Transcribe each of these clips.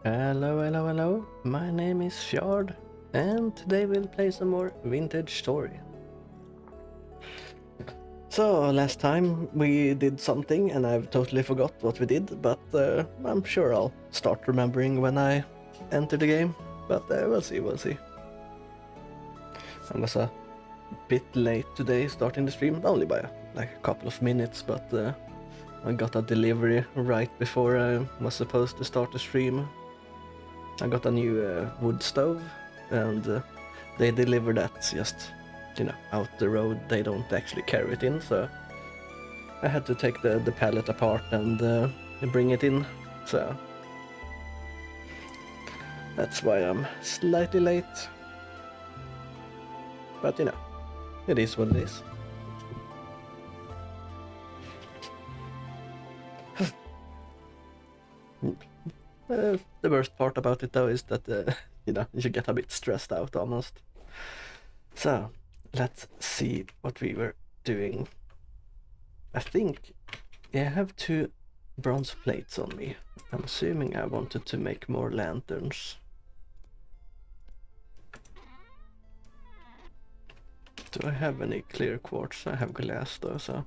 Hello, hello, hello. My name is Fjard, and today we'll play some more Vintage Story. So, last time we did something, and I've totally forgot what we did, but I'm sure I'll start remembering when I enter the game. But we'll see. I was a bit late today starting the stream, only by like a couple of minutes, but I got a delivery right before I was supposed to start the stream. I got a new wood stove, and they deliver that just, out the road. They don't actually carry it in, so I had to take the pallet apart and bring it in. So that's why I'm slightly late. But it is what it is. The worst part about it though is that you get a bit stressed out almost. So let's see what we were doing. I think I have 2 bronze plates on me. I'm assuming I wanted to make more lanterns. Do I have any clear quartz? I have glass though, so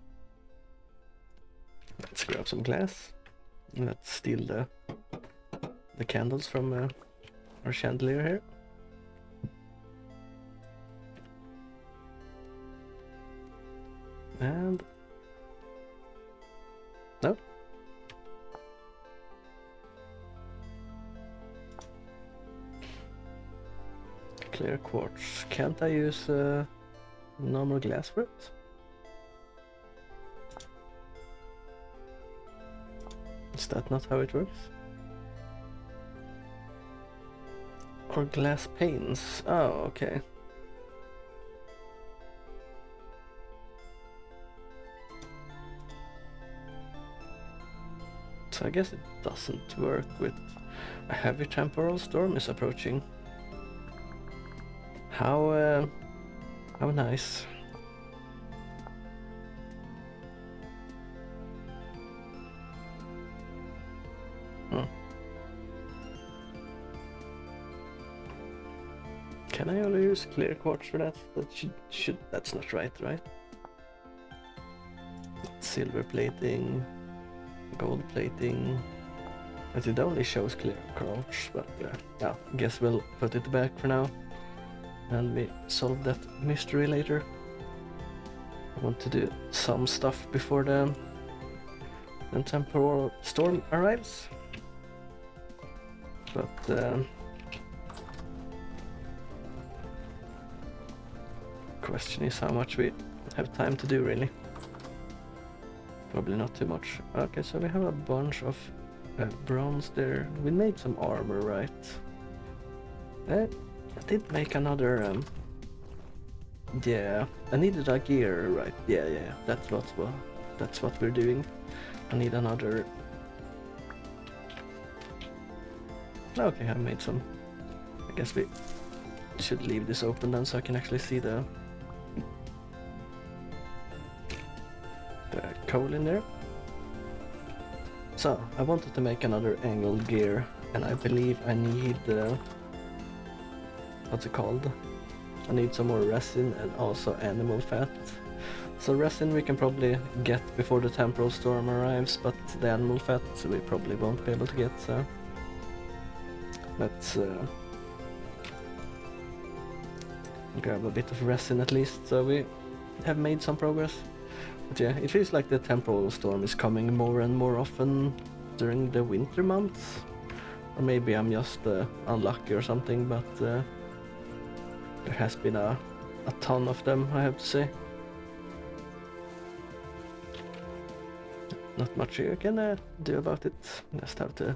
let's grab some glass. Let's steal the candles from our chandelier here. And no. Clear quartz. Can't I use normal glass for it? Is that not how it works? Or glass panes? Oh, okay. So I guess it doesn't work with a heavy temporal storm is approaching. How nice. Can I only use clear quartz for that? That should that's not right? Silver plating, gold plating. But it only shows clear quartz, but yeah, I guess we'll put it back for now. And we solve that mystery later. I want to do some stuff before the temporal storm arrives. But question is how much we have time to do, really. Probably not too much. Okay, so we have a bunch of bronze there. We made some armor, right? I did make another. Yeah, I needed a gear, right? Yeah. That's what we're doing. I need another. Okay, I made some. I guess we should leave this open then, so I can actually see the coal in there. So I wanted to make another angled gear, and I believe I need what's it called? I need some more resin and also animal fat. So resin we can probably get before the temporal storm arrives, but the animal fat we probably won't be able to get, so let's grab a bit of resin at least, so we have made some progress. But yeah, it feels like the temporal storm is coming more and more often during the winter months. Or maybe I'm just unlucky or something, but there has been a ton of them, I have to say. Not much you can do about it. Just have to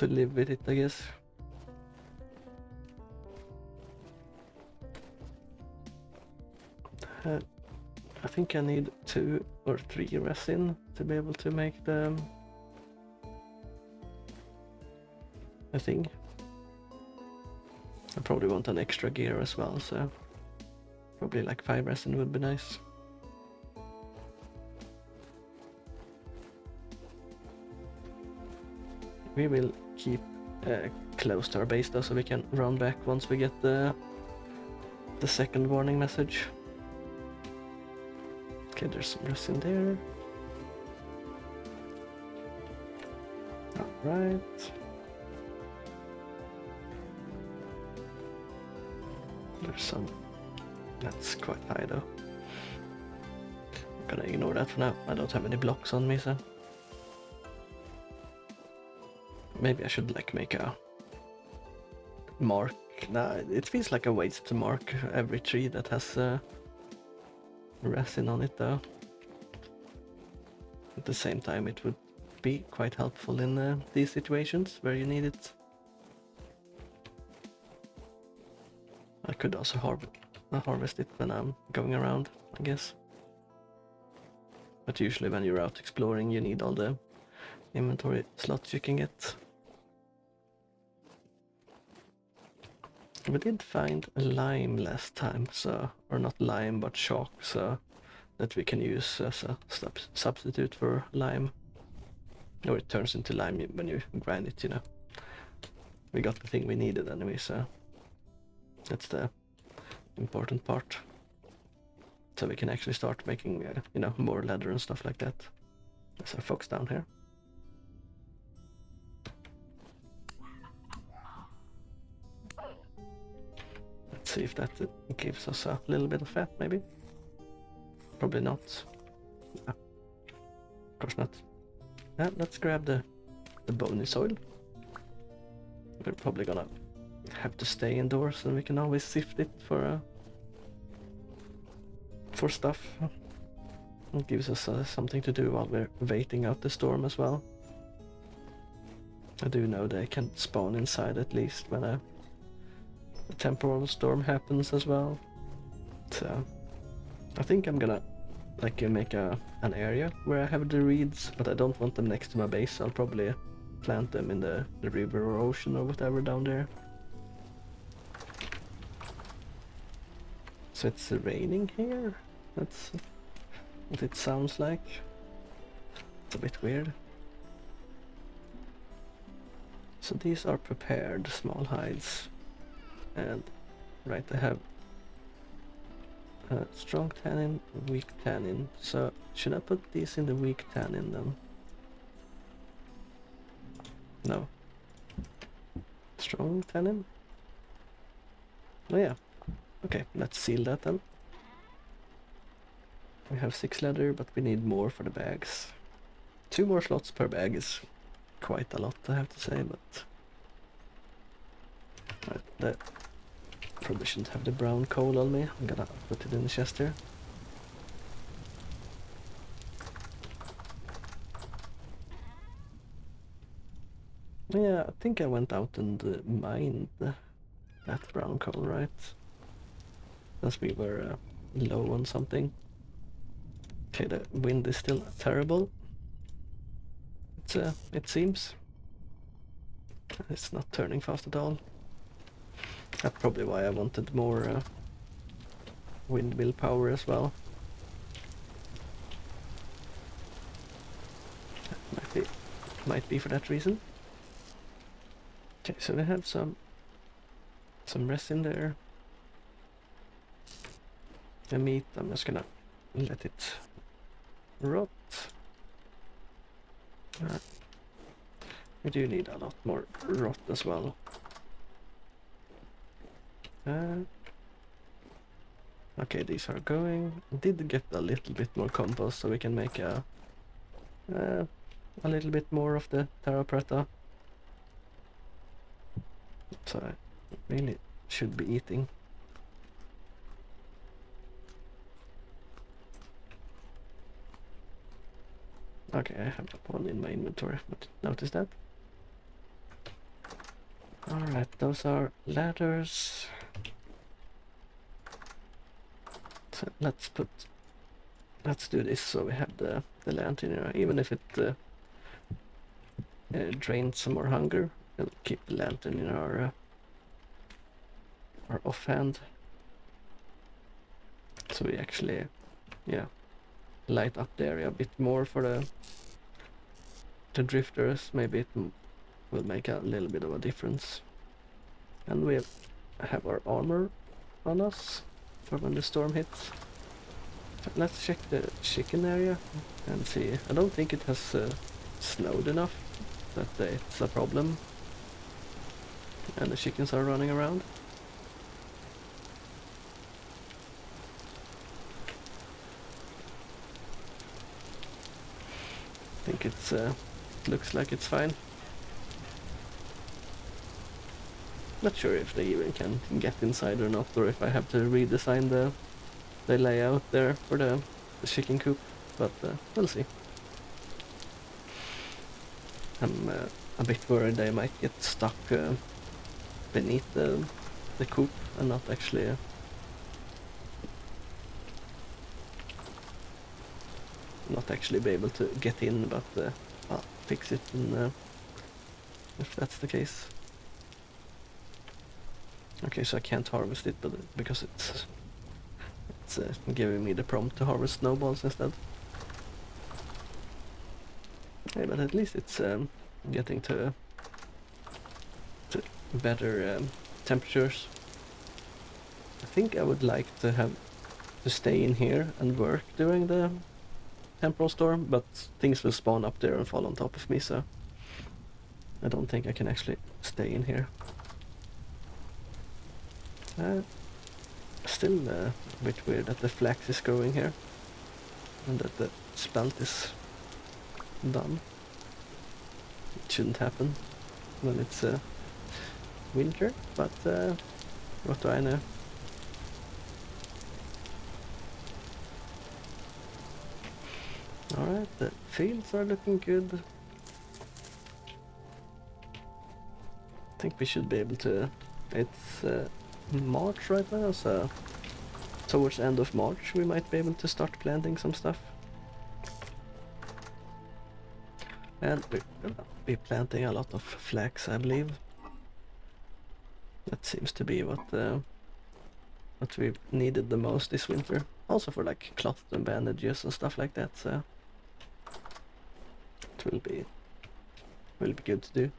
live with it, I guess. I think I need 2 or 3 resin to be able to make the thing. I probably want an extra gear as well, so probably like 5 resin would be nice. We will keep close to our base though, so we can run back once we get the second warning message. Okay, there's some resin there. Alright. There's some... That's quite high though. I'm gonna ignore that for now. I don't have any blocks on me, so... Maybe I should like make a mark. Nah, it feels like a waste to mark every tree that has resin on it though. At the same time it would be quite helpful in these situations where you need it. I could also harvest it when I'm going around, I guess. But usually when you're out exploring you need all the inventory slots you can get. We did find a lime last time, so, or not lime but chalk, so that we can use as a substitute for lime. Or it turns into lime when you grind it, you know. We got the thing we needed anyway, so that's the important part. So we can actually start making, you know, more leather and stuff like that. There's a fox down here. Let's see if that gives us a little bit of fat, maybe. Probably not. No. Of course not. Yeah, let's grab the bony soil. We're probably gonna have to stay indoors, and we can always sift it for stuff. It gives us something to do while we're waiting out the storm as well. I do know they can spawn inside at least when a temporal storm happens as well. So I think I'm gonna like make an area where I have the reeds, but I don't want them next to my base. I'll probably plant them in the river or ocean or whatever down there. So it's raining here? That's what it sounds like. It's a bit weird. So these are prepared small hides. And right, I have strong tannin, weak tannin. So should I put these in the weak tannin then? No. Strong tannin? Oh yeah. Okay, let's seal that then. We have 6 leather, but we need more for the bags. 2 more slots per bag is quite a lot, I have to say, but... Right, probably shouldn't have the brown coal on me. I'm gonna put it in the chest here. Yeah, I think I went out and mined that brown coal, right? As we were low on something. Okay, the wind is still terrible. It seems. It's not turning fast at all. That's probably why I wanted more windmill power as well. Might be for that reason. Okay, so we have some resin there. The meat, I'm just gonna let it rot. We do need a lot more rot as well. Okay, these are going. Did get a little bit more compost, so we can make a little bit more of the terra preta. So I really should be eating. Okay, I have one in my inventory, but notice that. Alright, those are ladders. So let's do this so we have the lantern here, even if it drains some more hunger. We'll keep the lantern in our offhand. So we actually, yeah, light up the area a bit more for the drifters. Maybe will make a little bit of a difference. And we have our armor on us for when the storm hits. Let's check the chicken area and see. I don't think it has snowed enough that it's a problem and the chickens are running around. I think it's looks like it's fine. Not sure if they even can get inside or not, or if I have to redesign the layout there for the chicken coop, but we'll see. I'm a bit worried they might get stuck beneath the coop and not actually be able to get in, but I'll fix it if that's the case. Okay, so I can't harvest it, but because it's giving me the prompt to harvest snowballs instead. Yeah, but at least it's getting to better temperatures. I think I would like to have to stay in here and work during the temporal storm, but things will spawn up there and fall on top of me, so I don't think I can actually stay in here. Still a bit weird that the flax is growing here and that the spelt is done. It shouldn't happen when it's winter, but what do I know? Alright, the fields are looking good. I think we should be able to... It's March right now, so towards the end of March we might be able to start planting some stuff. And we're gonna be planting a lot of flax, I believe. That seems to be what we've needed the most this winter. Also for like cloth and bandages and stuff like that, so it will be good to do.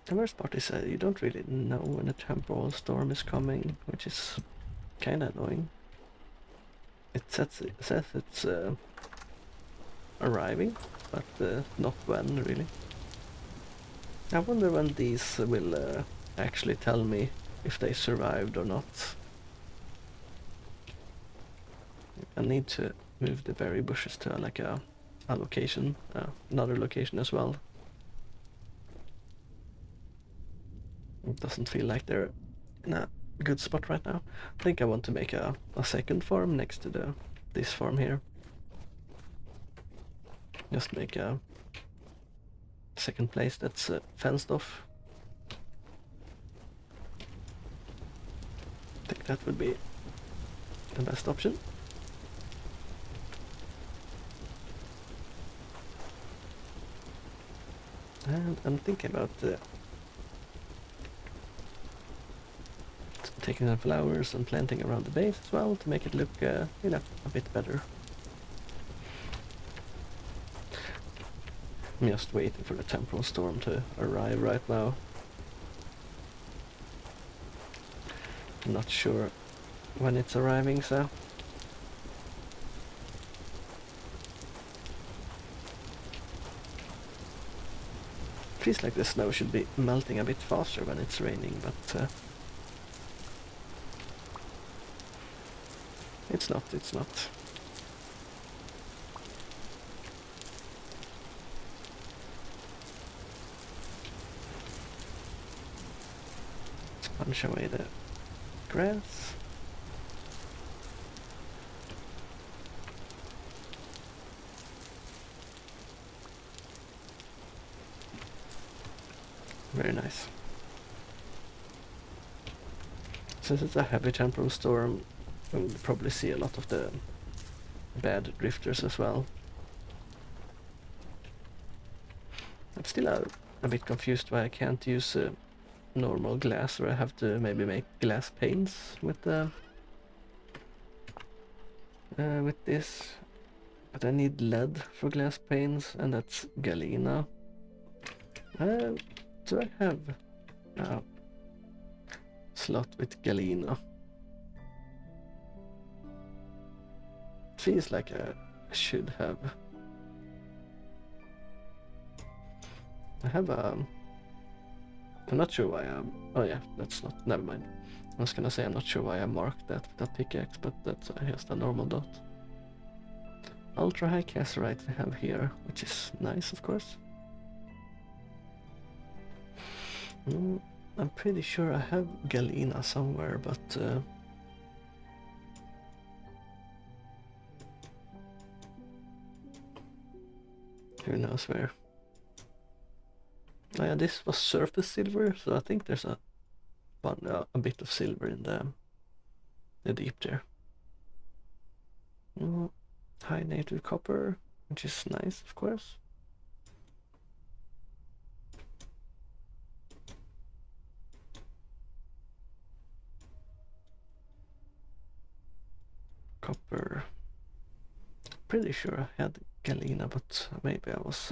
The worst part is you don't really know when a temporal storm is coming, which is kinda annoying. It says it's arriving, but not when, really. I wonder when these will actually tell me if they survived or not. I need to move the berry bushes to like a location, another location as well. It doesn't feel like they're in a good spot right now. I think I want to make a second farm next to this farm here. Just make a second place that's fenced off. I think that would be the best option. And I'm thinking about taking some flowers and planting around the base as well to make it look, a bit better. I'm just waiting for the temporal storm to arrive right now. I'm not sure when it's arriving, so... Feels like the snow should be melting a bit faster when it's raining, but it's not. Let's punch away the grass. Very nice. Since it's a heavy temporal storm, we'll probably see a lot of the bad drifters as well. I'm still a bit confused why I can't use normal glass, or I have to maybe make glass panes with this. But I need lead for glass panes, and that's galena. Do I have a slot with galena? Feels like I should have. I have I'm not sure why oh yeah, that's not, never mind. I was gonna say I'm not sure why I marked that with a pickaxe, but that's just a normal dot. Ultra high cassiterite we have here, which is nice, of course. I'm pretty sure I have galena somewhere, but who knows where. Oh yeah, this was surface silver, so I think there's a bit of silver in the deep there. High native copper, which is nice, of course. Copper. Pretty sure I had galena, but maybe I was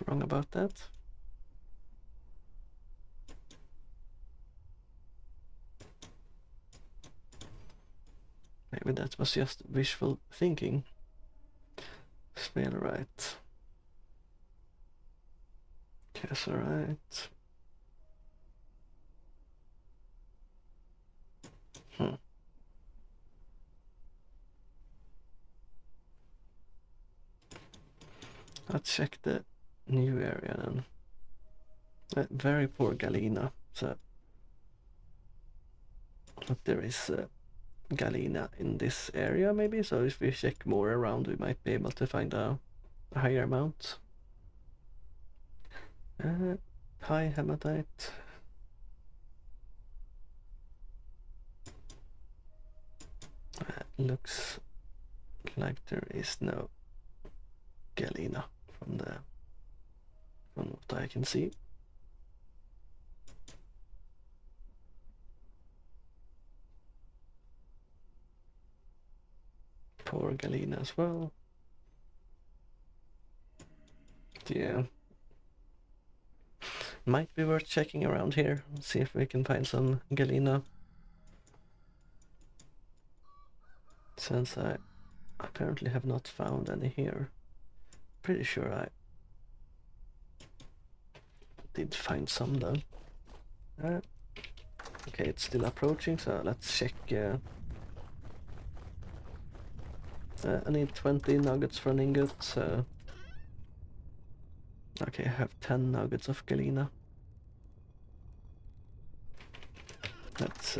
wrong about that. Maybe that was just wishful thinking. Sphalerite. Cassiterite. Let's check the new area then. Very poor galena, so but there is galena in this area maybe, so if we check more around we might be able to find a higher amount. High hematite. Looks like there is no galena from what I can see. Poor galena as well. Yeah. Might be worth checking around here, see if we can find some galena. Since I apparently have not found any here. Pretty sure I did find some though. Okay, it's still approaching, so let's check. I need 20 nuggets for an ingot, so... Okay, I have 10 nuggets of galena. That's...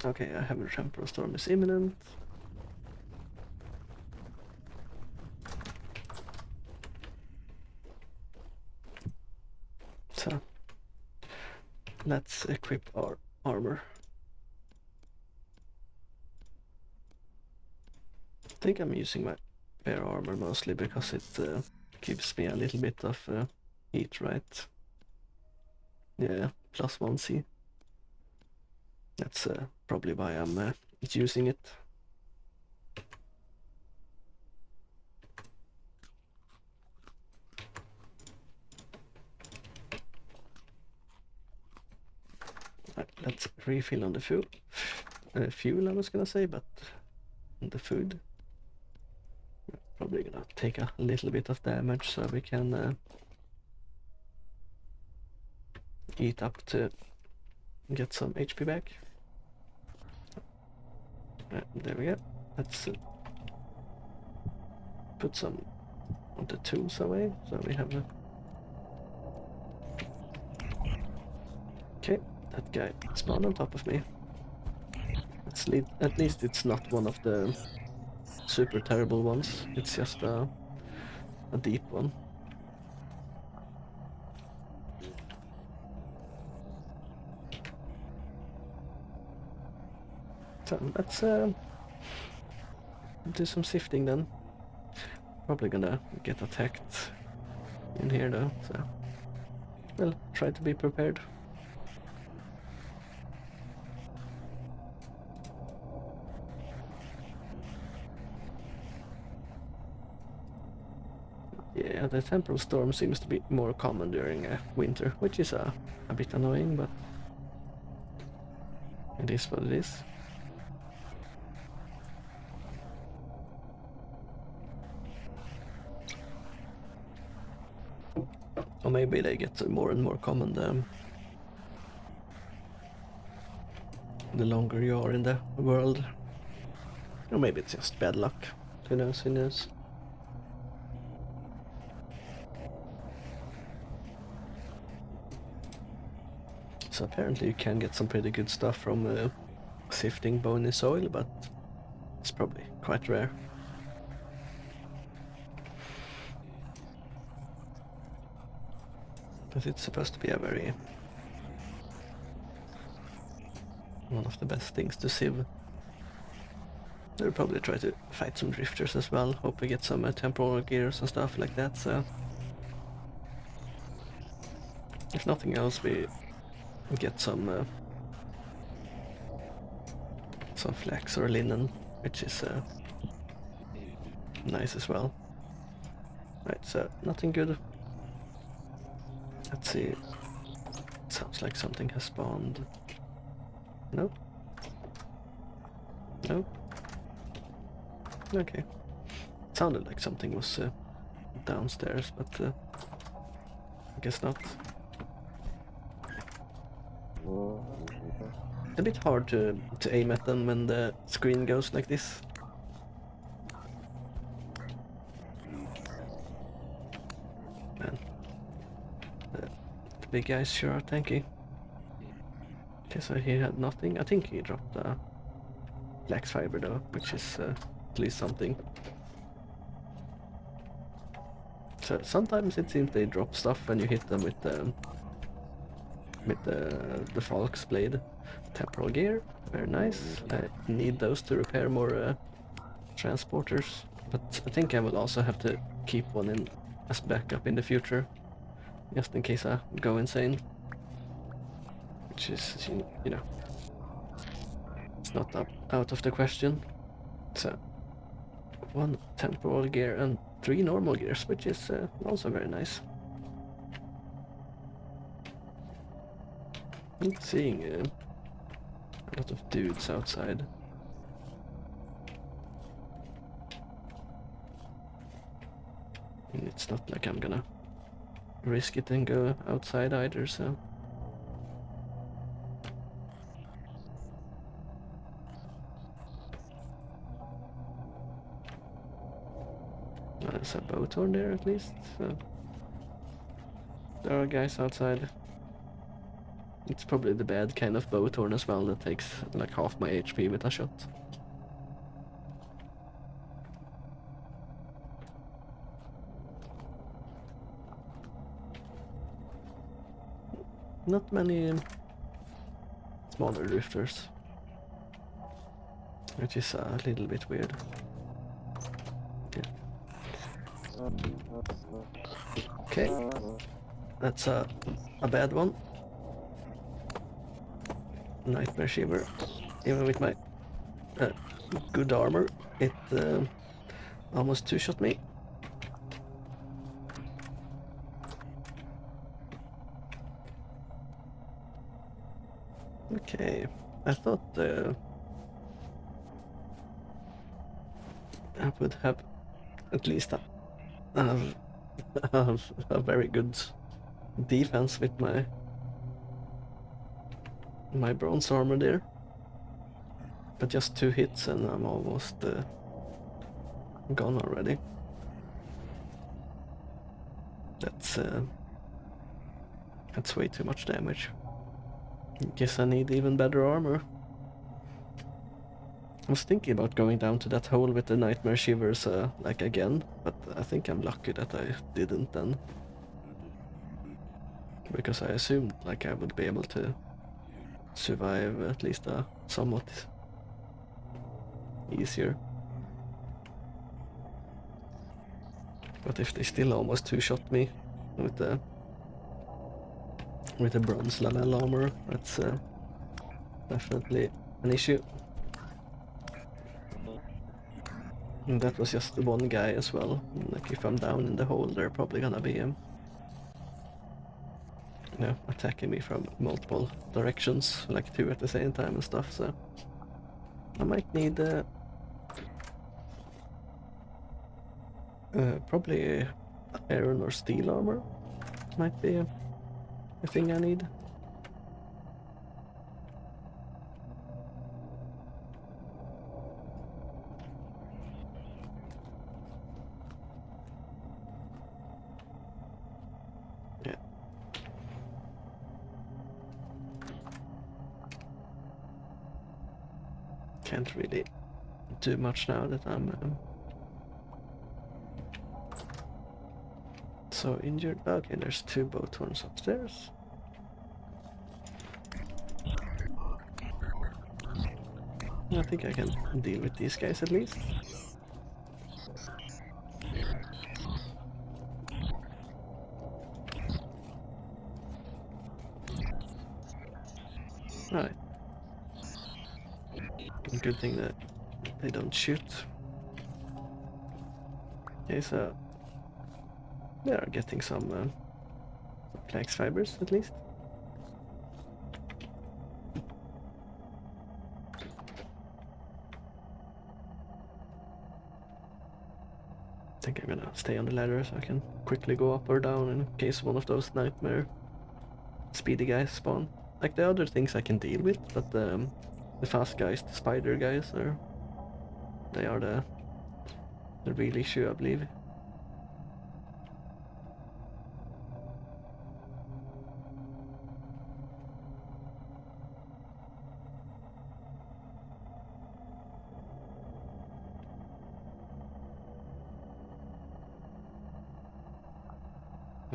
okay, I have a temporal storm is imminent. So, let's equip our armor. I think I'm using my bear armor mostly because it gives me a little bit of heat, right? Yeah, +1C. That's probably why I'm using it. Right, let's refill on the fuel. Fuel, I was gonna say, but the food. Probably gonna take a little bit of damage so we can eat up to get some HP back. There we go. Let's put some of the tools away so we have a... Okay, that guy spawned on top of me. At least it's not one of the super terrible ones, it's just a deep one. So let's do some sifting then. Probably gonna get attacked in here though, so we'll try to be prepared. Yeah, the temporal storm seems to be more common during winter, which is a bit annoying, but it is what it is. Or maybe they get more and more common the longer you are in the world. Or maybe it's just bad luck. Who knows, who knows? So apparently you can get some pretty good stuff from sifting bony soil, but it's probably quite rare. But it's supposed to be one of the best things to sieve. I'll probably try to fight some drifters as well. Hope we get some temporal gears and stuff like that. So if nothing else, we get some flax or linen, which is nice as well. Right, so nothing good. Let's see. Sounds like something has spawned. Nope. Nope. Okay. It sounded like something was downstairs, but I guess not. It's a bit hard to aim at them when the screen goes like this. Man. The big guys sure are tanky. Okay, so he had nothing. I think he dropped a flax fiber though, which is at least something. So sometimes it seems they drop stuff when you hit them with the Falk's blade. Temporal gear, very nice. I need those to repair more transporters, but I think I will also have to keep one in as backup in the future, just in case I go insane. Which is, you know, it's not out of the question. So, 1 temporal gear and 3 normal gears, which is also very nice. I'm seeing a lot of dudes outside. And it's not like I'm gonna risk it and go outside either, so... There's a boat on there at least, so... There are guys outside. It's probably the bad kind of bow torn as well that takes like half my HP with a shot. Not many smaller drifters, which is a little bit weird. Yeah. Okay, that's a bad one. Nightmare Shiver. Even with my good armor, it almost two-shot me. Okay, I thought I would have at least a very good defense with my bronze armor there, but just 2 hits and I'm almost gone already. That's way too much damage. Guess I need even better armor. I was thinking about going down to that hole with the Nightmare Shivers like again, but I think I'm lucky that I didn't then, because I assumed like I would be able to survive at least somewhat easier. But if they still almost two-shot me with the bronze lamel armor, that's definitely an issue. And that was just the one guy as well. Like if I'm down in the hole, they're probably gonna be attacking me from multiple directions, like two at the same time and stuff. So I might need probably iron or steel armor. Might be a thing I need. Yeah. Can't really do much now that I'm so injured. Okay, there's two boat horns upstairs. I think I can deal with these guys at least. Right. Good thing that they don't shoot. Okay, so they are getting some flax fibers at least. I think I'm gonna stay on the ladder so I can quickly go up or down in case one of those nightmare speedy guys spawn. Like the other things I can deal with, but the fast guys, the spider guys, they are the real issue, I believe.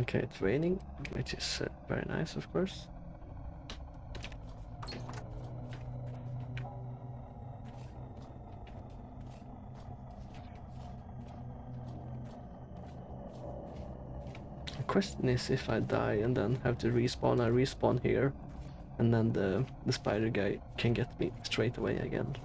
Okay, it's raining, which is very nice, of course. The question is if I die and then have to respawn, I respawn here, and then the spider guy can get me straight away again.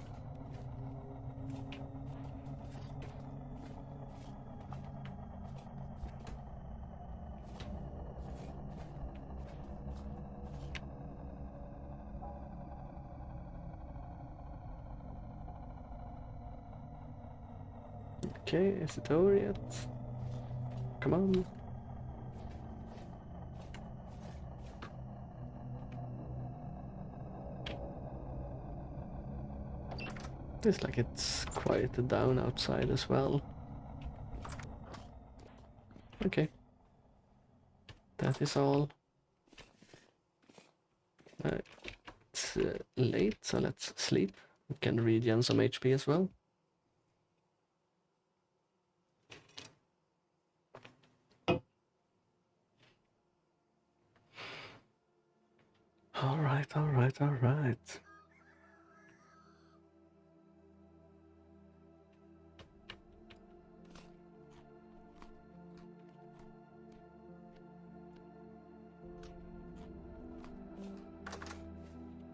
Okay, is it over yet? Come on. It's like it's quieted down outside as well. Okay. That is all. It's late, so let's sleep. We can regen some HP as well. Alright, alright, alright.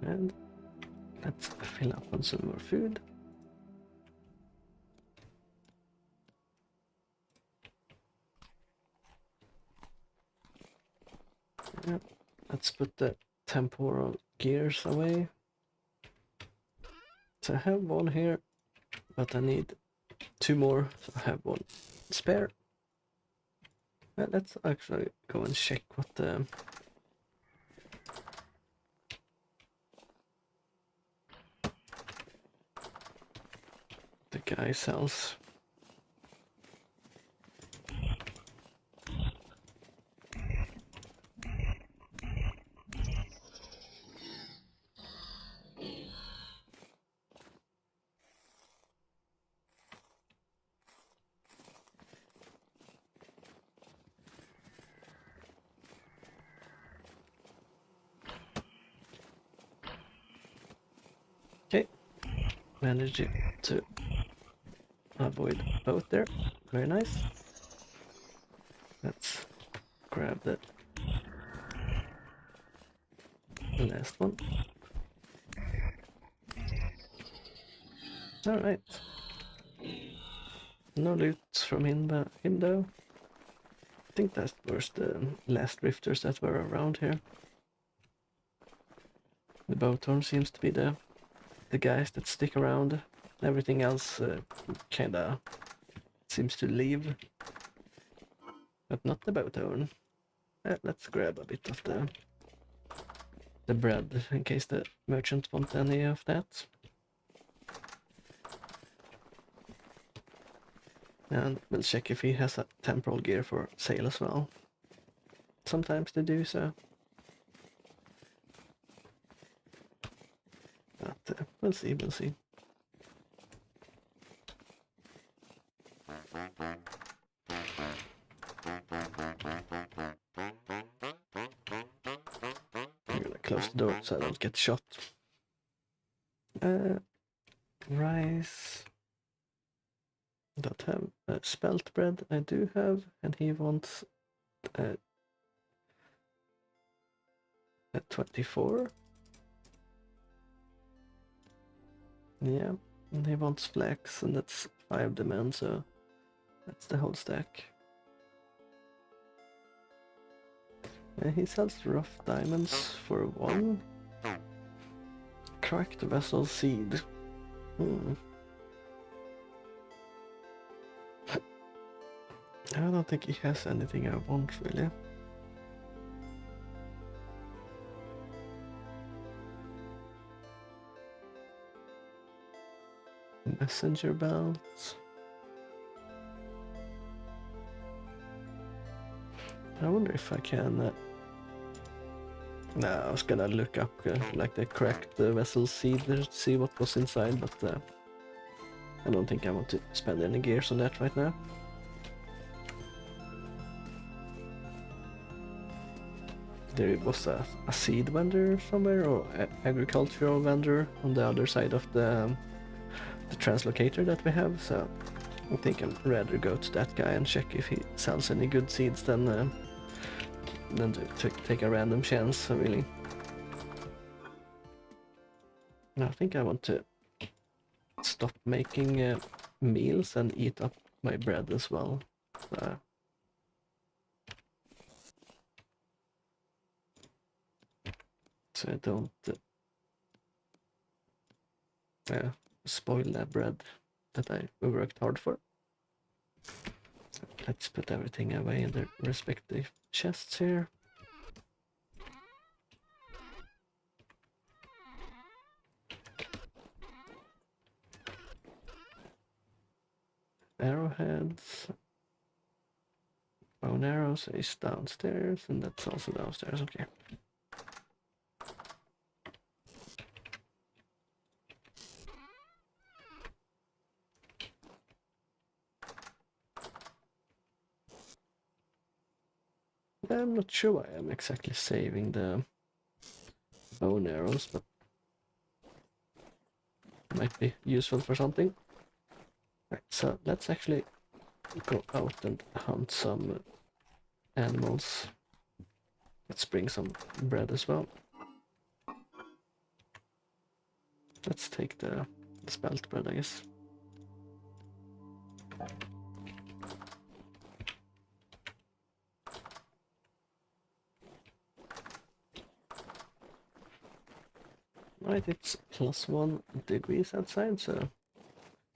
And let's fill up on some more food. Yep. Let's put the temporal gears away. So I have one here, but I need two more, so I have one spare. Let's actually go and check what the guy sells. Okay, managed to avoid both there. Very nice. Let's grab the last one. All right. No loot from him though. I think that was the last rifters that were around here. The Bowthorn seems to be the guys that stick around. Everything else kinda seems to leave. But not the Bowthorn. Let's grab a bit of the bread in case the merchant want any of that. And we'll check if he has a temporal gear for sale as well. Sometimes they do so. But we'll see. I'm gonna close the door so I don't get shot. Rice. Don't have spelt bread. I do have, and he wants a 24. Yeah, and he wants flax, and that's 5 demand, so that's the whole stack. He sells rough diamonds for 1. Cracked vessel seed. I don't think he has anything I want, really. Messenger belt. I wonder if I can... No, I was gonna look up like the cracked vessel seed to see what was inside, but I don't think I want to spend any gears on that right now. There was a seed vendor somewhere, or agricultural vendor on the other side of the translocator that we have, so I think I'd rather go to that guy and check if he sells any good seeds than to take a random chance, really. I think I want to stop making meals and eat up my bread as well. So I don't spoil that bread that I worked hard for. Let's put everything away in their respective chests here. Arrowheads. Bone arrows is downstairs, and that's also downstairs, okay. I'm not sure why I'm exactly saving the bone arrows, but might be useful for something. Right, so let's actually go out and hunt some animals. Let's bring some bread as well. Let's take the spelt bread, I guess. Right, it's +1 degrees outside, so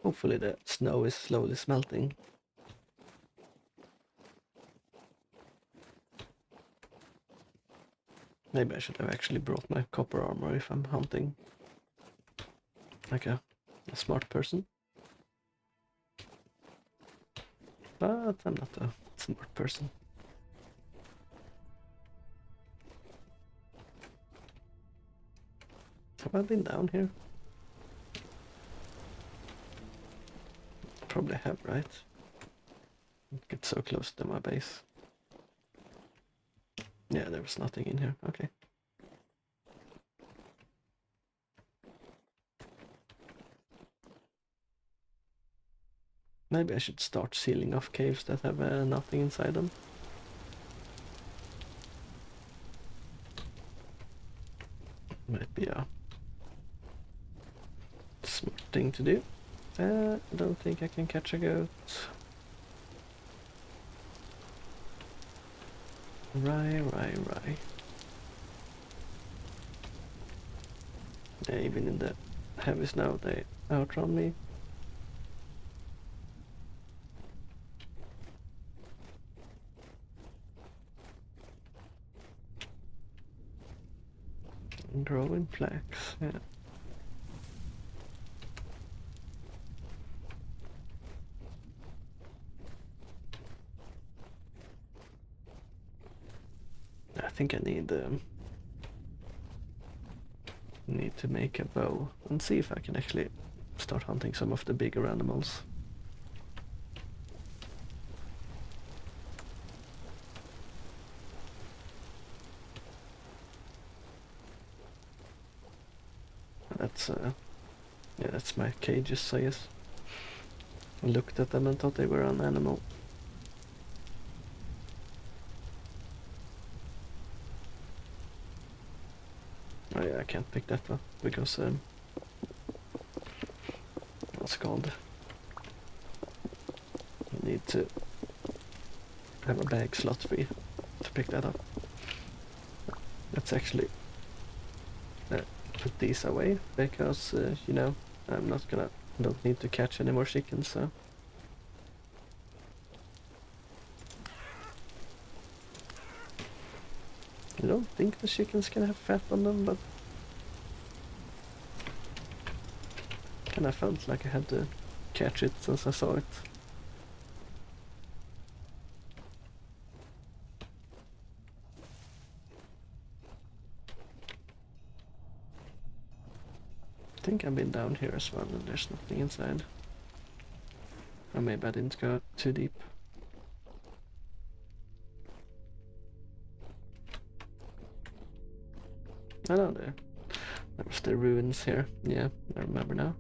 hopefully the snow is slowly smelting. Maybe I should have actually brought my copper armor if I'm hunting like a smart person. But I'm not a smart person. Have I been down here? Probably have, right? Get so close to my base. Yeah, there was nothing in here. Okay. Maybe I should start sealing off caves that have nothing inside them. Might be a smart thing to do. I don't think I can catch a goat. Right. Yeah, even in the heavy snow they outrun me. Growing flax, yeah. I think I need to make a bow and see if I can actually start hunting some of the bigger animals. That's yeah, that's my cages, I guess. I looked at them and thought they were an animal. Oh yeah, I can't pick that up because what's it called? I need to have a bag slot free to pick that up. Let's actually put these away because you know, don't need to catch any more chickens, so. I don't think the chickens can have fat on them, but kinda felt like I had to catch it since I saw it. I think I've been down here as well and there's nothing inside. Or maybe I didn't go too deep. I know there was the ruins here. Yeah, I remember now.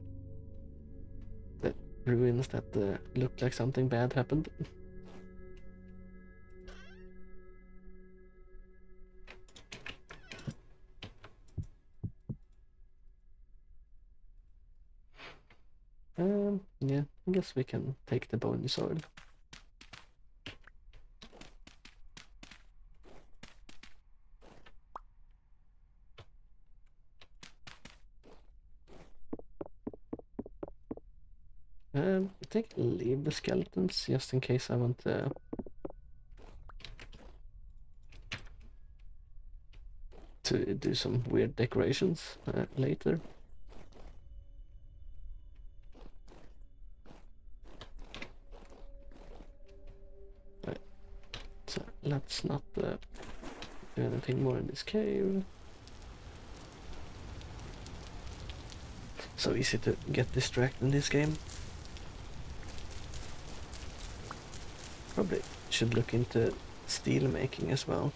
The ruins that looked like something bad happened. Yeah, I guess we can take the bony soil. I think I'll leave the skeletons just in case I want to do some weird decorations later. Right. So let's not do anything more in this cave. So easy to get distracted in this game. Probably should look into steel making as well.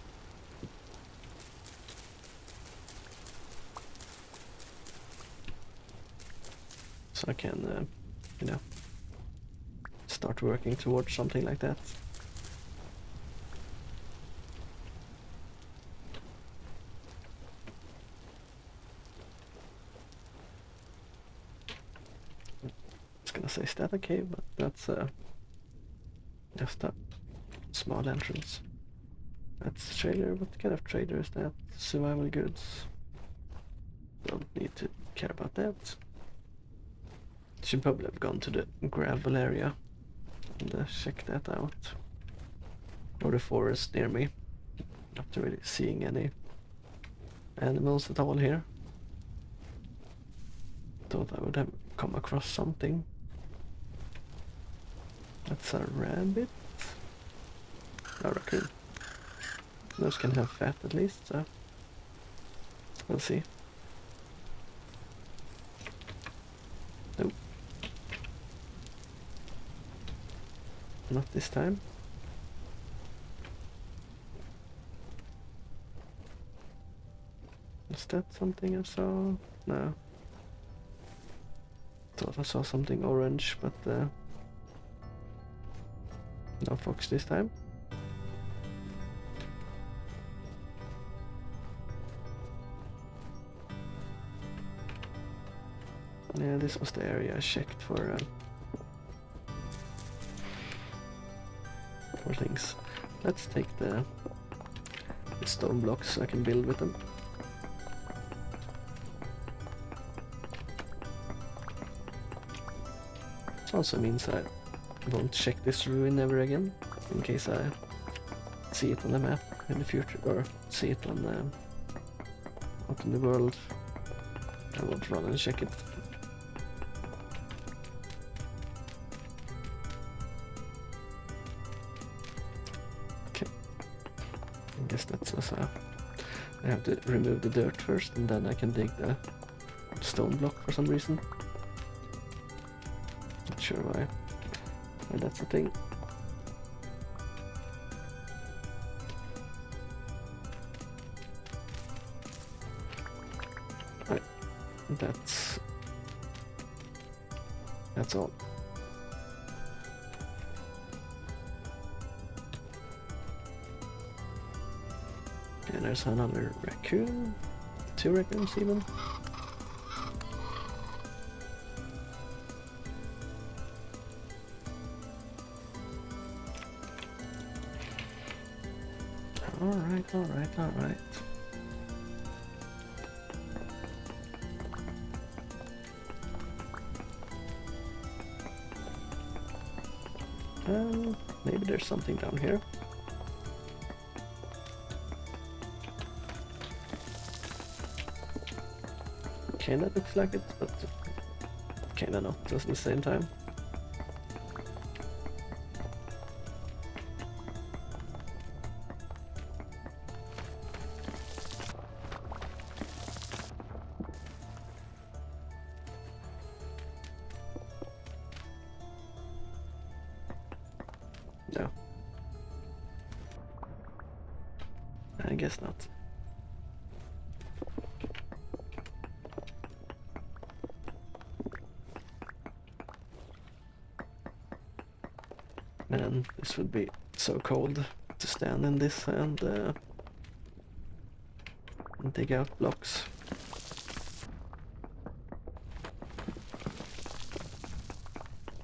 So I can, you know, start working towards something like that. I was gonna say static cave, but that's just a small entrance. That's trailer. What kind of trailer is that? Survival goods. Don't need to care about that. Should probably have gone to the gravel area and check that out. Or the forest near me. Not really seeing any animals at all here. Thought I would have come across something. That's a rabbit. A raccoon. Those can have fat at least, so we'll see. Nope. Not this time. Is that something I saw? No. Thought I saw something orange, but no fox this time. Yeah, this was the area I checked for things. Let's take the stone blocks so I can build with them. This also means I won't check this ruin ever again, in case I see it on the map in the future, or see it on out in the world. I won't run and check it. Okay, I guess that's as I have to remove the dirt first, and then I can dig the stone block for some reason. Not sure why that's a thing. Right, that's all. And there's another raccoon, 2 raccoons even. Alright. Maybe there's something down here. Kinda looks like it, but kinda not at the same time. No. I guess not. Man, this would be so cold to stand in this and dig out blocks.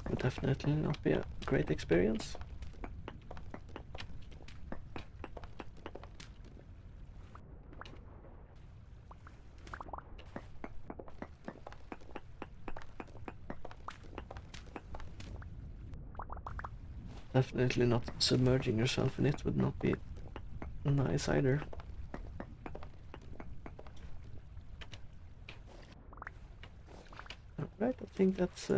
Would definitely not be a great experience. Definitely not submerging yourself in it would not be nice either. Alright, I think that's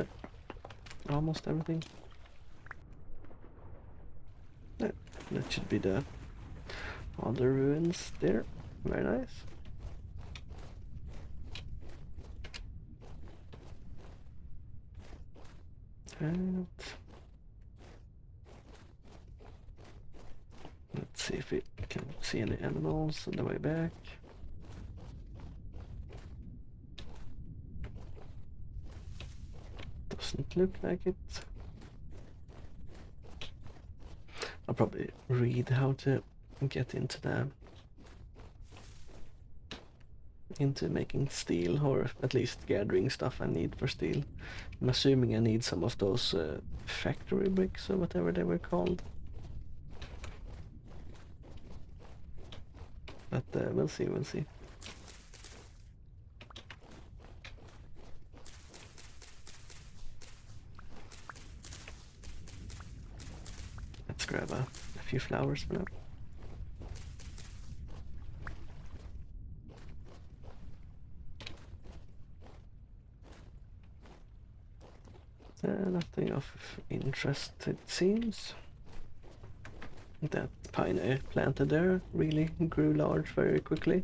almost everything. Yeah, that should be the other ruins there. Very nice. And let's see if we can see any animals on the way back. Doesn't look like it. I'll probably read how to get into making steel, or at least gathering stuff I need for steel. I'm assuming I need some of those factory bricks or whatever they were called. But we'll see. Let's grab a few flowers for now. Nothing of interest, it seems. That pine I planted there really grew large very quickly.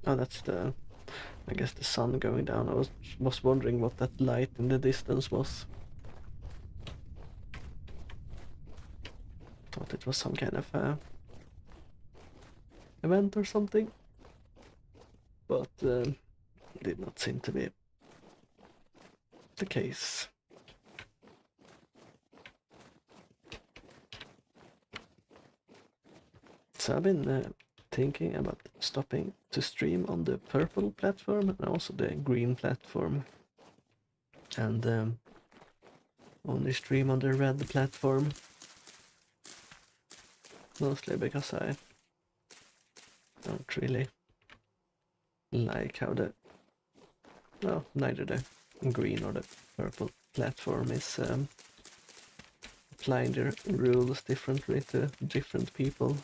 Oh, that's I guess the sun going down. I was wondering what that light in the distance was. Thought it was some kind of event or something, but did not seem to be the case. So I've been thinking about stopping to stream on the purple platform and also the green platform, and only stream on the red platform, mostly because I don't really like how neither the green or the purple platform is applying their rules differently to different people.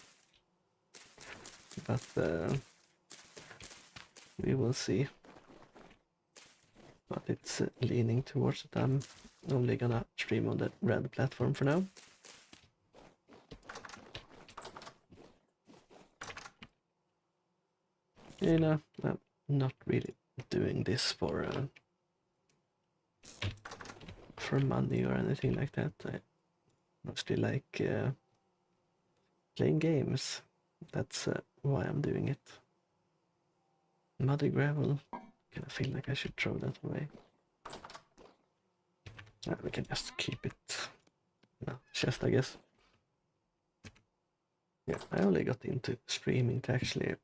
But we will see. But it's leaning towards that I'm only gonna stream on the red platform for now. You know, I'm not really doing this for money or anything like that. I mostly like playing games. That's why I'm doing it. Muddy gravel. I feel like I should throw that away. We can just keep it in a chest, I guess. Yeah, I only got into streaming to actually...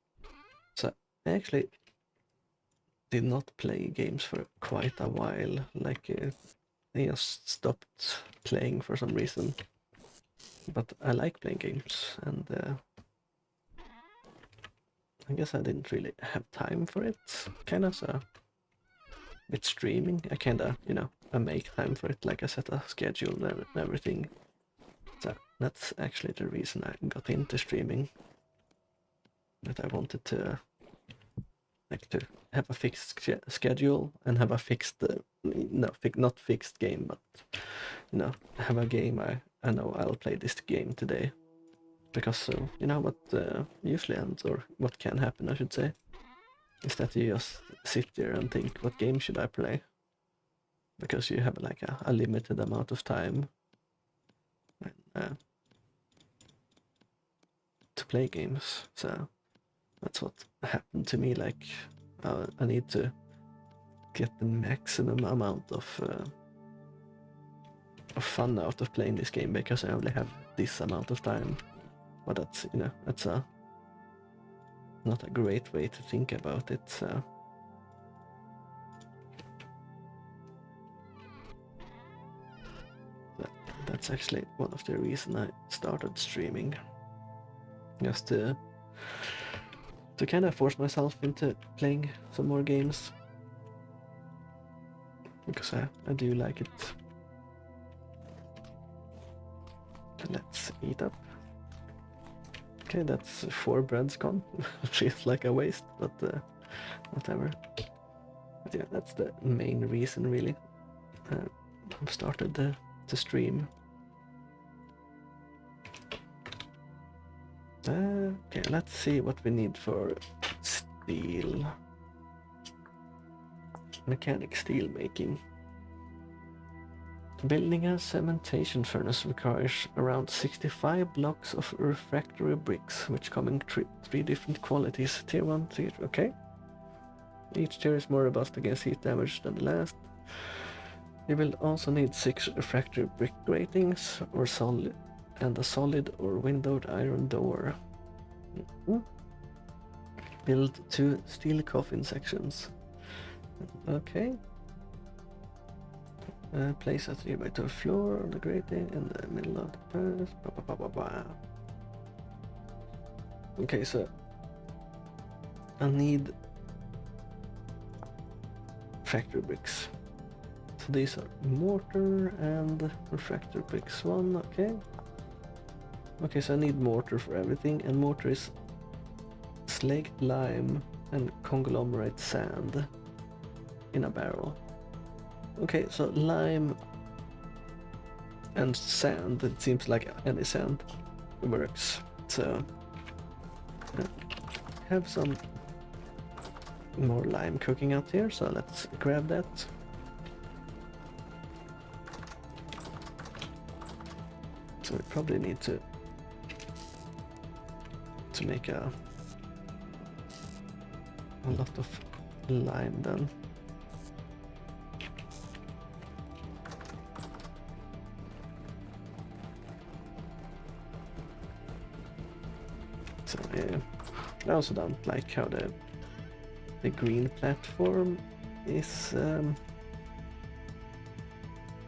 So I actually did not play games for quite a while. Like, I just stopped playing for some reason. But I like playing games, and I guess I didn't really have time for it, kinda, so with streaming, I kinda, I make time for it, like I set a schedule and everything. So that's actually the reason I got into streaming. That I wanted to, to have a fixed schedule and have a fixed, not fixed game, but, have a game I know I'll play this game today. Because, what usually ends, or what can happen, I should say, is that you just sit there and think, what game should I play? Because you have like a limited amount of time to play games. So that's what happened to me. Like, I need to get the maximum amount of fun out of playing this game because I only have this amount of time. But that's, that's not a great way to think about it. So that's actually one of the reasons I started streaming. Just to kind of force myself into playing some more games. Because I do like it. Let's eat up. Okay, that's 4 breads gone. Feels like a waste, but whatever. But yeah, that's the main reason, really. I started to stream. Okay, let's see what we need for steel. Mechanic steel making. Building a cementation furnace requires around 65 blocks of refractory bricks, which come in three different qualities. Tier 1, tier 2, okay. Each tier is more robust against heat damage than the last. You will also need 6 refractory brick gratings, or solid, and a solid or windowed iron door. Build 2 steel coffin sections. Okay. Place a 3x2 floor on the grating in the middle of the furnace. Okay, so I need factory bricks. So these are mortar and refractory bricks 1, okay. Okay, so I need mortar for everything, and mortar is slaked lime and conglomerate sand in a barrel. Okay, so lime and sand, it seems like any sand works. So have some more lime cooking out here, so let's grab that. So we probably need to make a lot of lime then. So I also don't like how the green platform is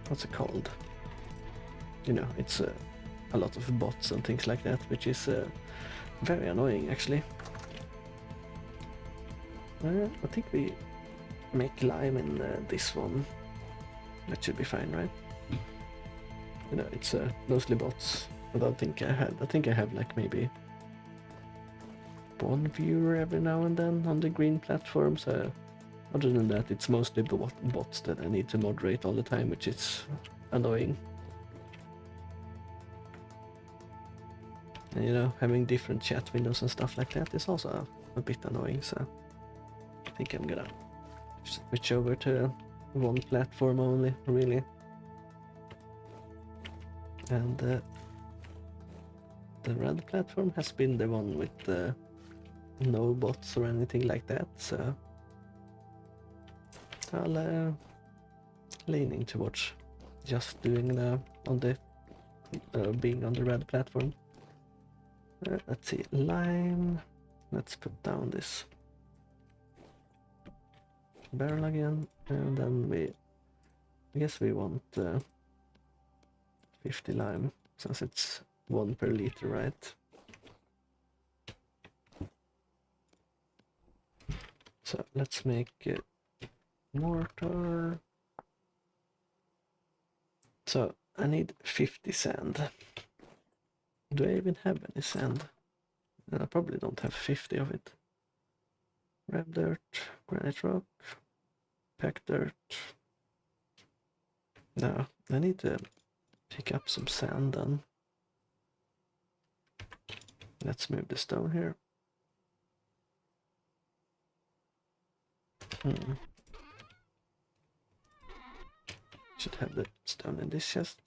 what's it called? You know, it's a lot of bots and things like that, which is very annoying actually. I think we make lime in this one. That should be fine, right? You know, it's mostly bots. I don't think I had. I think I have like maybe one viewer every now and then on the green platform. So other than that, it's mostly the bots that I need to moderate all the time, which is annoying. And, you know, having different chat windows and stuff like that is also a bit annoying. So I think I'm gonna switch over to one platform only, really. And the red platform has been the one with no bots or anything like that, so I'll leaning towards just doing being on the red platform. Let's see, lime. Let's put down this barrel again, and then I guess we want 50 lime, since it's 1 per liter, right? So let's make mortar. So I need 50 sand. Do I even have any sand? I probably don't have 50 of it. Red dirt, granite rock, packed dirt. No, I need to pick up some sand then. Let's move the stone here. Should have the stone in this chest.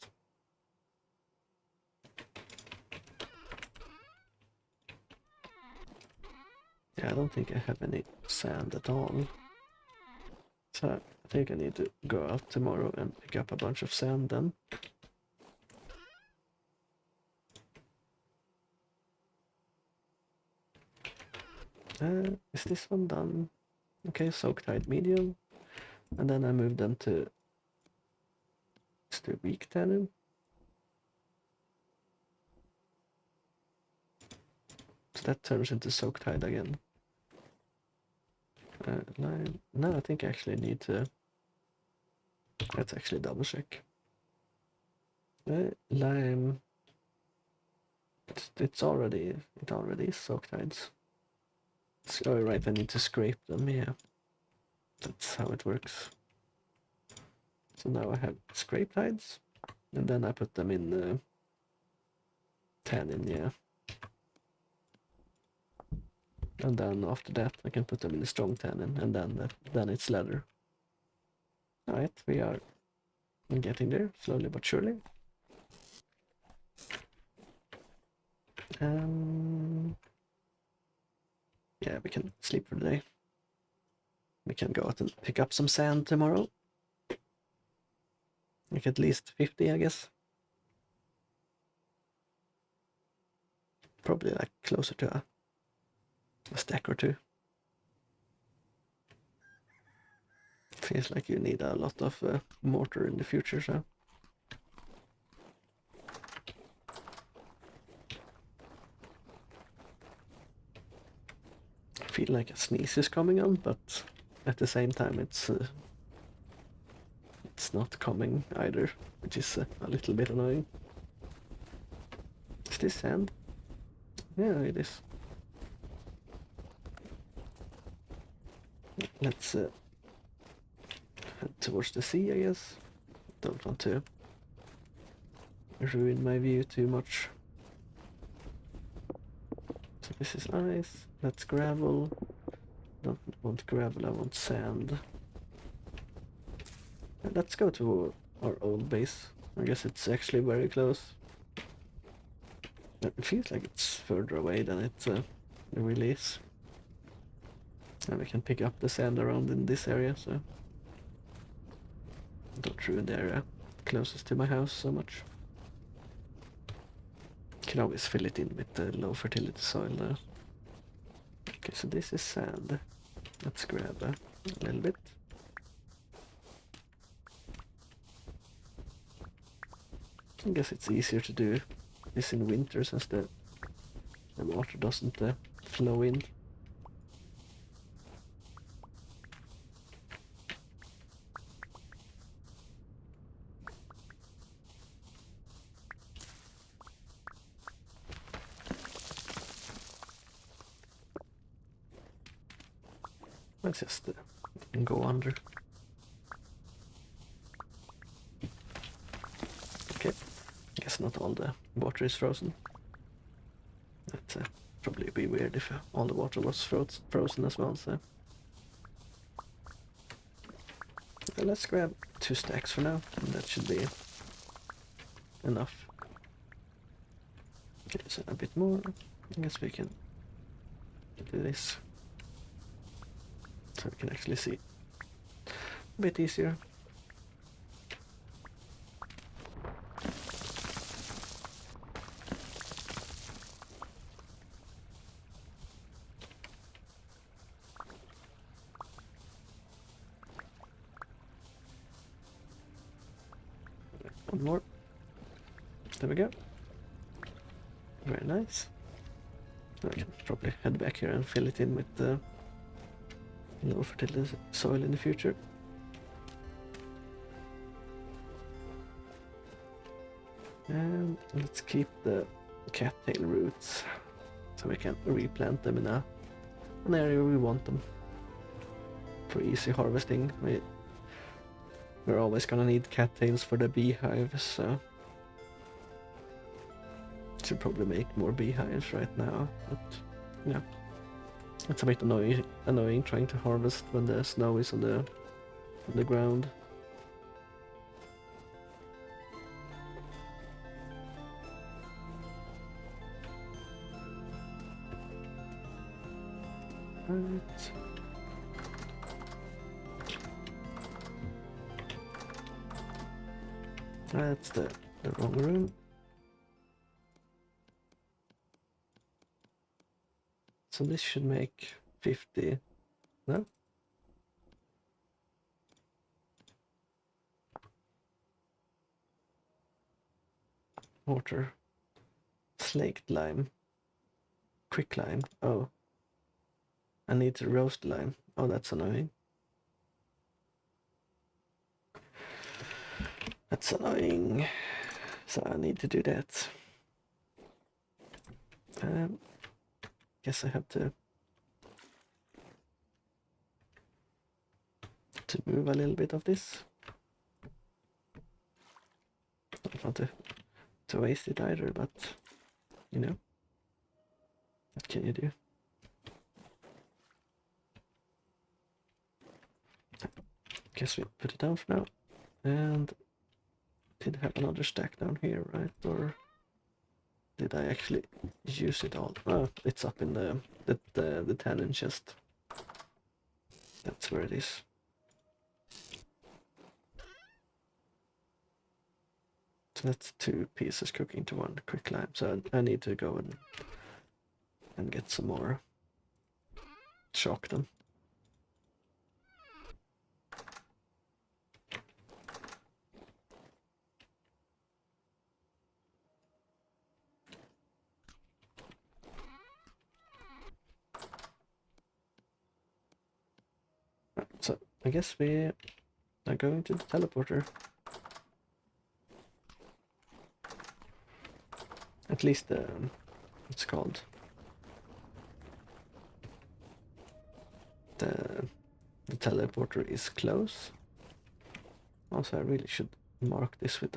Yeah, I don't think I have any sand at all. So I think I need to go out tomorrow and pick up a bunch of sand then. Is this one done? Okay, soak tide medium. And then I move them to the weak tannin. So that turns into soak tide again. Lime. No, I think I actually need to. Let's actually double check. Lime. It already is soak tides. Oh right, I need to scrape them. Yeah, that's how it works. So now I have scrape tides, and then I put them in tannin. Yeah. And then after that I can put them in the strong tannin, and then it's leather. Alright, we are getting there, slowly but surely. Yeah, we can sleep for the day. We can go out and pick up some sand tomorrow. Like at least 50, I guess. Probably like closer to a stack or two. Feels like you need a lot of mortar in the future, so. I feel like a sneeze is coming on, but at the same time it's not coming either, which is a little bit annoying. Is this sand? Yeah, it is. Let's head towards the sea, I guess. Don't want to ruin my view too much. So this is ice. That's gravel. Don't want gravel, I want sand. Let's go to our old base. I guess it's actually very close. It feels like it's further away than it really is. And we can pick up the sand around in this area, so don't ruin the area closest to my house so much. Can always fill it in with the low fertility soil there. Okay, so this is sand. Let's grab a little bit. I guess it's easier to do this in winter since the water doesn't flow in. Let's just go under. Okay, guess not all the water is frozen. That'd probably be weird if all the water was frozen as well, so... Let's grab 2 stacks for now, and that should be enough. Okay, so a bit more. I guess we can do this. So we can actually see a bit easier. One more. There we go. Very nice. I can probably head back here and fill it in with the low fertility soil in the future. And let's keep the cattail roots so we can replant them in an area we want them for easy harvesting. We're always gonna need cattails for the beehives, so should probably make more beehives right now, but yeah, it's a bit annoying trying to harvest when the snow is on the ground. Right. That's the wrong room. So this should make 50, no? Water. Slaked lime. Quick lime. Oh. I need to roast lime. Oh, that's annoying. That's annoying. So I need to do that. Guess I have to move a little bit of this. Don't want to waste it either, but you know, what can you do? Guess we put it down for now. And did have another stack down here, right? Or did I actually use it all? Oh, it's up in the tannin chest. That's where it is. So that's 2 pieces cooking to 1 quick lime. So I need to go and get some more. Shock them. So I guess we are going to the teleporter. At least it's called the teleporter is close. Also, I really should mark this with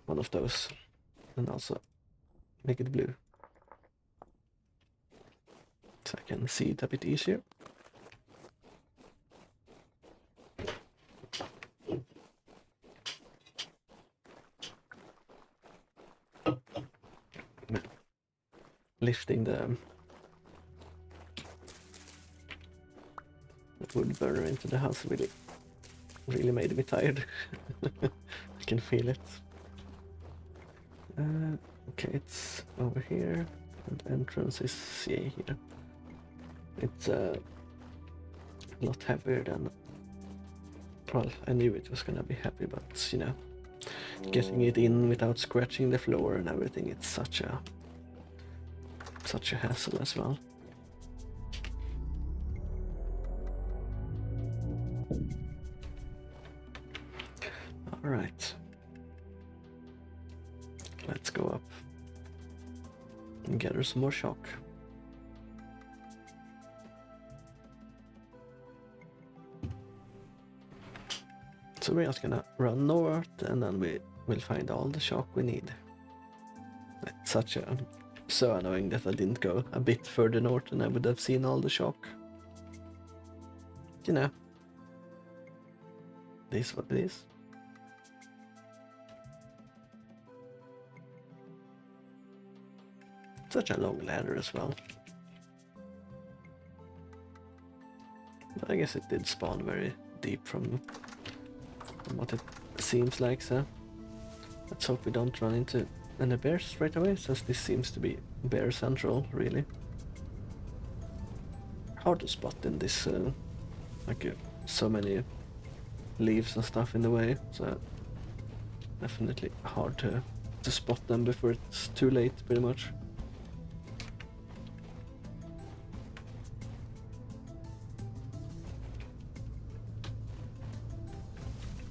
one of those, and also make it blue so I can see it a bit easier. Lifting the wood burner into the house really made me tired. I can feel it. Okay, it's over here, and entrance is here. It's a lot heavier than. Well, I knew it was gonna be heavy, but you know, getting it in without scratching the floor and everything, it's such a hassle as well. All right, let's go up and gather some more shock. So we're just gonna run north, and then we will find all the shock we need. It's so annoying that I didn't go a bit further north, and I would have seen all the shock. You know, this is what it is. Such a long ladder as well. But I guess it did spawn very deep from what it seems like, so let's hope we don't run into any bears right away, since this seems to be bear central, really. Hard to spot in this, so many leaves and stuff in the way, so definitely hard to spot them before it's too late, pretty much.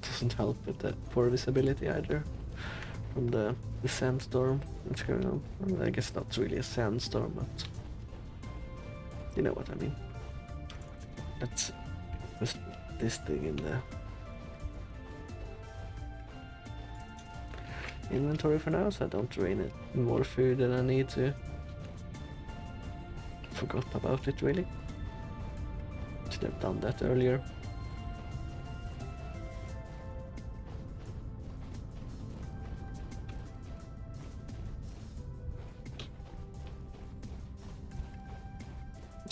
Doesn't help with the poor visibility either from the sandstorm that's going on. Well, I guess not really a sandstorm, but you know what I mean. Let's put this thing in the inventory for now, so I don't drain it more food than I need to. Forgot about it, really. Should have done that earlier.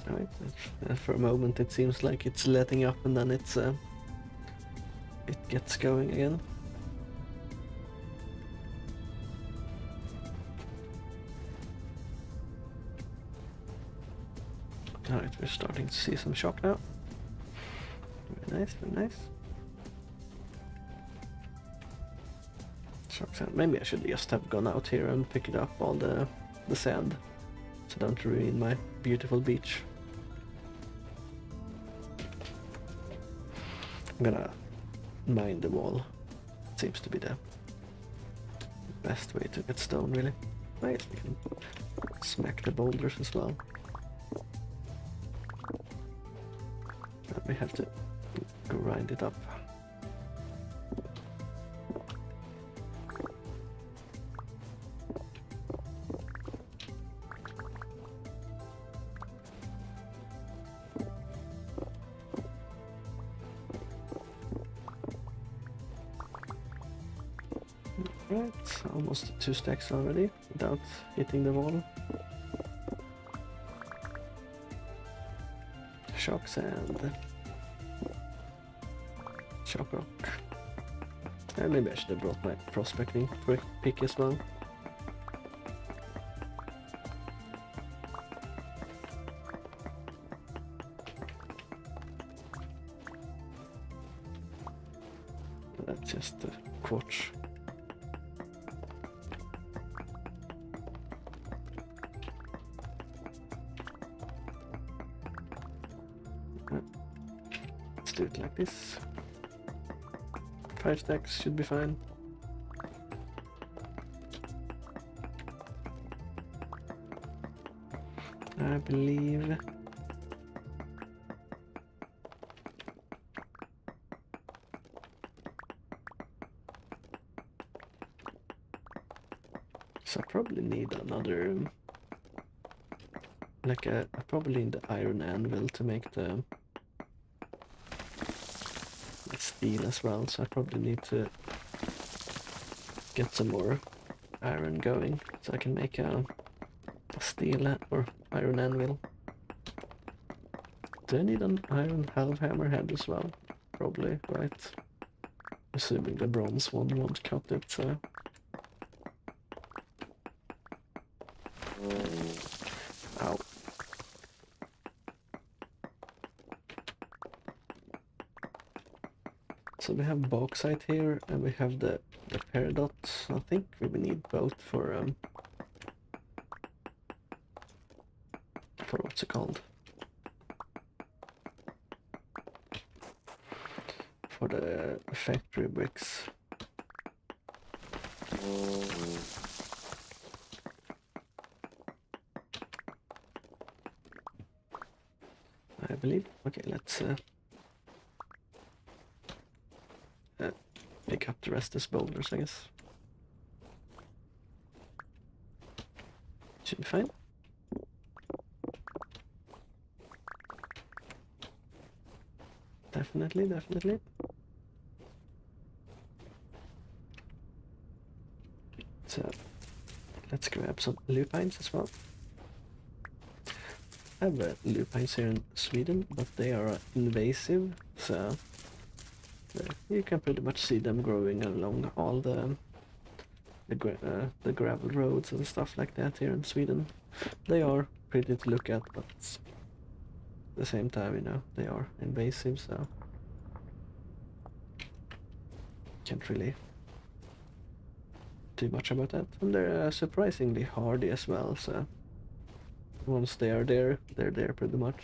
Right, for a moment it seems like it's letting up, and then it gets going again. Alright, we're starting to see some shock now. Very nice, very nice. Shock sand. Maybe I should just have gone out here and picked up all the sand, so don't ruin my beautiful beach. I'm gonna mine the wall. Seems to be the best way to get stone, really. I guess we can smack the boulders as well. And we have to grind it up. Right, almost 2 stacks already without hitting the wall. Shock sand. Shock rock. And maybe I should have brought my prospecting pick as well. That's just the quartz. Let's do it like this. 5 stacks should be fine. I believe. So I probably need another, I probably need the iron anvil to make the steel as well, so I probably need to get some more iron going so I can make a steel or iron anvil. Do I need an iron hammerhead as well? Probably, right? Assuming the bronze one won't cut it, so Ow. So we have bauxite here, and we have the paradox. I think we will need both for what's it called? For the factory bricks. I believe. Okay, let's pick up the rest as boulders, I guess. Should be fine. Definitely, definitely. So, let's grab some lupines as well. I have lupines here in Sweden, but they are invasive, so you can pretty much see them growing along all the gravel roads and stuff like that here in Sweden. They are pretty to look at, but at the same time, you know, they are invasive, so can't really do much about that. And they're surprisingly hardy as well, so once they are there, they're there pretty much.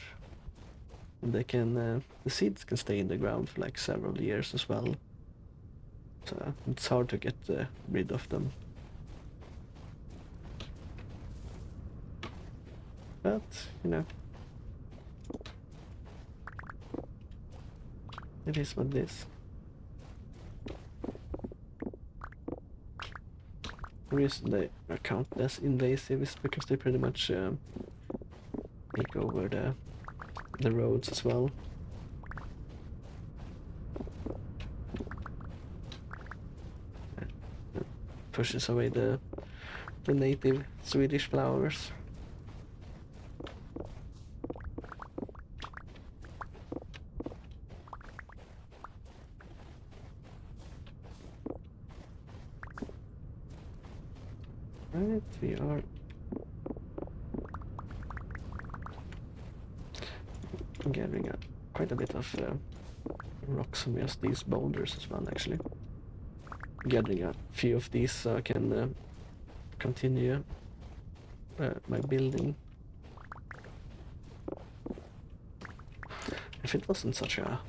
And they can, the seeds can stay in the ground for like several years as well. So it's hard to get rid of them. But, you know, it is what it is. The reason they are counted as invasive is because they pretty much take over the roads as well. Pushes away the native Swedish flowers. Right, we are gathering up quite a bit of rocks from just these boulders as well, actually. Gathering a few of these so I can continue my building. If it wasn't such a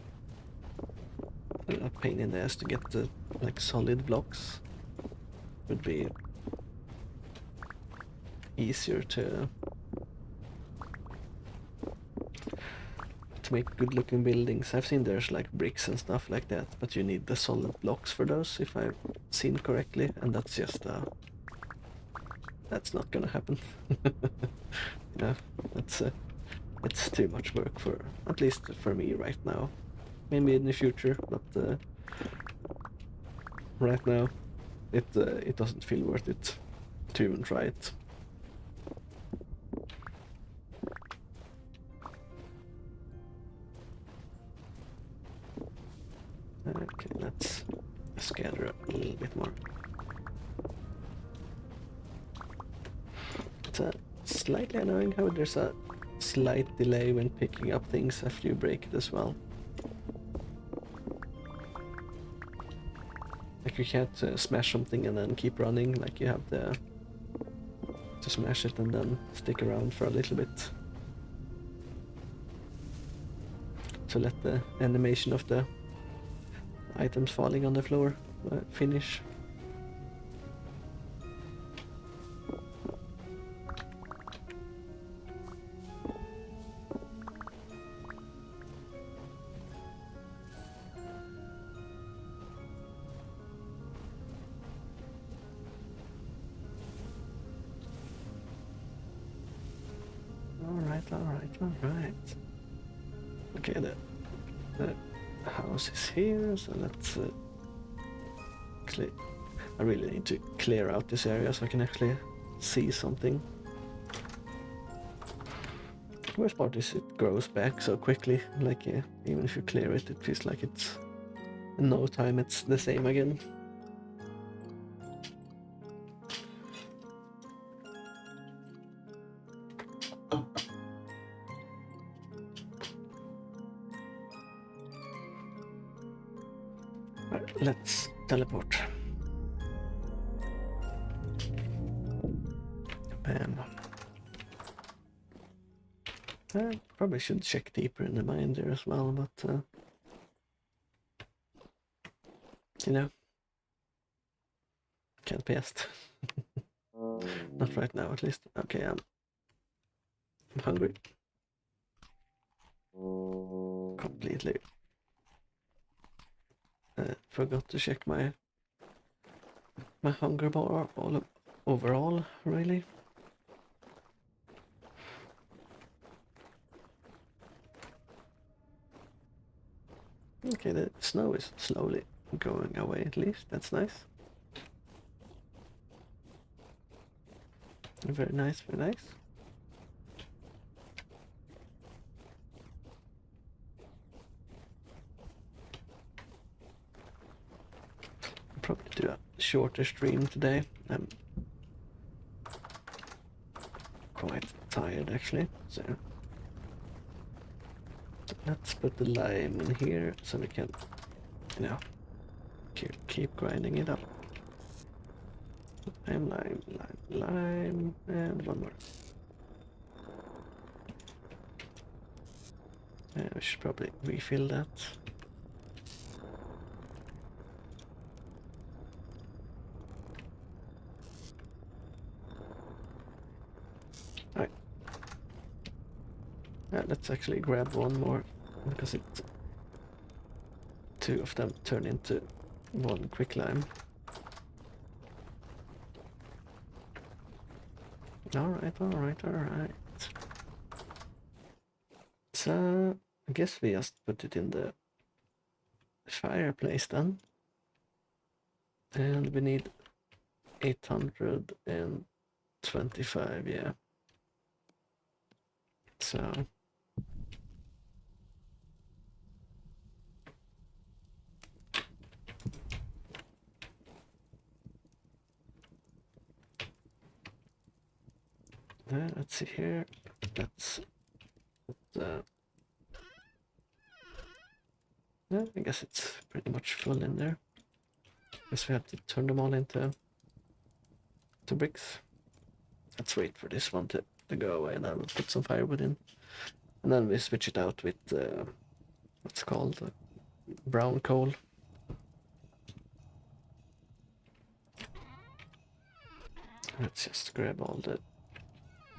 pain in the ass to get the like solid blocks, it would be easier to make good looking buildings. I've seen there's like bricks and stuff like that, but you need the solid blocks for those, if I've seen correctly, and that's just that's not gonna happen. Yeah, it's too much work for, at least for me right now. Maybe in the future, but right now it doesn't feel worth it to even try it. Okay, let's gather up a little bit more. It's slightly annoying how there's a slight delay when picking up things after you break it as well. Like you can't smash something and then keep running, like you have to smash it and then stick around for a little bit to let the animation of the items falling on the floor finish. Alright. Okay, the house is here, so let's I really need to clear out this area so I can actually see something. The worst part is it grows back so quickly, like even if you clear it, it feels like it's in no time it's the same again. Let's teleport. Bam. I probably should check deeper in the mine there as well, but you know, can't be asked. Not right now, at least. Okay, I'm hungry. Completely. Forgot to check my hunger bar overall, really. Okay, the snow is slowly going away at least. That's nice. Very nice, very nice. I'll probably do a shorter stream today. I'm quite tired actually, so let's put the lime in here so we can, you know, keep grinding it up. Lime, and one more. We should probably refill that. Alright. Let's actually grab one more, because two of them turn into one quicklime. Alright. So, I guess we just put it in the fireplace then. And we need 825, yeah. So... let's see here. Let's put, I guess it's pretty much full in there. Guess we have to turn them all into bricks. Let's wait for this one to go away, and then we'll put some firewood in. And then we switch it out with what's called brown coal. Let's just grab all the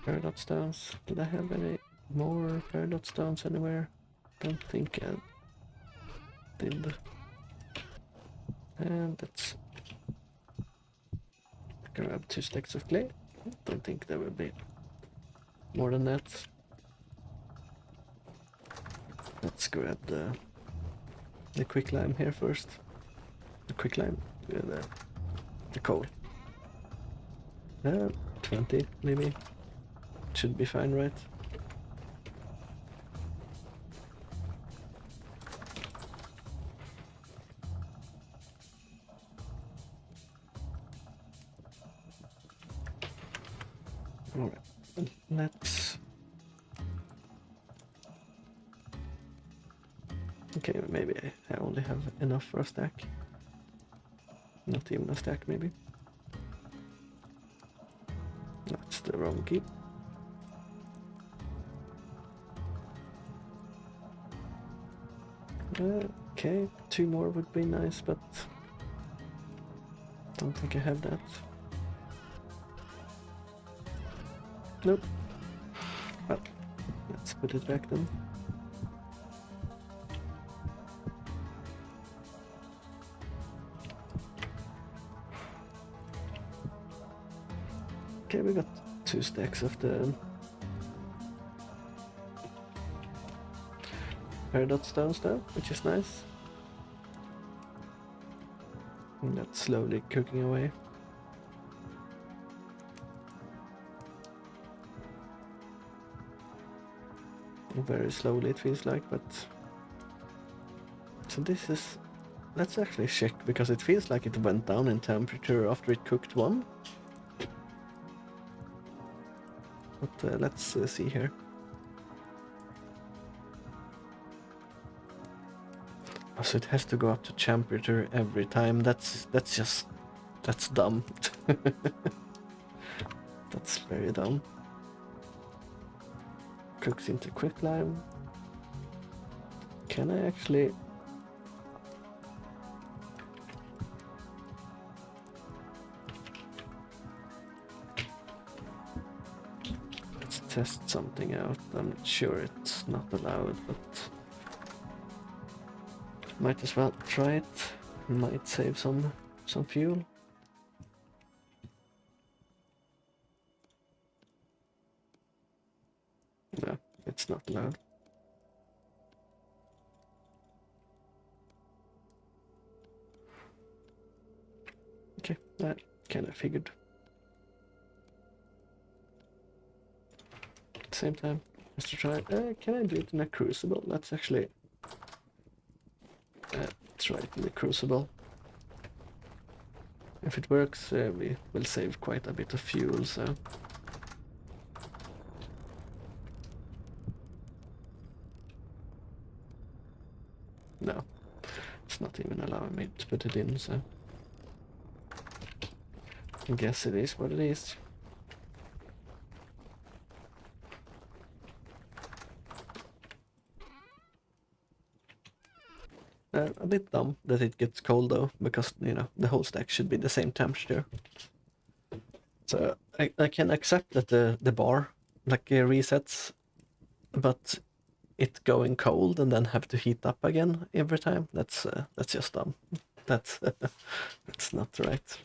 peridot stones. Did I have any more peridot stones anywhere? Don't think I did. And let's grab 2 stacks of clay. Don't think there will be more than that. Let's grab the quicklime here first. The quicklime, the coal. 20 maybe. Should be fine, right? Alright, let's... Okay, maybe I only have enough for a stack. Not even a stack, maybe. That's the wrong key. Okay, 2 more would be nice, but don't think I have that. Nope. Well, let's put it back then. Okay, we got 2 stacks of the peridot stones though, which is nice. And that's slowly cooking away. Very slowly it feels like, but... So this is... Let's actually check, because it feels like it went down in temperature after it cooked one. But let's see here. So it has to go up to temperature every time. That's dumb. That's very dumb. Cooks into quicklime. Can I actually... Let's test something out. I'm not sure it's not allowed, but might as well try it. Might save some fuel. No, it's not allowed. Okay, that kind of figured. At the same time, just to try. Can I do it in a crucible? Let's actually try it in the crucible. If it works, we will save quite a bit of fuel. So. No, it's not even allowing me to put it in, so I guess it is what it is. A bit dumb that it gets cold though, because you know the whole stack should be the same temperature. So I can accept that the bar like resets, but it going cold and then have to heat up again every time. That's just dumb. That's that's not right.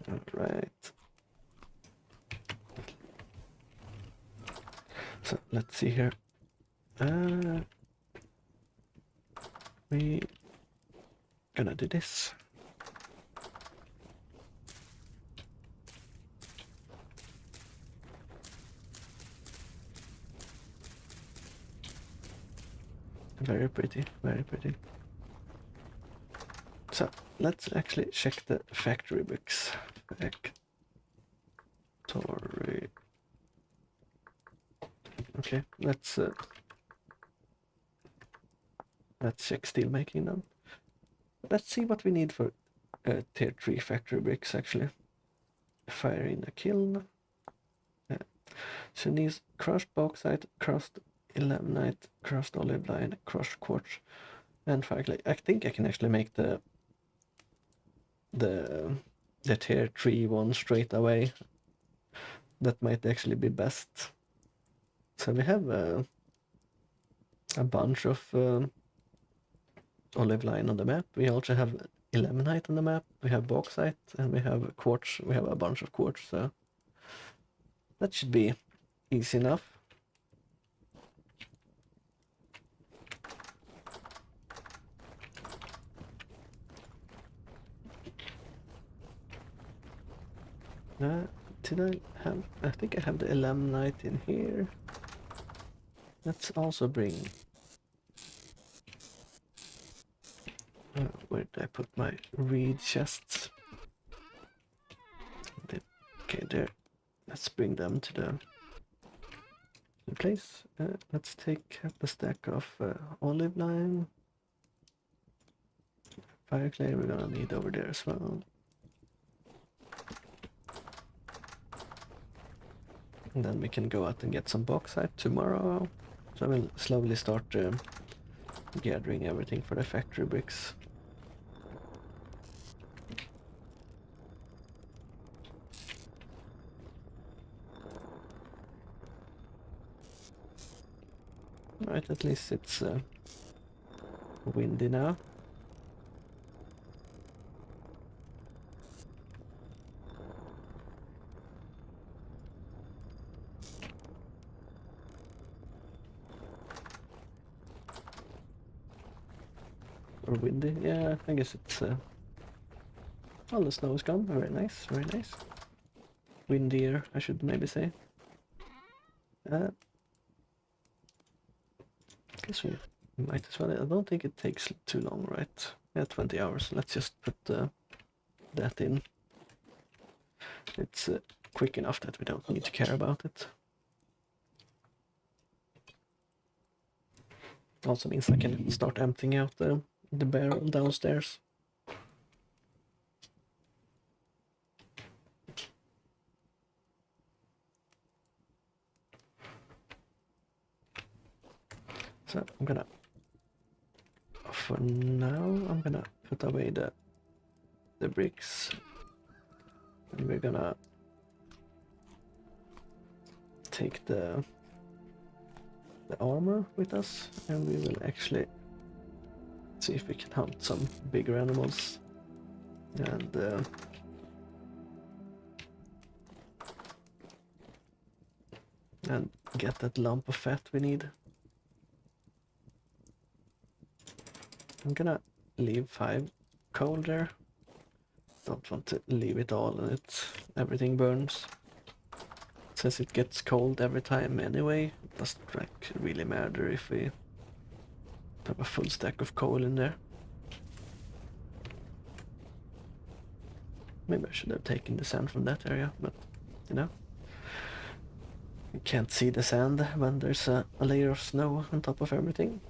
All right. So let's see here. We gonna do this. Very pretty, very pretty. So let's actually check the factory books. Factory. Okay, let's check steel making then. Let's see what we need for tier 3 factory bricks actually. Fire in a kiln. So these crushed bauxite, crushed ilmenite, crushed olive line, crushed quartz, and fire clay. I think I can actually make the tier 3 one straight away. That might actually be best. So we have a bunch of olive line on the map. We also have ilmenite on the map. We have bauxite and we have quartz. We have a bunch of quartz, so that should be easy enough. Did I have? I think I have the ilmenite in here. Let's also bring. Where did I put my reed chests? Okay, there. Let's bring them to the place. Let's take the stack of olive line. Fire clay we're gonna need over there as well. And then we can go out and get some bauxite tomorrow. So we'll slowly start gathering everything for the factory bricks. Right, at least it's windy now. Or windy, yeah, I guess it's all the snow is gone. Very nice, very nice. Windier, I should maybe say. Guess we might as well. I don't think it takes too long, right? Yeah, 20 hours. Let's just put that in. It's quick enough that we don't need to care about it. Also means I can start emptying out the barrel downstairs. So I'm gonna, for now, I'm gonna put away the bricks, and we're gonna take the armor with us, and we will actually see if we can hunt some bigger animals and get that lump of fat we need. I'm gonna leave 5 coal there. Don't want to leave it all and everything burns. Since it gets cold every time anyway, it doesn't like really matter if we have a full stack of coal in there. Maybe I should have taken the sand from that area, but you know, you can't see the sand when there's a layer of snow on top of everything.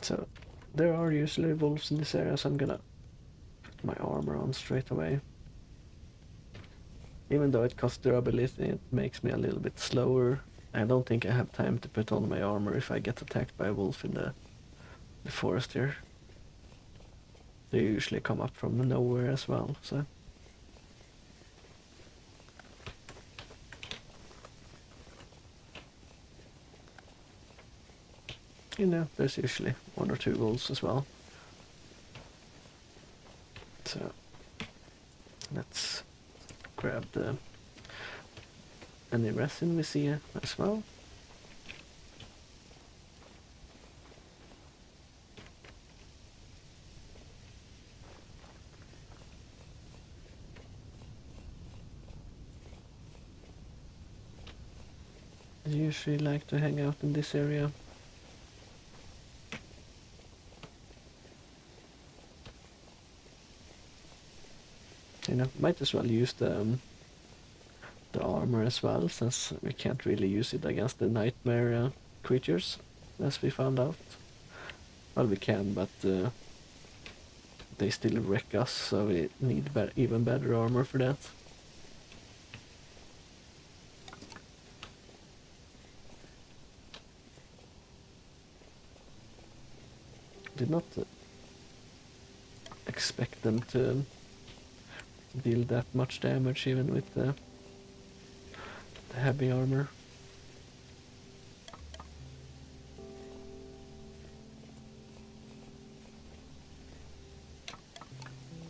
So there are usually wolves in this area, so I'm gonna put my armor on straight away. Even though it costs durability, it makes me a little bit slower. I don't think I have time to put on my armor if I get attacked by a wolf in the forest here. They usually come up from nowhere as well, so... You know, there's usually 1 or 2 wolves as well. So... let's grab any resin we see as well. I usually like to hang out in this area. You know, might as well use the armor as well, since we can't really use it against the nightmare creatures, as we found out. Well, we can, but they still wreck us, so we need even better armor for that. Did not expect them to deal that much damage even with the heavy armor.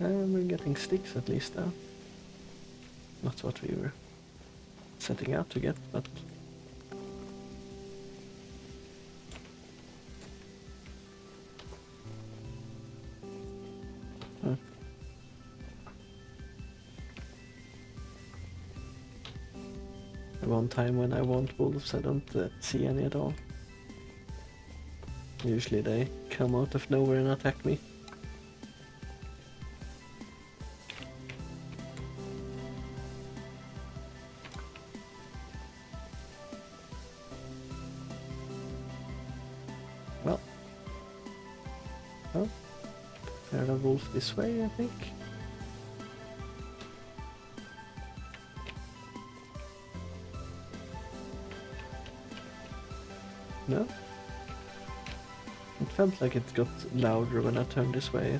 And we're getting sticks at least now. Not what we were setting out to get, but... One time when I want wolves, I don't see any at all. Usually they come out of nowhere and attack me. Well, there's a wolf this way, I think. No? It felt like it got louder when I turned this way.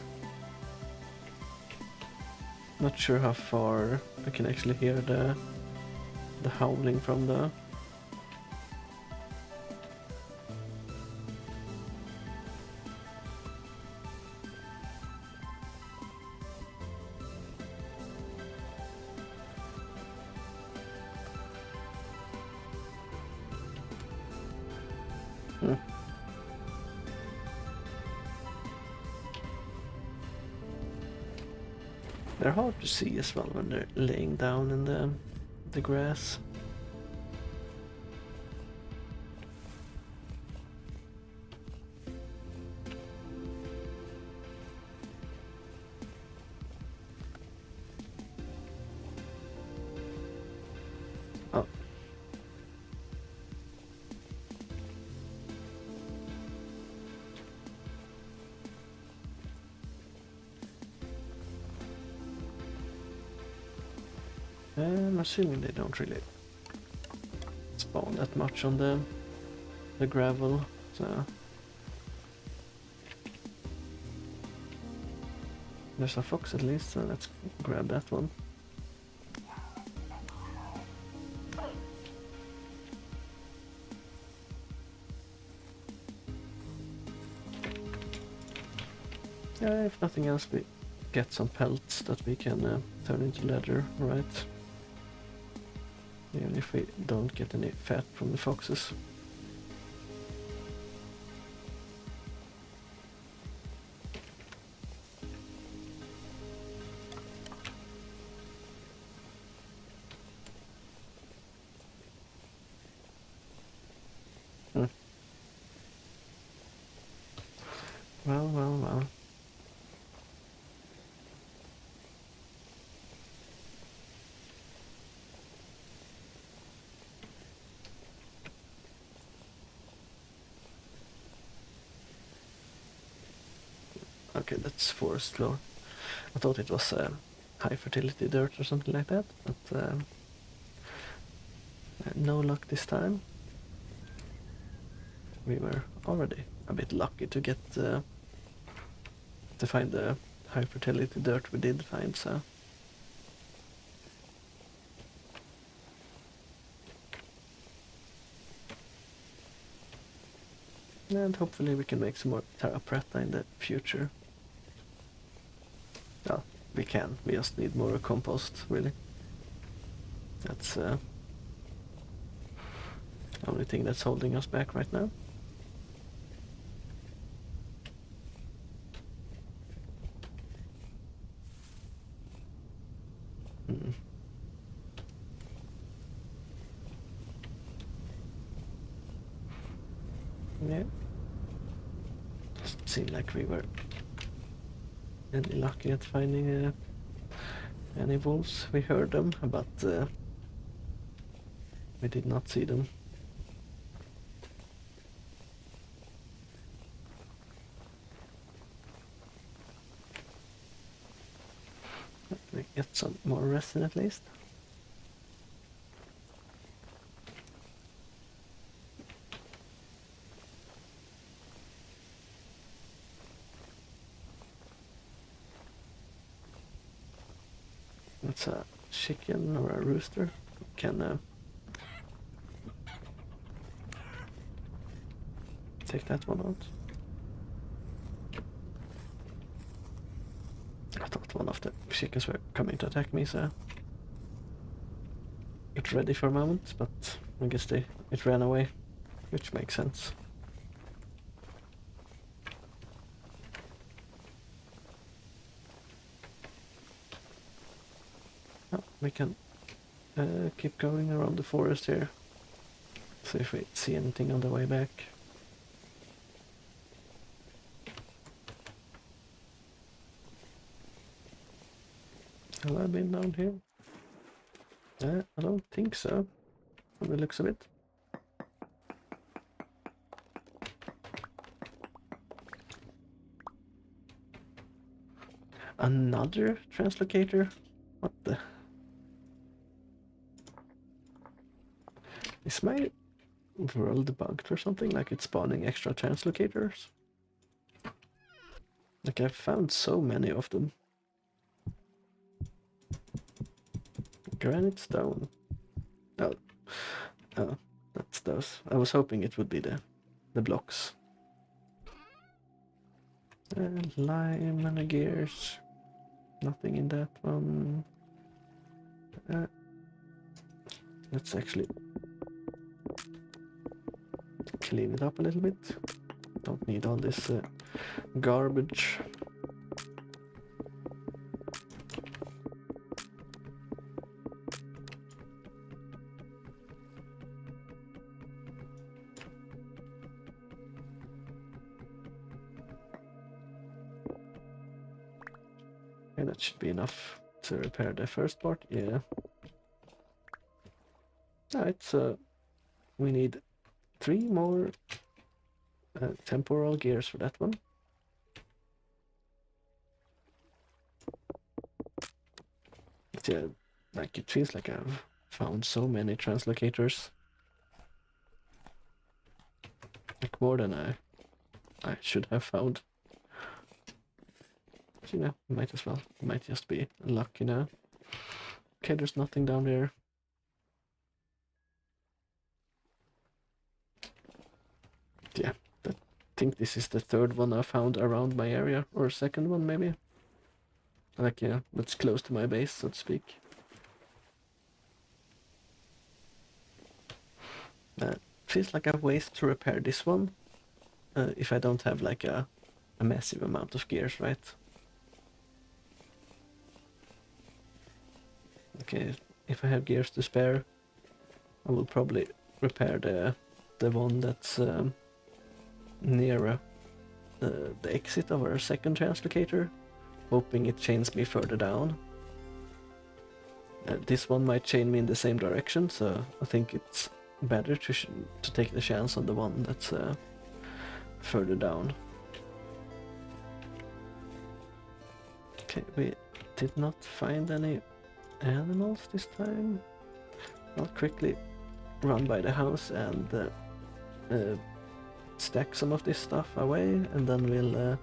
Not sure how far I can actually hear the howling from the... They're hard to see as well when they're laying down in the grass. Oh. I'm assuming they don't really spawn that much on the gravel, so... There's a fox at least, so let's grab that one. Yeah, if nothing else, we get some pelts that we can turn into leather, right? Even if we don't get any fat from the foxes. Well. Okay, that's forest floor. I thought it was high fertility dirt or something like that, but no luck this time. We were already a bit lucky to get to find the high fertility dirt we did find, so... And hopefully we can make some more terra preta in the future. Well, we can. We just need more compost, really. That's the only thing that's holding us back right now. Yeah. Doesn't seem like we were any lucky at finding any wolves. We heard them, but we did not see them. Let me get some more resin at least. That's a chicken or a rooster. Can take that one out. I thought one of the chickens were coming to attack me, so get ready for a moment, but I guess it ran away, which makes sense. Oh, we can keep going around the forest here. See if we see anything on the way back. Have I been down here? I don't think so, from the looks of it. Another translocator? What the? Is my world bugged or something? Like it's spawning extra translocators? Like I've found so many of them. Granite stone. Oh, that's those. I was hoping it would be the blocks. Lime and gears. Nothing in that one. Let's actually clean it up a little bit. Don't need all this garbage. Okay, that should be enough to repair the first part. Yeah. Alright, so we need 3 more temporal gears for that one. Yeah, Like, it feels like I've found so many translocators. Like, more than I should have found. But, you know, might as well. Might just be lucky now. Okay, there's nothing down there. Yeah, I think this is the third one I found around my area, or second one maybe. Like, yeah, that's close to my base, so to speak. Feels like a waste to repair this one if I don't have like a massive amount of gears, right? Okay, if I have gears to spare, I will probably repair the one that's near the exit of our second translocator, hoping it chains me further down. This one might chain me in the same direction, so I think it's better to take the chance on the one that's further down. Okay, we did not find any animals this time. I'll quickly run by the house and stack some of this stuff away, and then we'll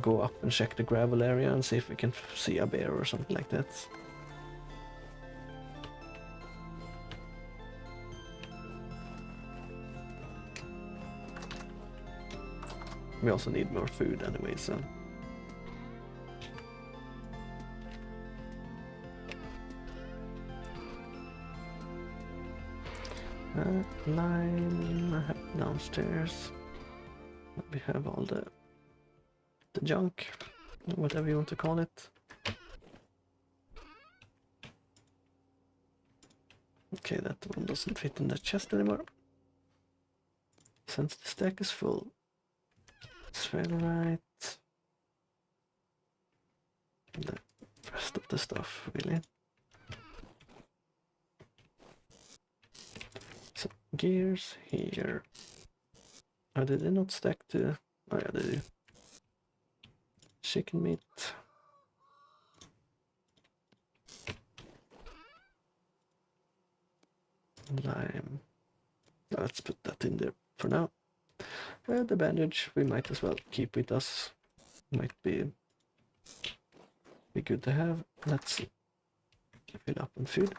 go up and check the gravel area and see if we can see a bear or something like that. We also need more food anyway, so... Lime I have downstairs. We have all the junk, whatever you want to call it. Okay, that one doesn't fit in the chest anymore. Since the stack is full. Spheroite. The rest of the stuff, really. So, gears here. Oh, did they not stack to... Oh yeah, they do. Chicken meat. Lime. Let's put that in there for now. The bandage we might as well keep with us. Might be good to have. Let's fill up on food.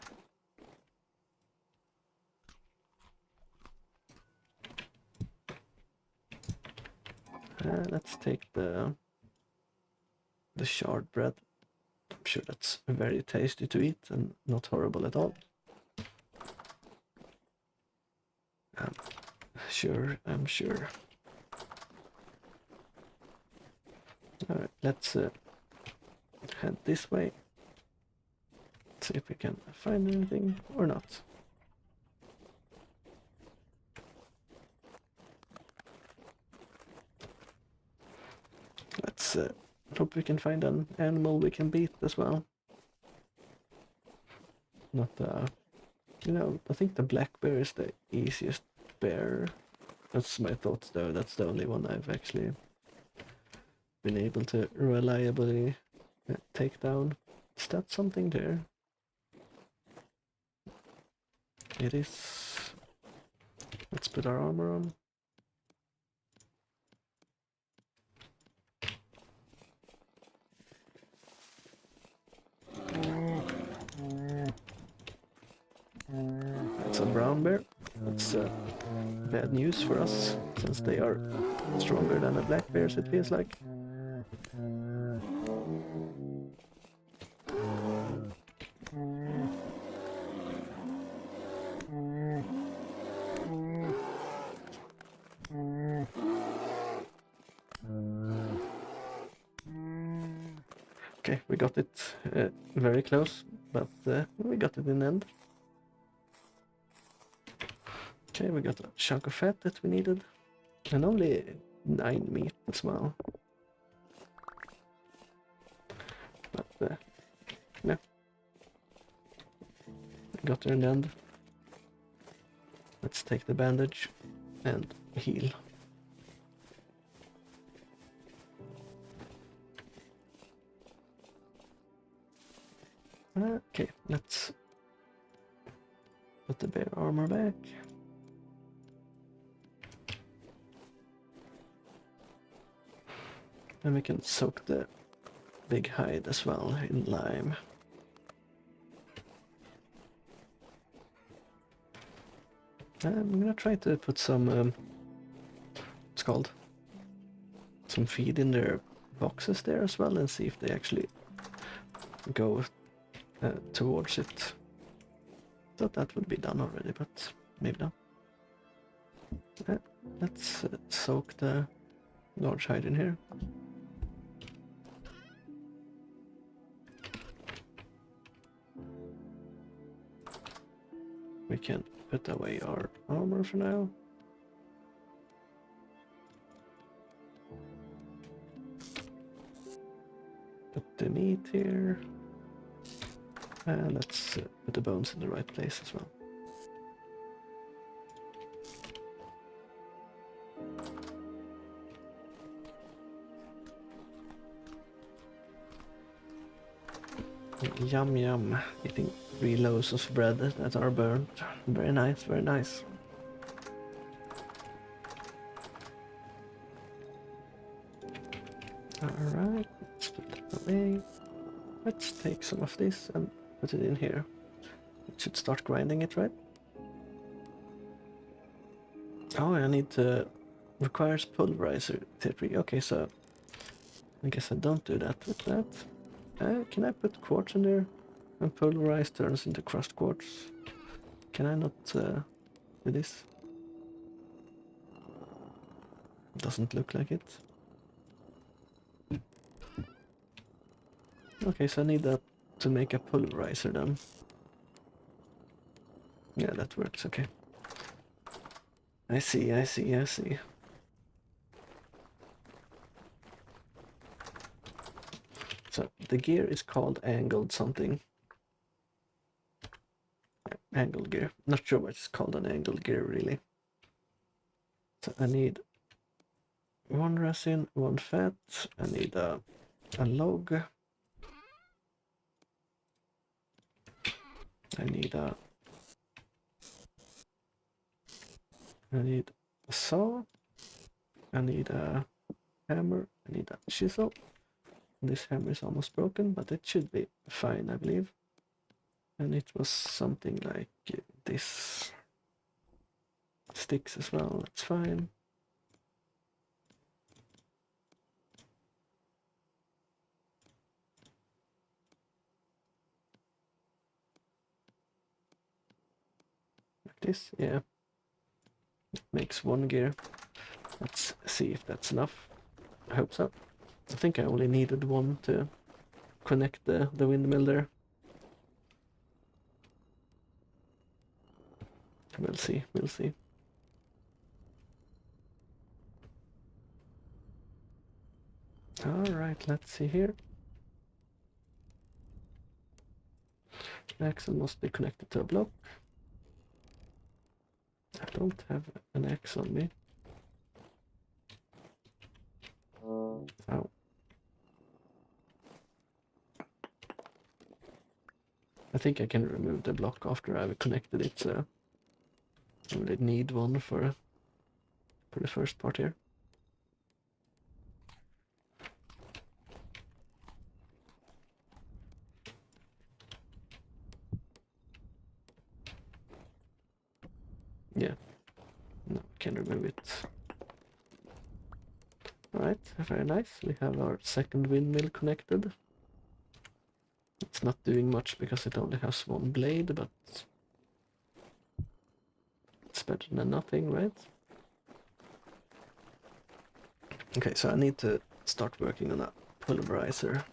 Let's take the shard bread. I'm sure that's very tasty to eat and not horrible at all. I'm sure. Alright, let's head this way. See if we can find anything or not. Let's hope we can find an animal we can beat as well. Not you know, I think the black bear is the easiest bear. That's my thoughts though. That's the only one I've actually been able to reliably take down. Is that something there? It is. Let's put our armor on. That's a brown bear. That's bad news for us, since they are stronger than the black bears, it feels like. Okay, we got it very close, but we got it in the end. Okay, we got a chunk of fat that we needed, and only 9 meat as well. But yeah, we got there in the end. Let's take the bandage and heal. Okay, let's put the bear armor back. And we can soak the big hide as well in lime. I'm gonna try to put some, what's called? Some feed in their boxes there as well and see if they actually go towards it. Thought that would be done already, but maybe not. Let's soak the large hide in here. We can put away our armor for now. Put the meat here. And let's put the bones in the right place as well. Yum yum, eating 3 loaves of bread that are burnt. Very nice, very nice. Alright, let's put that away. Let's take some of this and put it in here. It should start grinding it, right? Oh, I need to... requires pulverizer tier 3. Okay, so I guess I don't do that with that. Can I put quartz in there? And pulverize turns into crushed quartz. Can I not do this? Doesn't look like it. Okay, so I need that to make a pulverizer then. Yeah, that works, okay. I see. So the gear is called angled something. Angled gear. Not sure what it's called an angled gear really. So I need 1 resin, 1 fat. I need a log. I need a saw. I need a hammer. I need a chisel. This hammer is almost broken, but it should be fine, I believe. And it was something like this. Sticks as well, that's fine. Like this, yeah. It makes 1 gear. Let's see if that's enough. I hope so. I think I only needed 1 to connect the windmill there. We'll see. Alright, let's see here. The axle must be connected to a block. I don't have an axe on me. Ow. I think I can remove the block after I've connected it, so I really need 1 for the first part here. Yeah, no, can remove it. Alright, very nice. We have our second windmill connected. It's not doing much because it only has 1 blade, but it's better than nothing, right? Okay, so I need to start working on a pulverizer.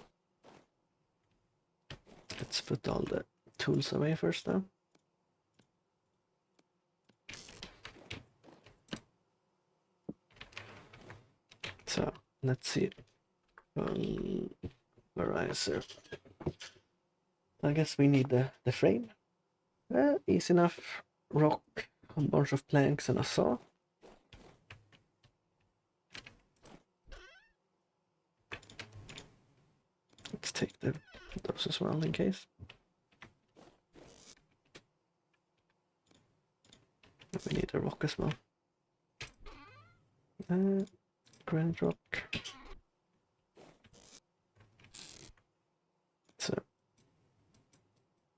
Let's put all the tools away first though. So let's see. Pulverizer. I guess we need the frame. Easy enough. Rock, a bunch of planks and a saw. Let's take those as well in case. We need a rock as well. Granite rock. So I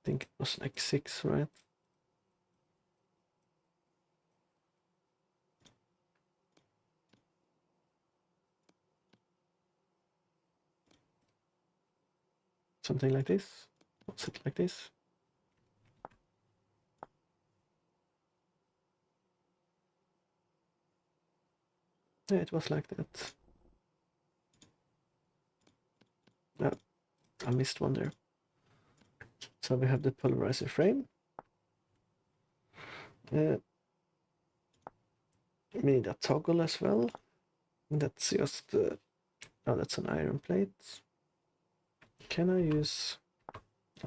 think it was like 6, right? Something like this. What's it like this? Yeah, it was like that. Oh, I missed one there. So we have the polarizer frame. We need a toggle as well. That's just oh, that's an iron plate. Can I use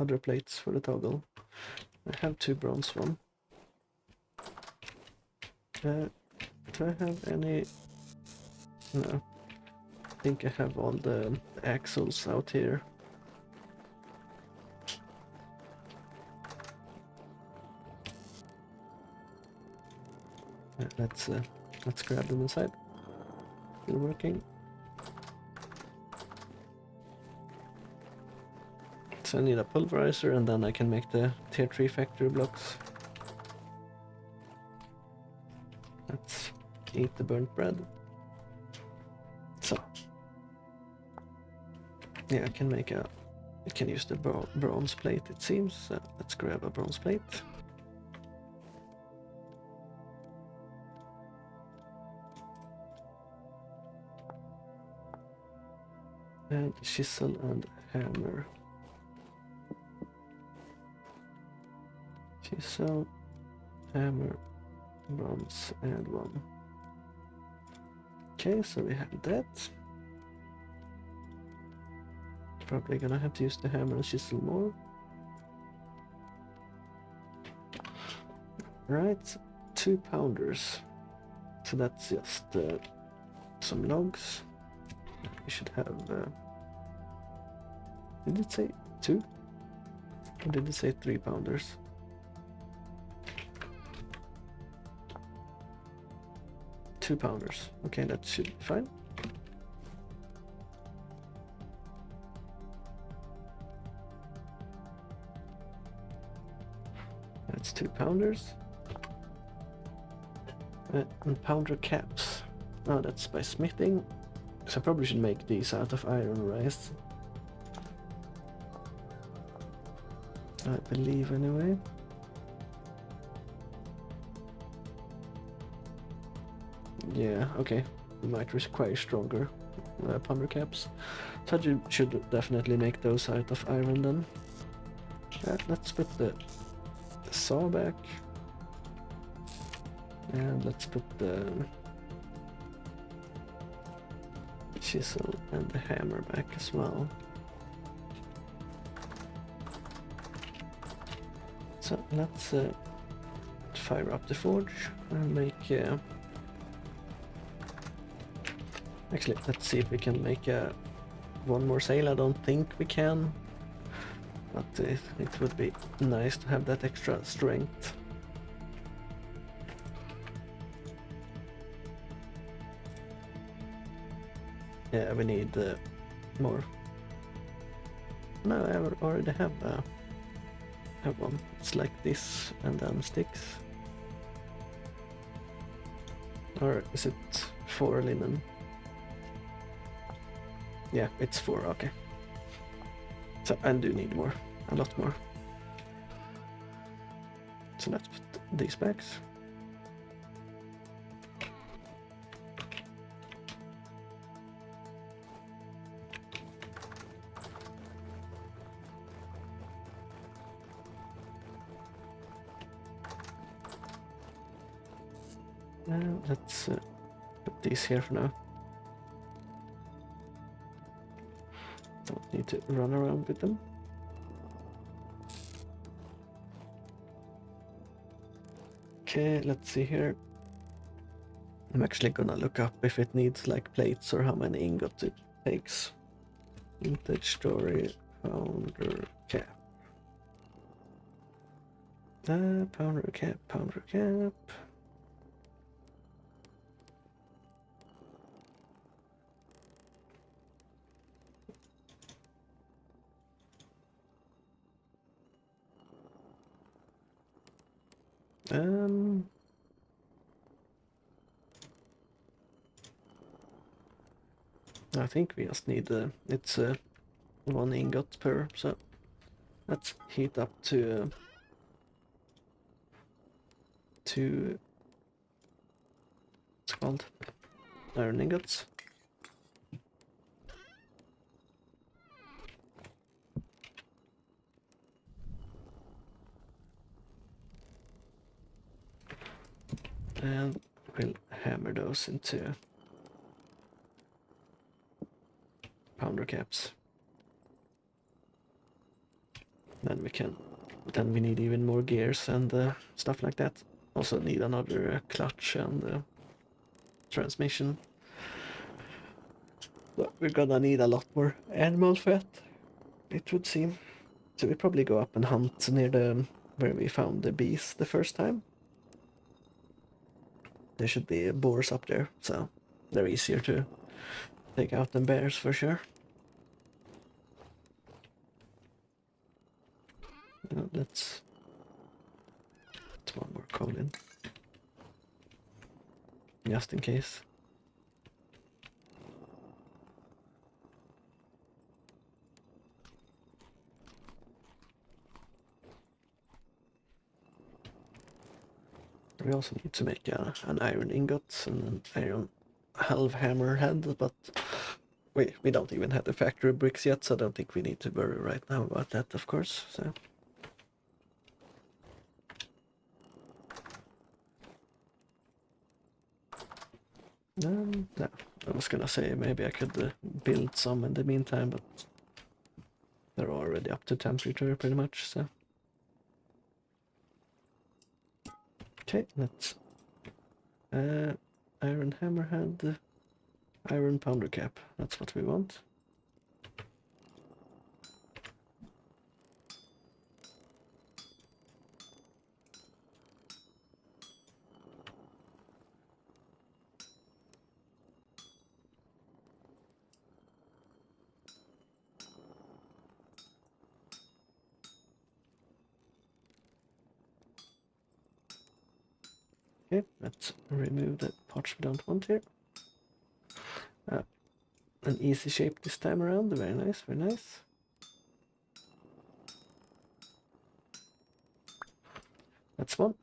other plates for the toggle? I have 2 bronze one. Do I have any? No. I think I have all the axles out here. Let's grab them inside. Still working. So I need a pulverizer, and then I can make the tier 3 factory blocks. Let's eat the burnt bread. So yeah, I can use the bronze plate, it seems. So let's grab a bronze plate. And chisel and hammer. Chisel, hammer, bronze, and 1. Okay, so we have that. Probably gonna have to use the hammer and chisel more. Right, 2 pounders. So that's just some logs. We should have. Did it say 2? Or did it say 3 pounders? Two pounders. Okay, that should be fine. That's 2 pounders. And pounder caps. Oh, that's by smithing. So I probably should make these out of iron, right? I believe, anyway. Yeah, okay. We might require stronger pounder caps. So you should definitely make those out of iron then. Let's put the saw back. And let's put the chisel and the hammer back as well. So let's fire up the forge and make... Actually, let's see if we can make one more sail. I don't think we can, but it would be nice to have that extra strength. Yeah, we need more. No, I already have one. It's like this and then sticks. Or is it 4 linen? Yeah, it's 4, okay. So I do need more, a lot more. So let's put these back. Let's put these here for now. Don't need to run around with them. Okay, let's see here. I'm actually gonna look up if it needs like plates or how many ingots it takes. Vintage story, pounder cap. Pounder cap, pounder cap. I think we just need it's 1 ingot per, so let's heat up to 2 what's it called, iron ingots. And we'll hammer those into pounder caps. Then we need even more gears and stuff like that. Also need another clutch and transmission. But we're gonna need a lot more animal fat, it would seem. So we probably go up and hunt near where we found the bees the first time. There should be boars up there, so they're easier to take out than bears for sure. Let's one more coal in, just in case. We also need to make an iron ingot and an iron half hammer head, but we don't even have the factory bricks yet, so I don't think we need to worry right now about that, of course. So no, I was gonna say maybe I could build some in the meantime, but they're already up to temperature pretty much, so. Okay, let's iron hammerhead, iron pounder cap, that's what we want. Okay, let's remove the parts we don't want here. An easy shape this time around, very nice, very nice. That's one.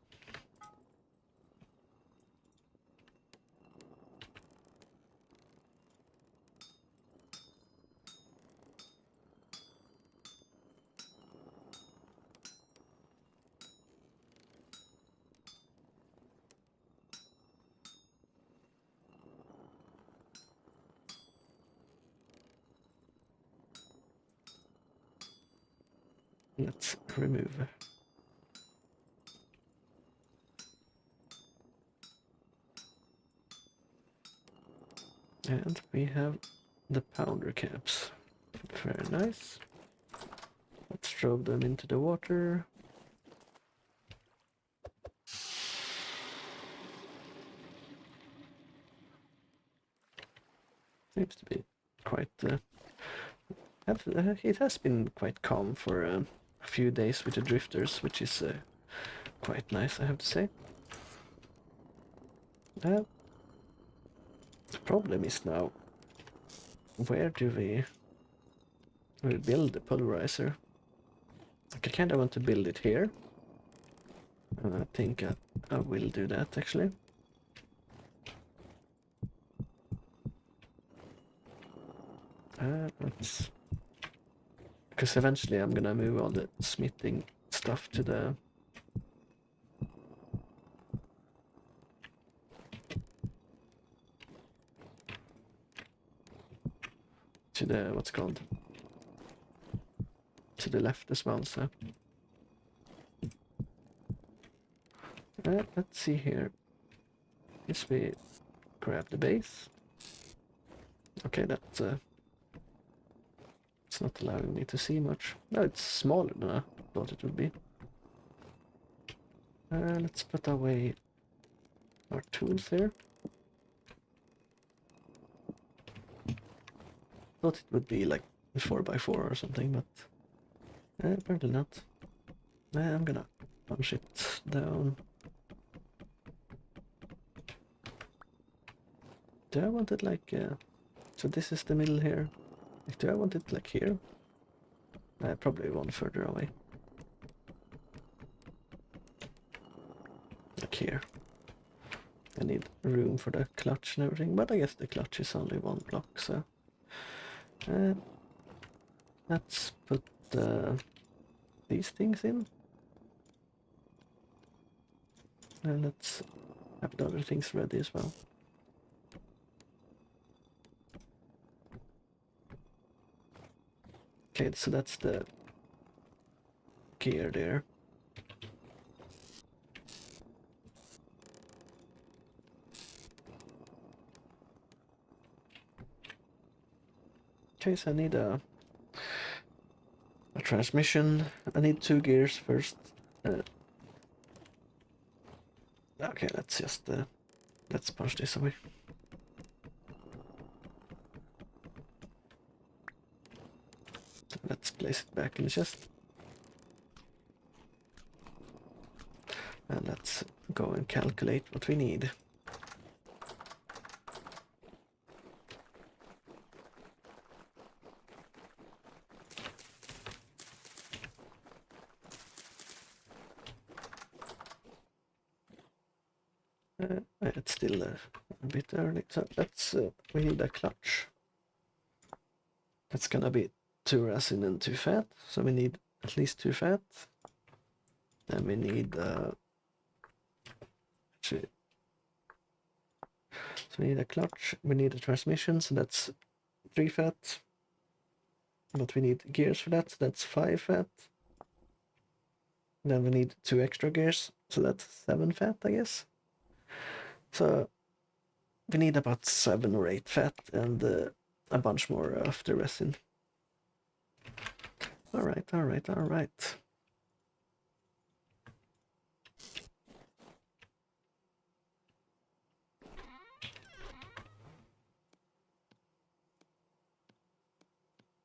Let's remove. And we have the pounder caps. Very nice. Let's throw them into the water. Seems to be quite... it has been quite calm for a few days with the drifters, which is quite nice, I have to say. The problem is now, where do we build the pulverizer? Like, I kind of want to build it here, and I think I will do that actually. Because eventually I'm gonna move all the smithing stuff to the what's it called, to the left as well, so let's see here. Yes, we grab the base. Okay, that's it's not allowing me to see much. No, it's smaller than I thought it would be. Let's put away our tools here. Thought it would be like 4x4 or something, but apparently not. I'm gonna punch it down Do I want it like... so this is the middle here. Like, do I want it like here? Probably one further away. Like here. I need room for the clutch and everything, but I guess the clutch is only one block, so... let's put these things in. And let's have the other things ready as well. Okay, so that's the gear there. Okay, so I need a transmission. I need 2 gears first. Okay, let's just let's push this away. So let's place it back in the chest. And let's go and calculate what we need. It's still a bit early, so let's we need a clutch. That's gonna be 2 resin and 2 fat, so we need at least 2 fat. Then we need actually, so we need a clutch, we need a transmission, so that's 3 fat. But we need gears for that, so that's 5 fat. Then we need 2 extra gears, so that's 7 fat, I guess. So we need about 7 or 8 fat and a bunch more of the resin. Alright.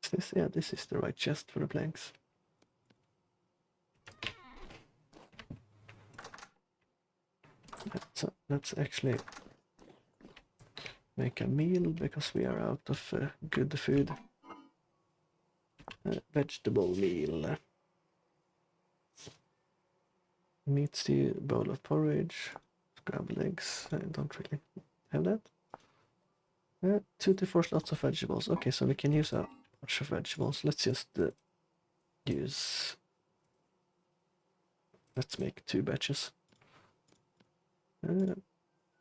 Is this? Yeah, this is the right chest for the planks. So let's actually make a meal because we are out of good food. Vegetable meal. Meat stew, bowl of porridge, scrambled eggs. I don't really have that. 2 to 4 slots of vegetables. Okay, so we can use a bunch of vegetables. Let's just use... Let's make 2 batches.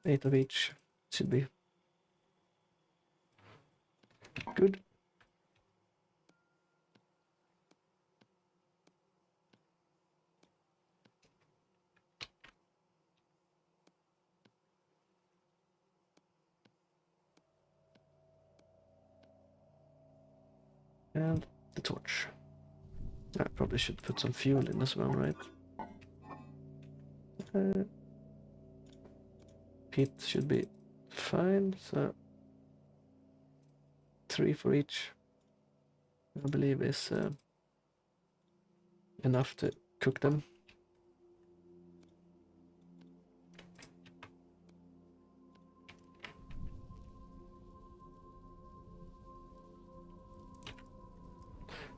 8 of each should be good. And the torch. I probably should put some fuel in as well, right? Peat should be fine, so 3 for each, I believe, is enough to cook them.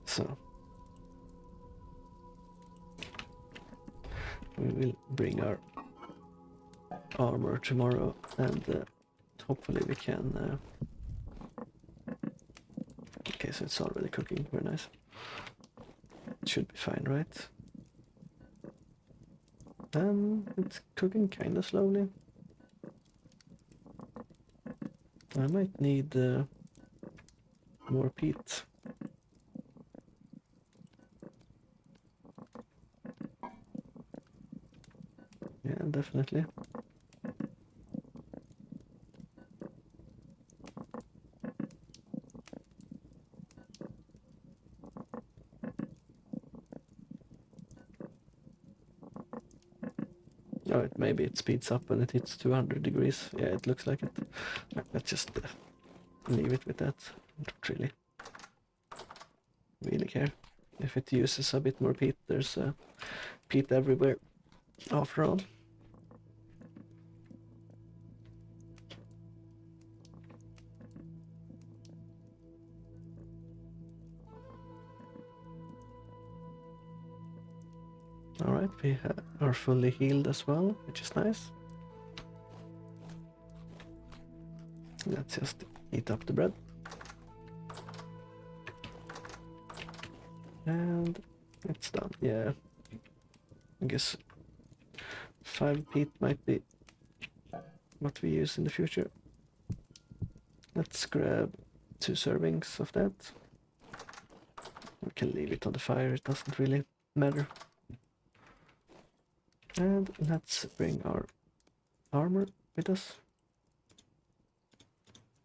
So we will bring our armor tomorrow, and hopefully we can... Okay, so it's already cooking, very nice. It should be fine, right? It's cooking kinda slowly. I might need more peat. Yeah, definitely. Oh, maybe it speeds up when it hits 200 degrees. Yeah, it looks like it. Let's just leave it with that. Don't really care. If it uses a bit more peat, there's peat everywhere after all. Alright, we are fully healed as well, which is nice. Let's just eat up the bread. And it's done, yeah. I guess 5 peat might be what we use in the future. Let's grab 2 servings of that. We can leave it on the fire, it doesn't really matter. And let's bring our armor with us.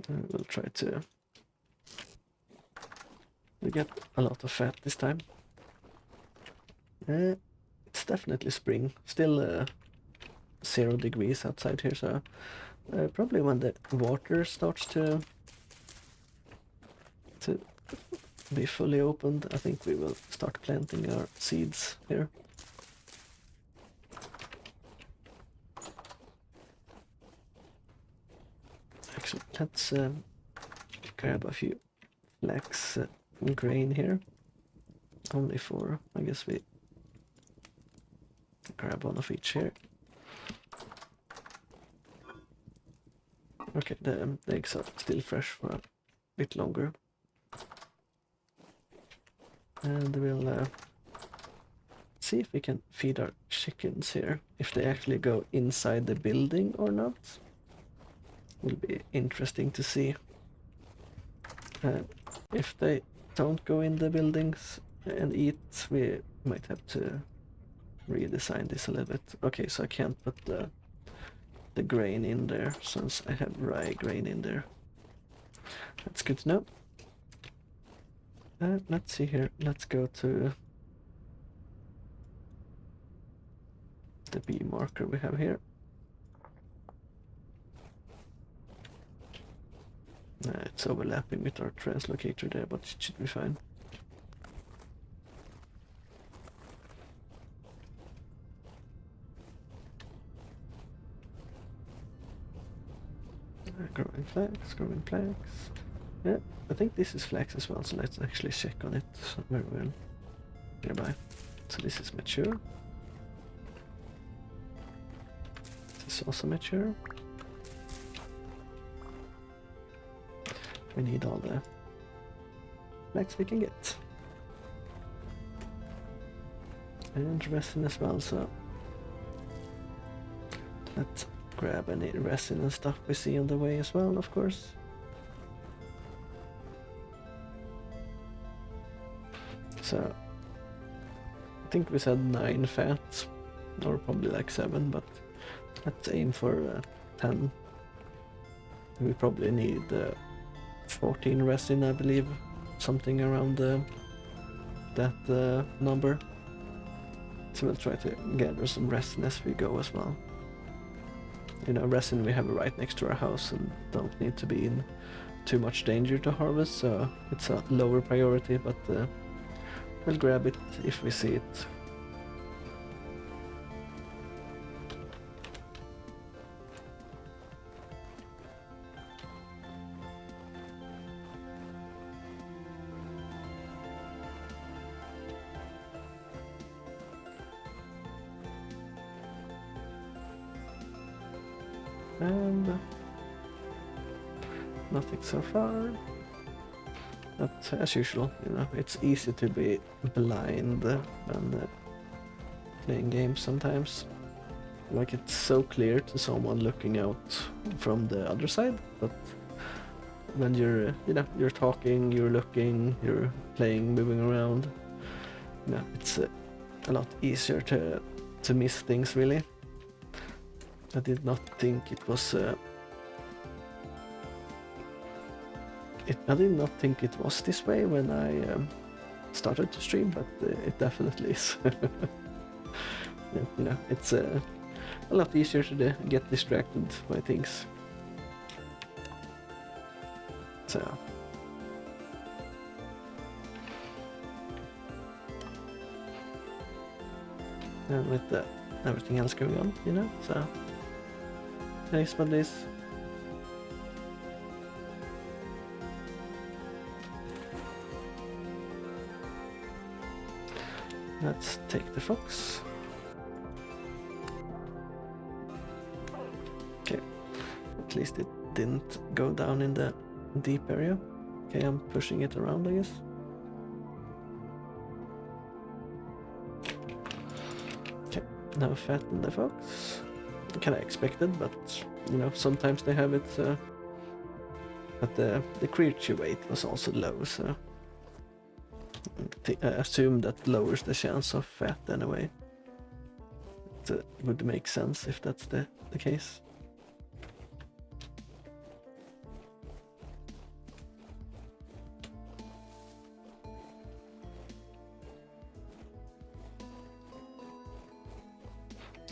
We'll try to get a lot of fat this time. It's definitely spring. Still 0 degrees outside here, so probably when the water starts to be fully opened, I think we will start planting our seeds here. Actually, let's grab a few flax grain here. Only 4, I guess we grab 1 of each here. Okay, the eggs are still fresh for a bit longer. And we'll see if we can feed our chickens here, if they actually go inside the building or not. Will be interesting to see. If they don't go in the buildings and eat, we might have to redesign this a little bit. Okay, so I can't put the grain in there since I have rye grain in there. That's good to know. Let's see here. Let's go to the bee marker we have here. It's overlapping with our translocator there, but it should be fine. Growing flax, growing flax. Yeah, I think this is flax as well, so let's actually check on it very well nearby. So this is mature. This is also mature. We need all the flax we can get. And resin as well, so let's grab any resin and stuff we see on the way as well, of course. So I think we said 9 fat, or probably like 7, but let's aim for 10. We probably need 14 resin, I believe, something around that number. So we'll try to gather some resin as we go as well. You know, resin we have right next to our house and don't need to be in too much danger to harvest, so it's a lower priority, but we'll grab it if we see it. And nothing so far. But as usual, you know, it's easy to be blind when playing games sometimes. Like, it's so clear to someone looking out from the other side, but when you're, you know, you're talking, you're looking, you're playing, moving around, you know, it's a lot easier to miss things, really. I did not think it was I did not think it was this way when I started to stream, but it definitely is. You know, it's a lot easier to get distracted by things. So and with everything else going on, you know, so nice about this. Let's take the fox. At least it didn't go down in the deep area. Okay, I'm pushing it around, I guess. Okay, now fatten the fox. Kinda expected, but you know, sometimes they have it. But the creature weight was also low, so I assume that lowers the chance of fat anyway. It would make sense if that's the case.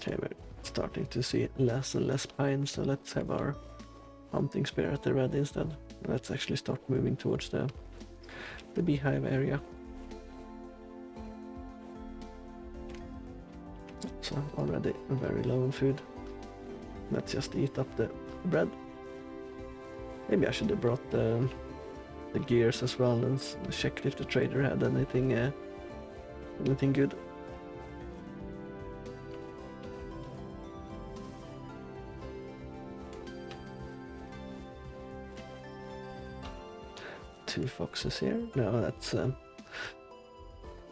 Okay, we're starting to see less and less pine, so let's have our hunting spear at the ready instead. Let's actually start moving towards the beehive area. So already very low in food. Let's just eat up the bread. Maybe I should have brought the gears as well and checked if the trader had anything good. Two foxes here. No, that's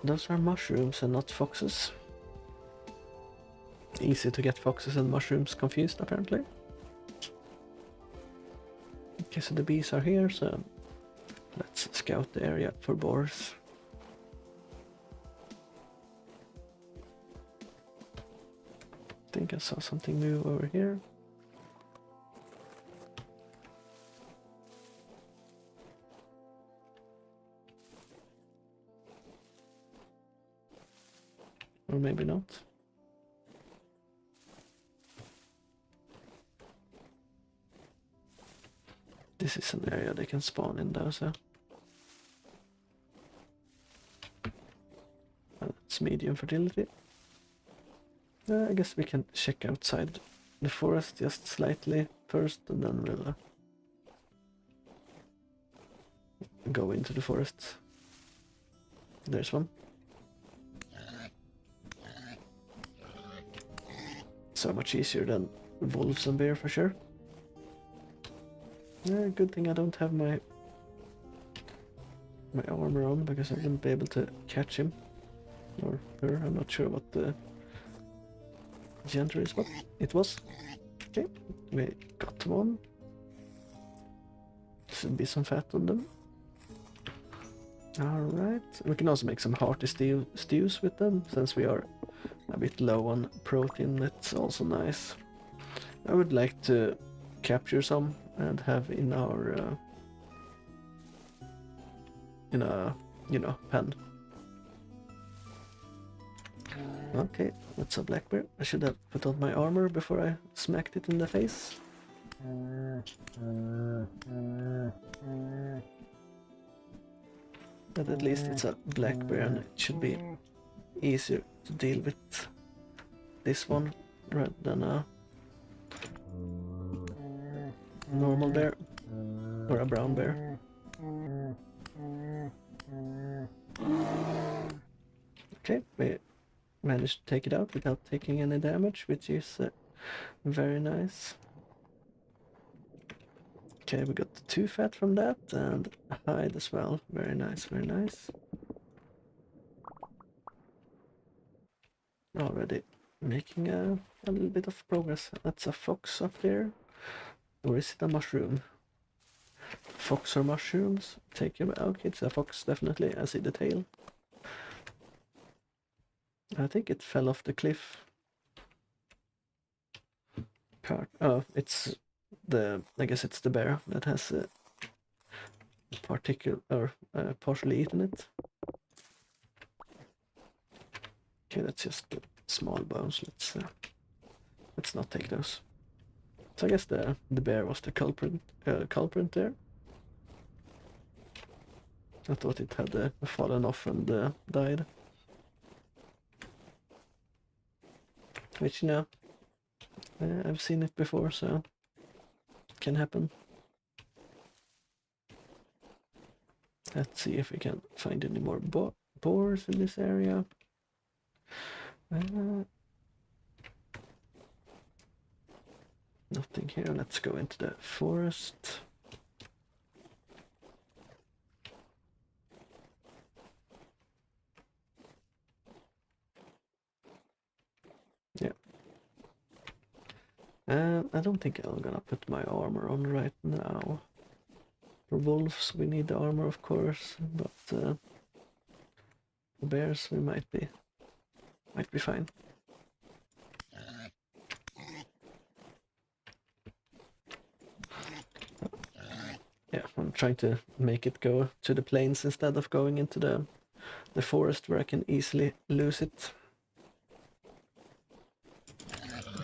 those are mushrooms and not foxes. Easy to get foxes and mushrooms confused, apparently. Okay, so the bees are here, so let's scout the area for boars. I think I saw something move over here. Or maybe not. This is an area they can spawn in though, so it's medium fertility. I guess we can check outside the forest just slightly first, and then we'll go into the forest. There's one. So much easier than wolves and bear for sure. Good thing I don't have my armor on, because I wouldn't be able to catch him. Or her, I'm not sure what the gender is, but it was. Okay, we got one. Should be some fat on them. Alright, we can also make some hearty stews with them, since we are a bit low on protein. That's also nice. I would like to capture some and have in our pen. Okay, that's a black bear. I should have put on my armor before I smacked it in the face. But at least it's a black bear and it should be easier to deal with this one rather than a normal bear or a brown bear. Okay, we managed to take it out without taking any damage, which is very nice. Okay, we got 2 fat from that and a hide as well. Very nice, very nice. Already making a little bit of progress. That's a fox up there. Or is it a mushroom? Fox or mushrooms? Take him. Okay, it's a fox, definitely. I see the tail. I think it fell off the cliff. Oh, it's I guess it's the bear that has partially eaten it. Okay, that's just the small bones. Let's not take those. So I guess the bear was the culprit there. I thought it had fallen off and died. Which, you know, I've seen it before, so it can happen. Let's see if we can find any more boars in this area. Nothing here. Let's go into the forest. Yeah. I don't think I'm gonna put my armor on right now. For wolves, we need the armor, of course, but for bears, we might be fine. Yeah, I'm trying to make it go to the plains instead of going into the forest where I can easily lose it.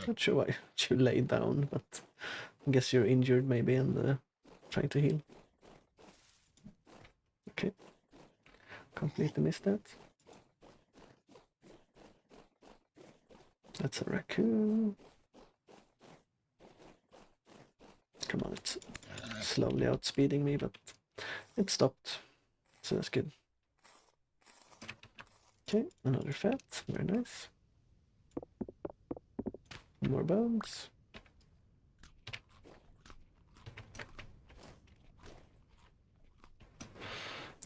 Not sure why you lay down, but I guess you're injured maybe and trying to heal. Okay. Completely missed that. That's a raccoon. Come on, it's slowly outspeeding me, but it stopped. So that's good. Okay, another fat. Very nice. More bones.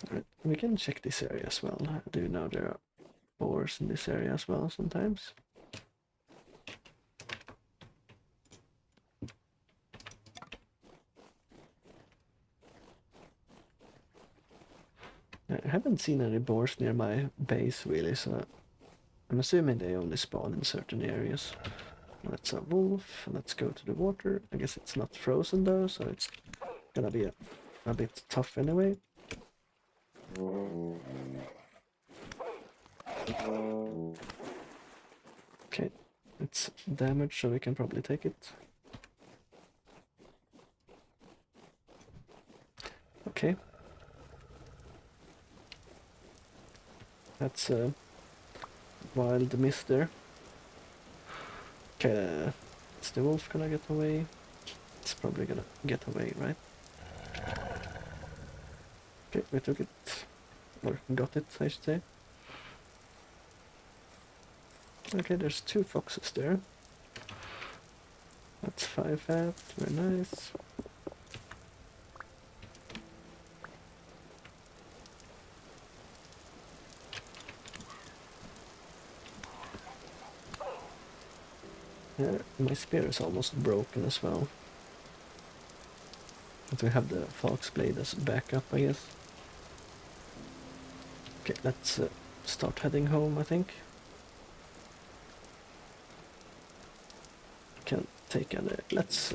Alright, we can check this area as well. I do know there are ores in this area as well sometimes. I haven't seen any boars near my base really, so I'm assuming they only spawn in certain areas. That's a wolf. Let's go to the water. I guess it's not frozen though, so it's gonna be a bit tough anyway. Okay, it's damaged, so we can probably take it. Okay. That's a wild miss there. Okay, is the wolf gonna get away? It's probably gonna get away, right? Okay, we took it. Or got it, I should say. Okay, there's 2 foxes there. That's 5 fat, very nice. Yeah, my spear is almost broken as well. But we have the fox blade as backup, I guess. Okay, let's start heading home, I think. Can take any. Let's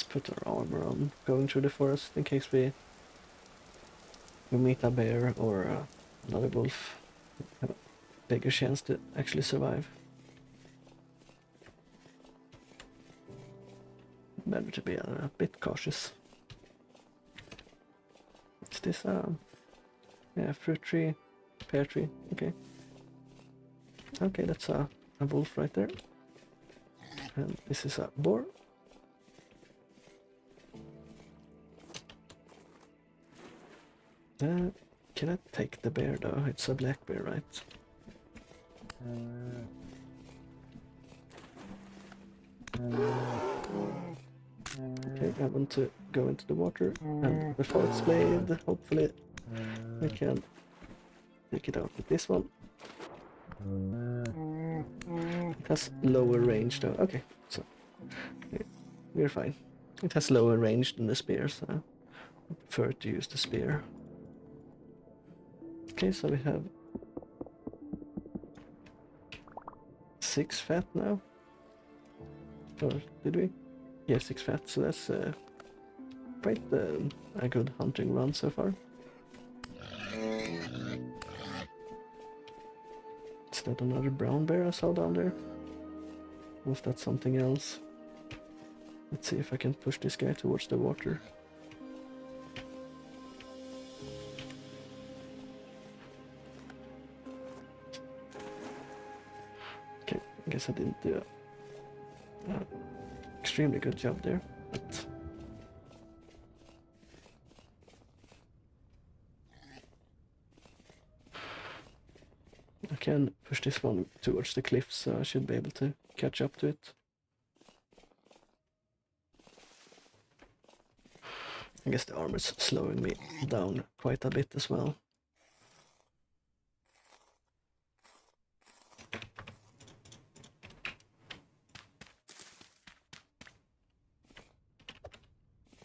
put our armor on going through the forest in case we meet a bear or another wolf. Have a bigger chance to actually survive. Better to be a bit cautious. Is this yeah, fruit tree, pear tree, okay. Okay, that's a wolf right there. And this is a boar. Can I take the bear though? It's a black bear, right? Okay, I want to go into the water and the fox blade. Hopefully I can take it out with this one. It has lower range though. Okay, so we're fine. It has lower range than the spear, so I prefer to use the spear. Okay, so we have 6 fat now. Or did we? Yeah, 6 fat, so that's quite a good hunting run so far. Is that another brown bear I saw down there? Was that something else? Let's see if I can push this guy towards the water. Okay, I guess I didn't do a extremely good job there, but I can push this one towards the cliff, so I should be able to catch up to it. I guess the armor's slowing me down quite a bit as well.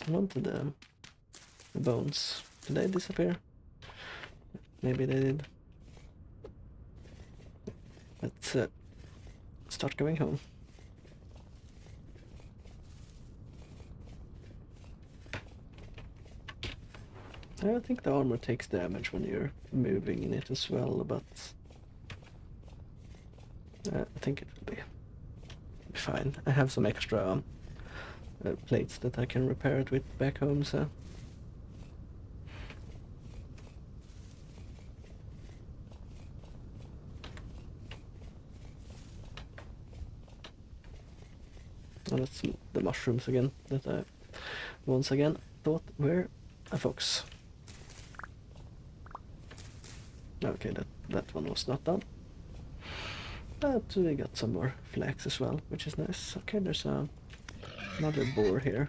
I wanted the bones. Did they disappear? Maybe they did. Let's start going home. I think the armor takes damage when you're moving in it as well, but I think it will be fine. I have some extra plates that I can repair it with back home, so... Oh, that's the mushrooms again that I once again thought were a fox. Okay, that one was not done. But we got some more flax as well, which is nice. Okay, there's another boar here.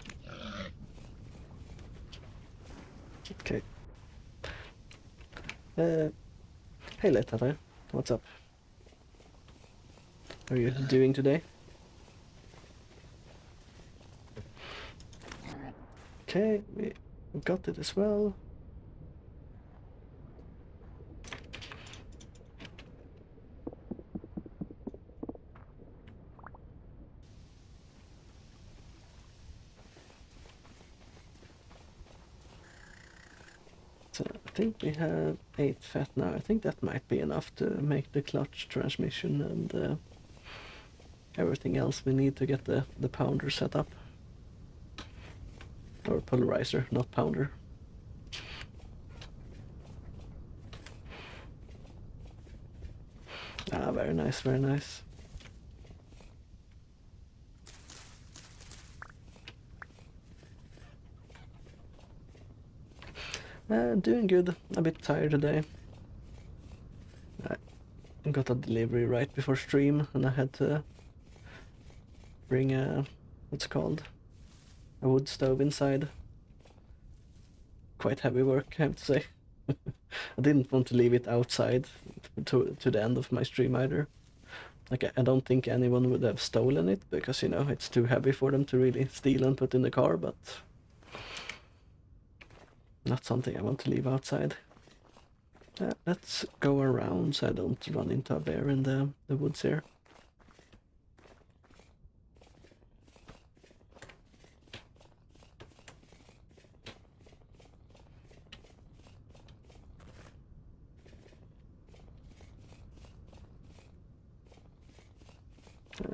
Okay. Hey Letare, what's up? How are you doing today? Okay, we got it as well. So I think we have 8 fat now. I think that might be enough to make the clutch transmission and everything else we need to get the pounder set up. Or polarizer, not pounder. Ah, very nice, very nice. Doing good. A bit tired today. I got a delivery right before stream, and I had to bring what's it called? A wood stove inside. Quite heavy work, I have to say. I didn't want to leave it outside to the end of my stream either. Like, I don't think anyone would have stolen it, because, you know, it's too heavy for them to really steal and put in the car, but not something I want to leave outside. Let's go around so I don't run into a bear in the woods here.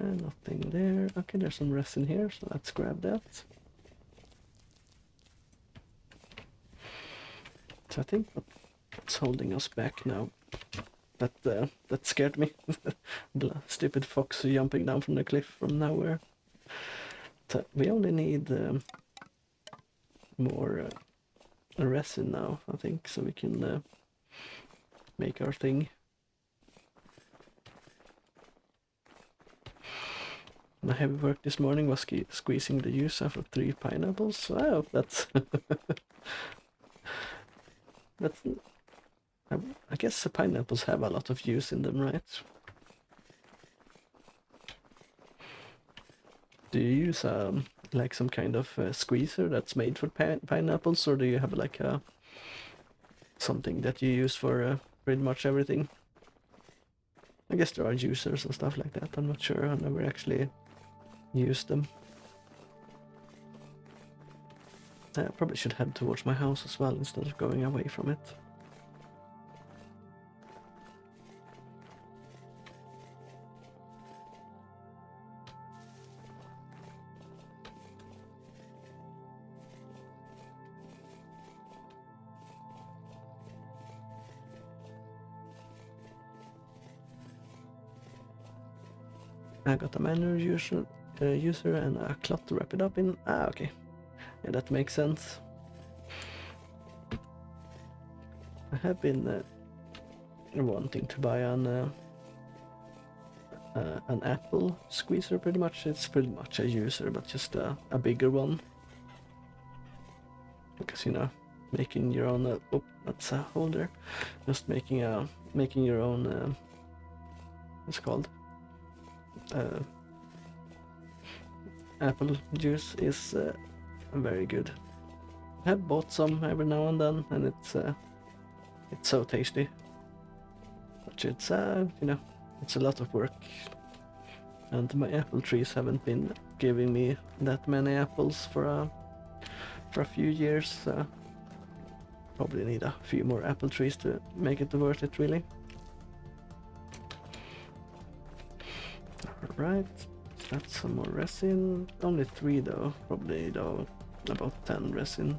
Nothing there. Okay, there's some resin here, so let's grab that. So I think what's holding us back now, that scared me. The stupid fox jumping down from the cliff from nowhere. So we only need more resin now, I think, so we can make our thing. My heavy work this morning was squeezing the juice out of 3 pineapples, so I hope that's... I guess the pineapples have a lot of juice in them, right? Do you use like some kind of squeezer that's made for pineapples, or do you have like something that you use for pretty much everything? I guess there are juicers and stuff like that. I'm not sure. I never actually used them. I probably should head towards my house as well instead of going away from it. I got a manual user and a cloth to wrap it up in. Ah, okay. Yeah, that makes sense. I have been wanting to buy an apple squeezer. Pretty much, it's pretty much a user, but just a bigger one. Because making your own. Oh, that's a holder. Just making your own. What's it called? Apple juice is very good. I have bought some every now and then, and it's so tasty. But it's it's a lot of work, and my apple trees haven't been giving me that many apples for a few years. So probably need a few more apple trees to make it worth it, really. Alright, that's some more resin. Only 3 though, probably though about 10 resin.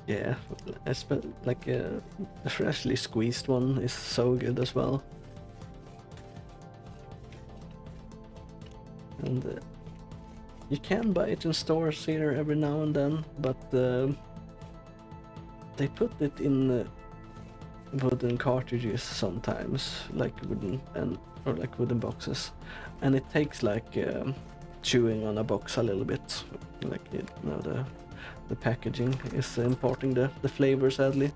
Yeah, like the freshly squeezed one is so good as well. And you can buy it in stores here every now and then, but they put it in wooden cartridges sometimes, like wooden boxes, and it takes like chewing on a box a little bit, like the packaging is importing the flavor, sadly.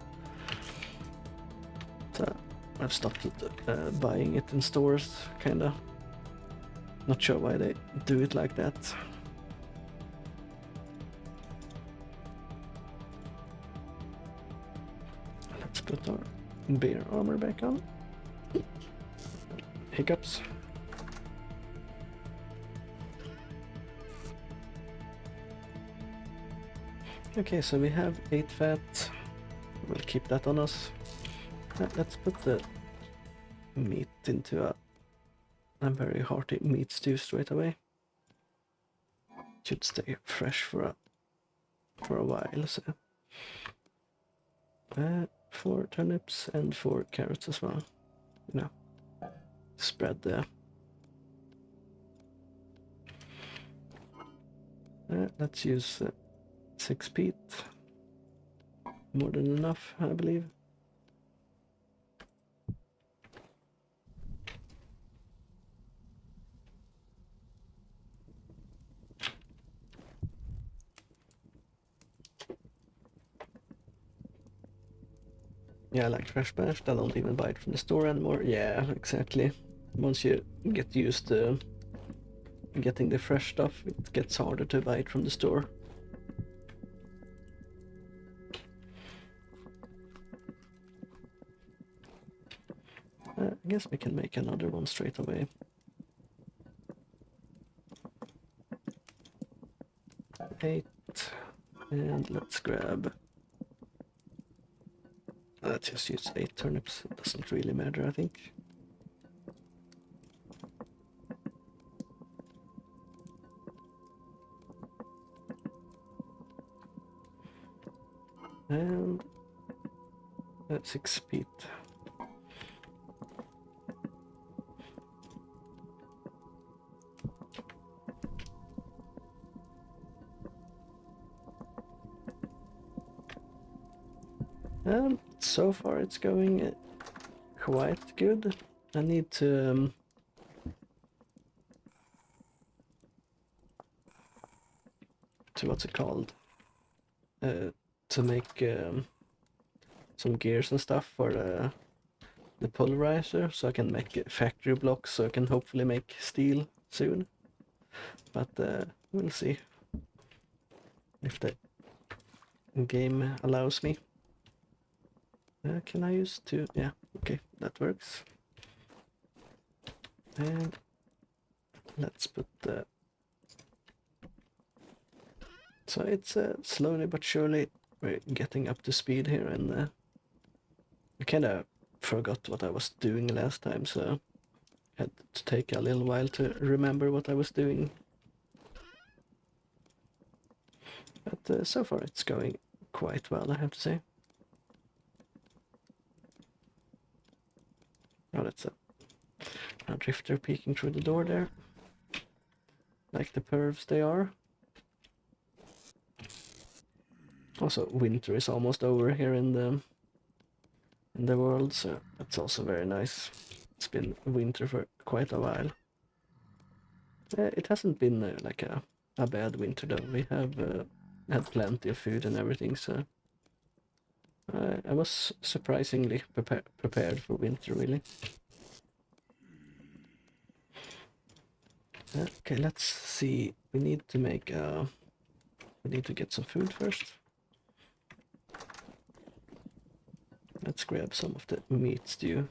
So I've stopped buying it in stores, kinda. Not sure why they do it like that. Let's put our bear armor back on. Hiccups. Okay, so we have 8 fat. We'll keep that on us. Let's put the meat into a very hearty meat stew straight away. Should stay fresh for a while. So 4 turnips and 4 carrots as well. Spread there. Let's use 6 peat. More than enough, I believe. Yeah, I like fresh bashed. I don't even buy it from the store anymore. Yeah, exactly. Once you get used to getting the fresh stuff, it gets harder to buy it from the store. I guess we can make another one straight away. 8, and let's grab. Let's just use 8 turnips. It doesn't really matter, I think. And 6 peat. So far it's going quite good. I need to what's it called? To make some gears and stuff for the pulverizer, so I can make factory blocks, so I can hopefully make steel soon. But we'll see if the game allows me. Can I use 2? Yeah, okay, that works. And let's put the... So it's slowly but surely we're getting up to speed here, and I kinda forgot what I was doing last time, so I had to take a little while to remember what I was doing. But so far it's going quite well, I have to say. Oh, that's A drifter peeking through the door there. Like the pervs they are. Also, winter is almost over here in the world, so that's also very nice. It's been winter for quite a while. It hasn't been like a bad winter though. We have had plenty of food and everything, so I was surprisingly prepared for winter, really. Okay, let's see. We need to make we need to get some food first. Let's grab some of the meat stew.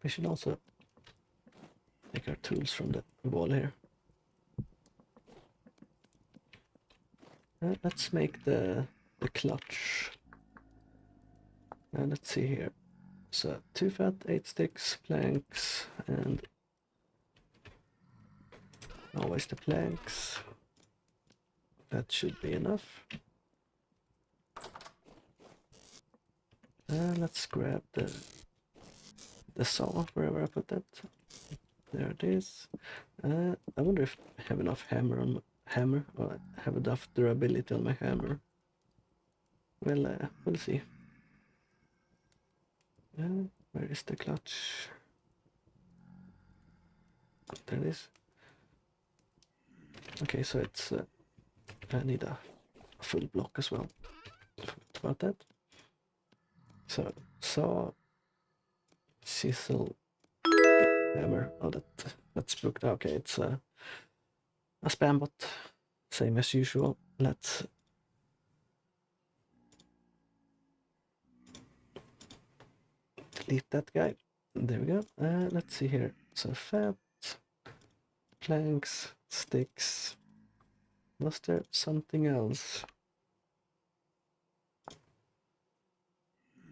We should also take our tools from the wall here. Let's make the clutch. Let's see here. So 2 fat, 8 sticks, planks, and always the planks. That should be enough. Let's grab the saw wherever I put that. There it is. I wonder if I have enough hammer or I have enough durability on my hammer. Well, we'll see. Where is the clutch? There it is. Okay, so it's I need a full block as well. Forgot about that. So saw, chisel, hammer. Oh, that's booked. Okay, it's a spam bot, same as usual. Let's delete that guy. There we go. Let's see here. So fat, planks, sticks. Was there something else?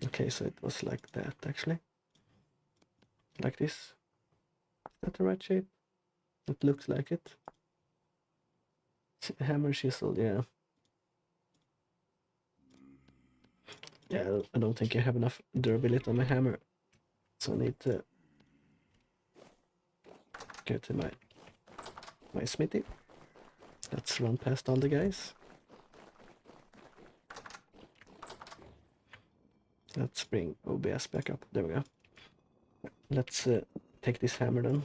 Okay, so it was like that actually. Like this. Is that the right shape? It looks like it. Hammer, chisel, yeah. Yeah, I don't think I have enough durability on my hammer. So I need to go to my smithy. Let's run past all the guys. Let's bring OBS back up. There we go. Let's take this hammer then.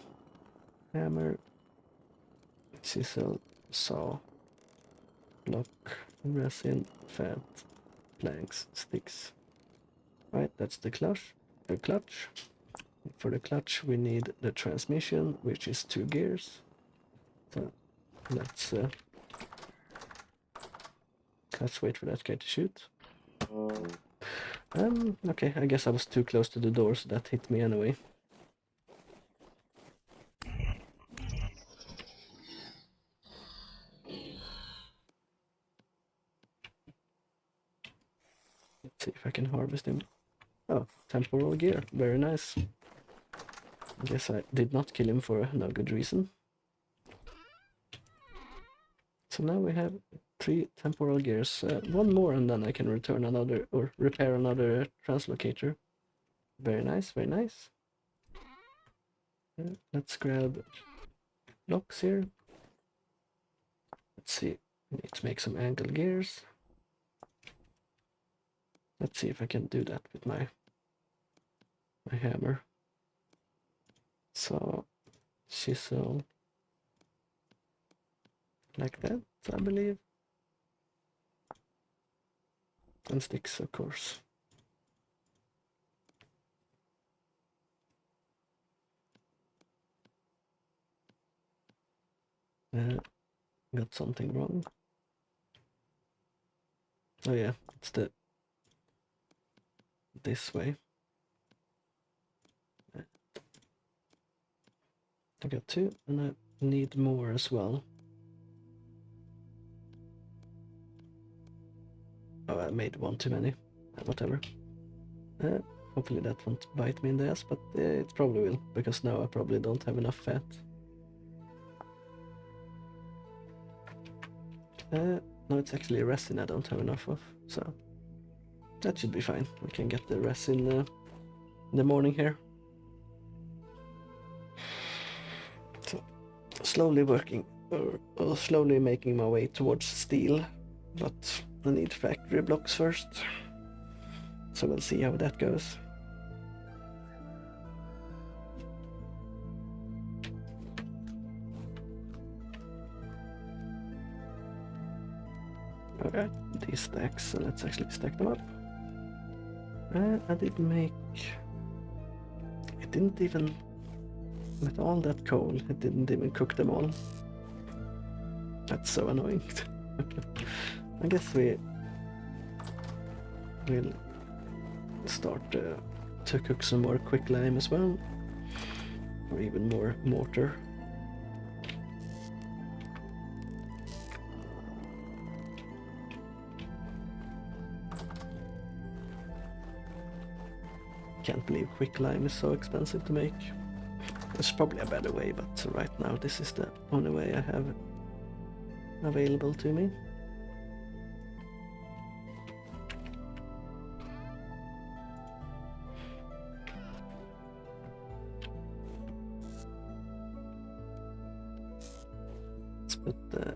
Hammer, chisel, saw, block, resin, fat, planks, sticks. Right, that's the clutch. For the clutch we need the transmission, which is 2 gears. So let's wait for that guy to shoot. Okay, I guess I was too close to the door, so that hit me anyway. Let's see if I can harvest him. Oh, temporal gear, very nice. I guess I did not kill him for no good reason. So now we have 3 temporal gears. 1 more and then I can return another or repair another translocator. Very nice, very nice. Let's grab blocks here. Let's see, we need to make some angle gears. Let's see if I can do that with my hammer. So, chisel, like that, I believe. And sticks, of course. Got something wrong. Oh yeah, it's this way. I got 2 and I need more as well. Oh, I made 1 too many. Whatever. Hopefully that won't bite me in the ass, but it probably will, because now I probably don't have enough fat. No, it's actually resin I don't have enough of, so That should be fine. We can get the rest in the morning here. So, slowly working, or slowly making my way towards steel, but I need factory blocks first. So we'll see how that goes. Okay, these stacks, so let's actually stack them up. I did make... It didn't even... With all that coal, it didn't even cook them all. That's so annoying. I guess we'll start to cook some more quicklime as well. Or even more mortar. Can't believe quicklime is so expensive to make. There's probably a better way, but right now this is the only way I have available to me. Let's put the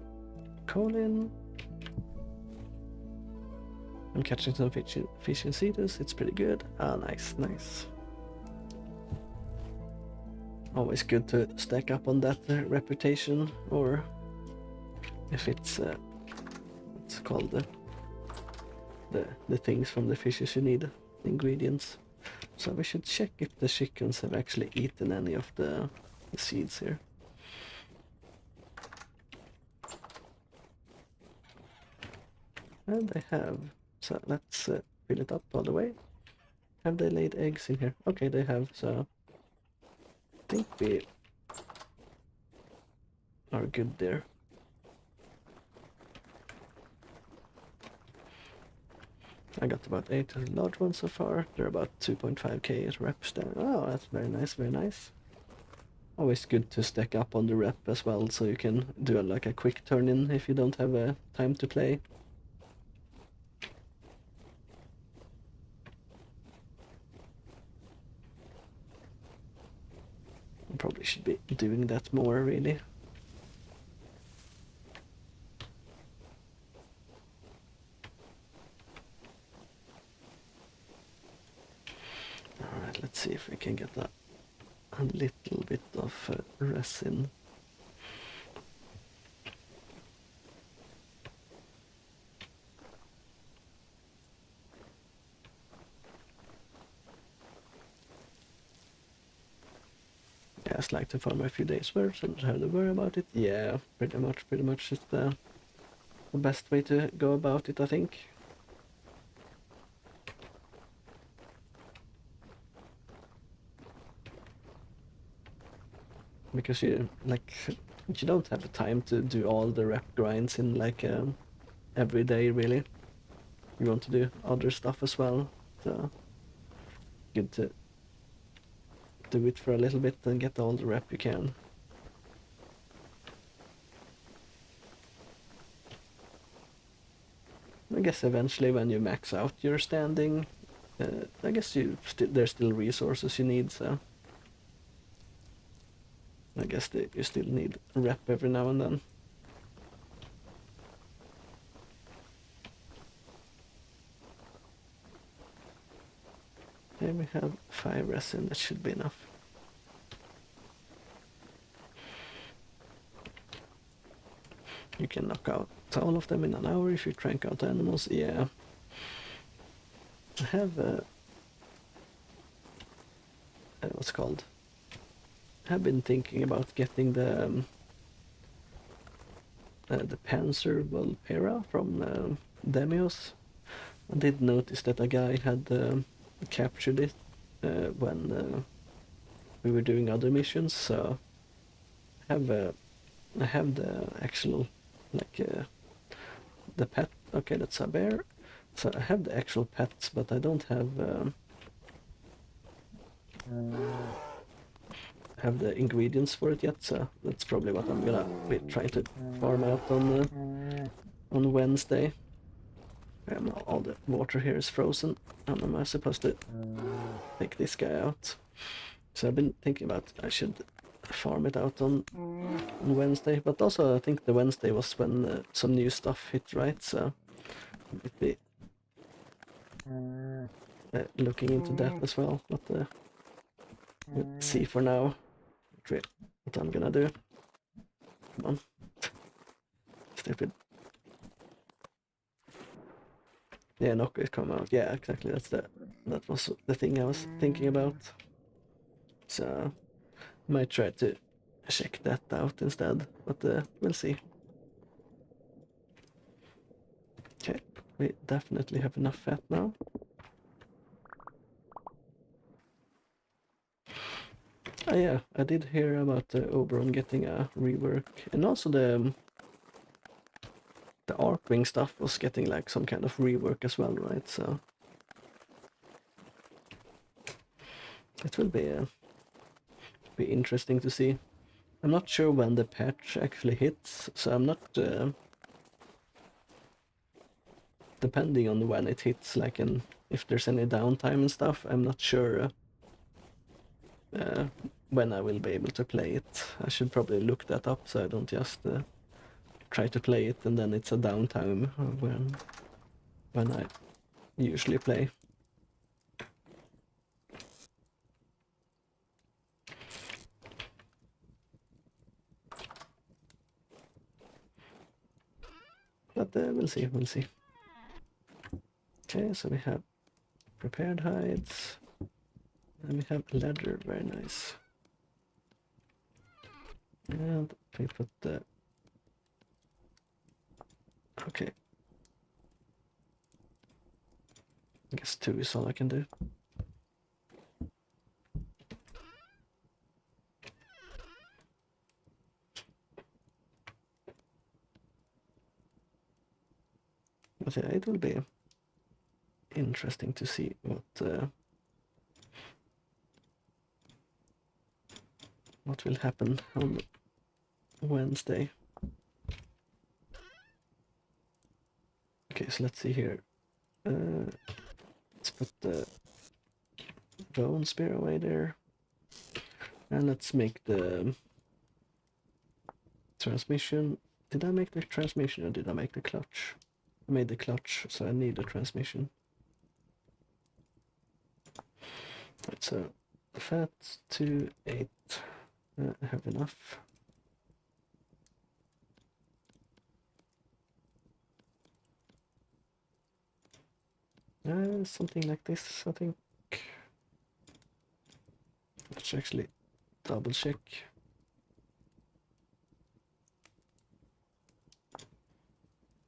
coal in. I'm catching some fish in Cetus, it's pretty good. Ah, nice, nice. Always good to stack up on that reputation, or if it's what's it called, the things from the fishes you need, ingredients. So we should check if the chickens have actually eaten any of the seeds here. And they have. So let's fill it up all the way. Have they laid eggs in here? Okay, they have, so I think we are good there. I got about 8 large ones so far. They're about 2.5k reps down. Oh, that's very nice, very nice. Always good to stack up on the rep as well, so you can do like a quick turn in if you don't have time to play. Probably should be doing that more, really. Alright, let's see if we can get a little bit of resin. Yeah, it's like to farm a few days worth and have to worry about it. Yeah, pretty much it's the best way to go about it, I think. Because you don't have the time to do all the rep grinds in like every day, really. You want to do other stuff as well, so good to do it for a little bit and get all the rep you can. I guess eventually when you max out your standing, I guess there's still resources you need, so I guess you still need rep every now and then. Here we have 5 resin, that should be enough. You can knock out all of them in an hour if you crank out animals, yeah. I have what's it called? I've been thinking about getting the Panzer Volpera from Demios. I did notice that a guy had captured it when we were doing other missions, so I have the actual the pet. Okay, that's a bear. So I have the actual pets, but I don't have the ingredients for it yet. So that's probably what I'm gonna be trying to farm out on Wednesday. All the water here is frozen. How am I supposed to take this guy out? So I've been thinking about I should farm it out on Wednesday, but also I think the Wednesday was when some new stuff hit, right? So might be looking into that as well. But we'll see for now what I'm gonna do. Come on, stupid. Yeah, knock is come out. Yeah, exactly. That was the thing I was thinking about. So might try to check that out instead, but we'll see. Okay, we definitely have enough fat now. Oh yeah, I did hear about Oberon getting a rework, and also the Arcwing stuff was getting like some kind of rework as well, right? So it will be interesting to see. I'm not sure when the patch actually hits, so I'm not depending on when it hits, like, and if there's any downtime and stuff. I'm not sure when I will be able to play it. I should probably look that up so I don't just try to play it and then it's a downtime when I usually play. But we'll see, we'll see. Okay, so we have prepared hides, and we have leather, very nice. And we put the... Okay. I guess 2 is all I can do. But yeah, it will be interesting to see what will happen on Wednesday. Okay, so let's see here. Let's put the bone spear away there, and let's make the transmission. Did I make the transmission or did I make the clutch? I made the clutch, so I need the transmission. Right, so fat 2, 8. I have enough. Something like this, I think. Let's actually double check.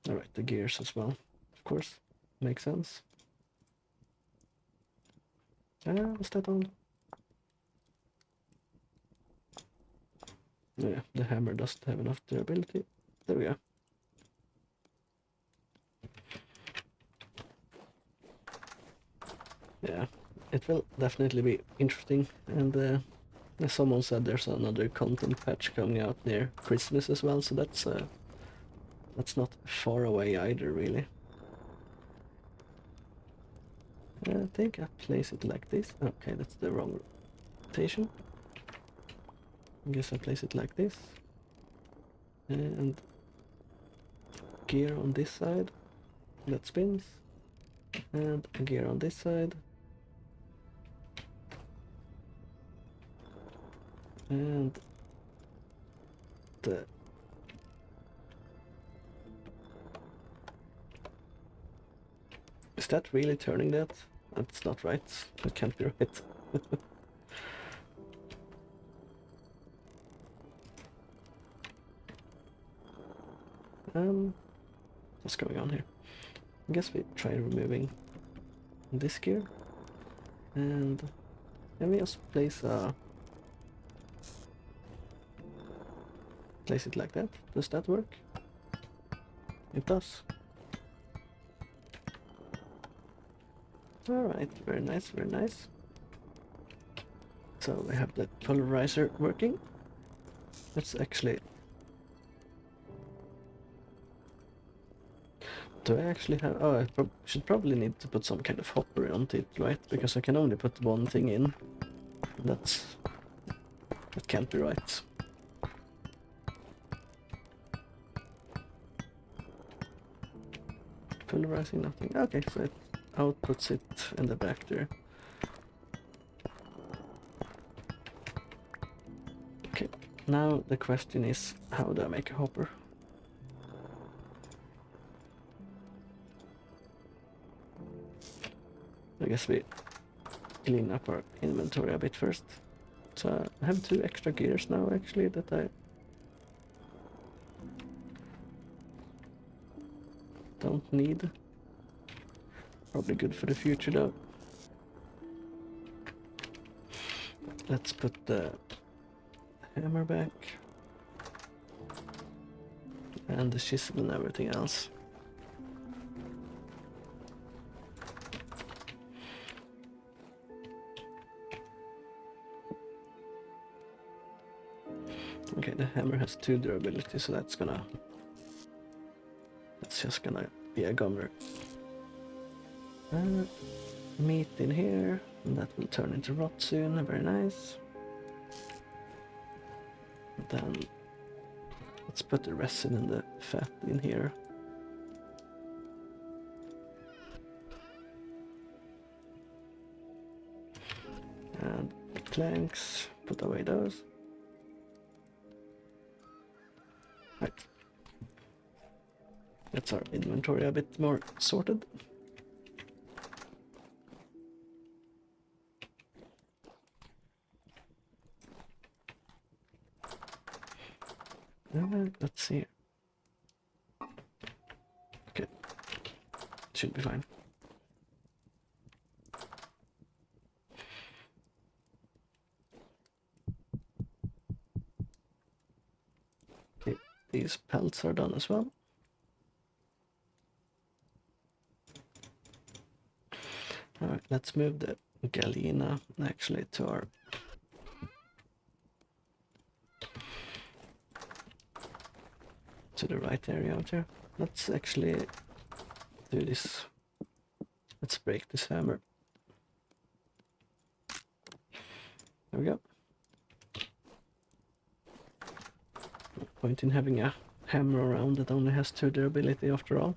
Alright, the gears as well, of course. Makes sense. Was that on? Yeah, the hammer doesn't have enough durability. There we go. Yeah, it will definitely be interesting, and as someone said, there's another content patch coming out near Christmas as well, so that's not far away either, really. I think I place it like this. Okay, that's the wrong rotation. I guess I place it like this. And gear on this side that spins. And a gear on this side. And the... Is that really turning that? That's not right. That can't be right. What's going on here? I guess we try removing this gear. And let me just place it like that. Does that work? It does. Alright, very nice, very nice. So we have the polarizer working. Let's actually Do I actually have... Oh, I should probably need to put some kind of hopper onto it, right? Because I can only put one thing in. That can't be right. Pulverizing nothing. Okay, so it outputs it in the back there. Okay, now the question is, how do I make a hopper? I guess we clean up our inventory a bit first. So I have 2 extra gears now actually that I don't need. Probably good for the future though. Let's put the hammer back. And the chisel and everything else. Okay, the hammer has 2 durability, so that's just gonna be a gummer. Meat in here, and that will turn into rot soon, very nice. Then let's put the resin and the fat in here. And the planks, put away those. Right. That's our inventory a bit more sorted. Let's see. Okay. Should be fine. Okay, these pelts are done as well. Alright, let's move the Galena actually to our the right area out here. Let's actually do this. Let's break this hammer. There we go. No point in having a hammer around that only has 2 durability after all.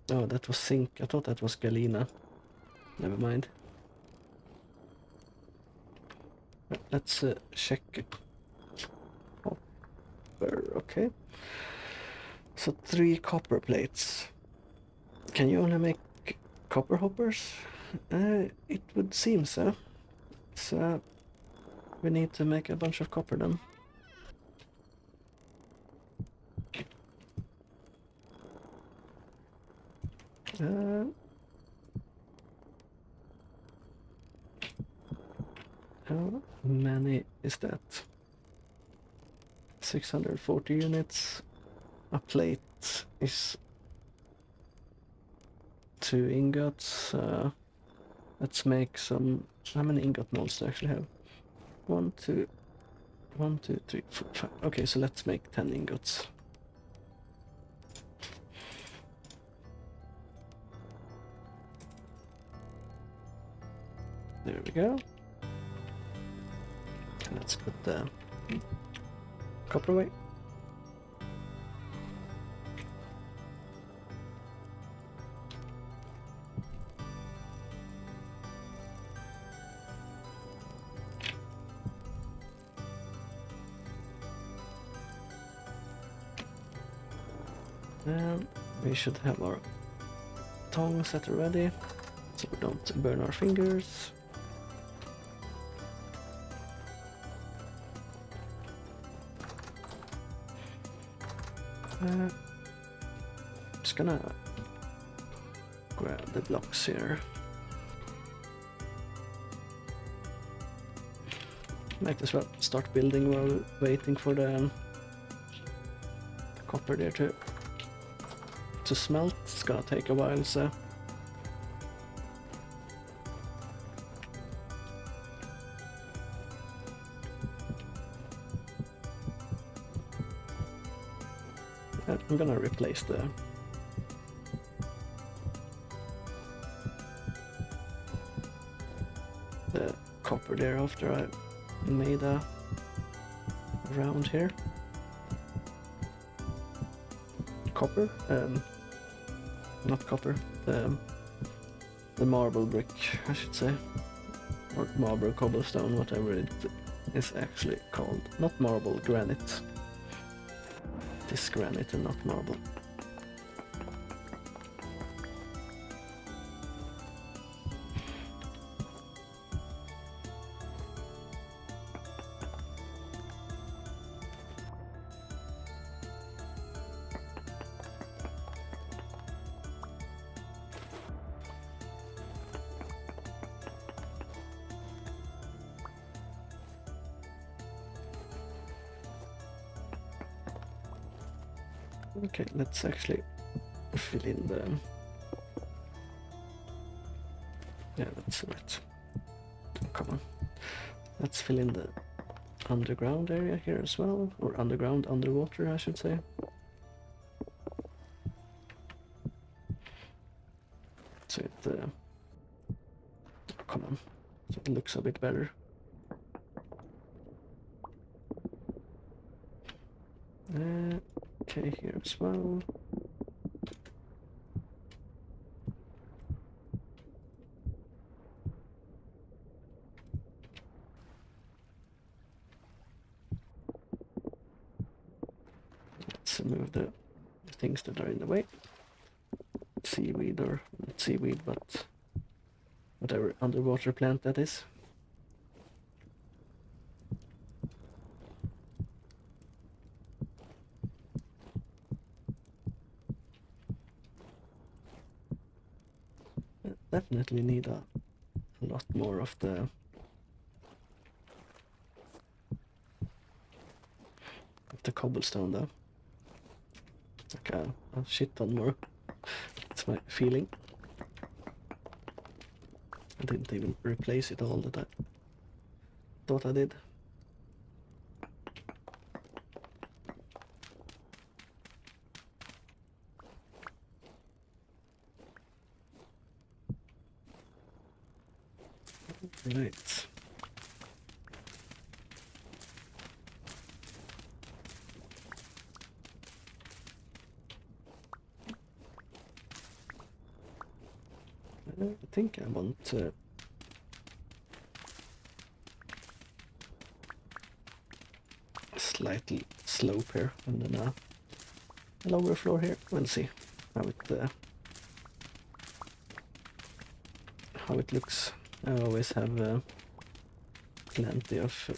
Oh, that was zinc. I thought that was galena. Never mind. Let's check. Copper, okay. So 3 copper plates. Can you only make copper hoppers? It would seem so. So we need to make a bunch of copper then. How many is that? 640 units. A plate is 2 ingots. Let's make some. How many ingot molds do I actually have? 1, 2, 3, 4, 5. Okay, so let's make 10 ingots. There we go. Let's put the copper away. And we should have our tongs at the ready, so we don't burn our fingers. Just gonna grab the blocks here. Might as well start building while waiting for the copper there too. to smelt. It's gonna take a while, so... I'm gonna replace the copper there after I made a round here. Copper? Not copper. The marble brick, I should say. Or marble cobblestone, whatever it is actually called. Not marble, granite. This granite and not marble. Okay, let's actually fill in the... Yeah, that's right. Come on. Let's fill in the underground area here as well, or underwater, I should say. So it... come on. So it looks a bit better. Okay, here as well. Let's move the things that are in the way. Seaweed, or not seaweed, but whatever underwater plant that is. Definitely need a lot more of the cobblestone though. Like a shit ton more. That's my feeling. I didn't even replace it all that I thought I did. Right. I think I want slightly slope here and then a lower floor here. We'll see how it looks. I always have plenty of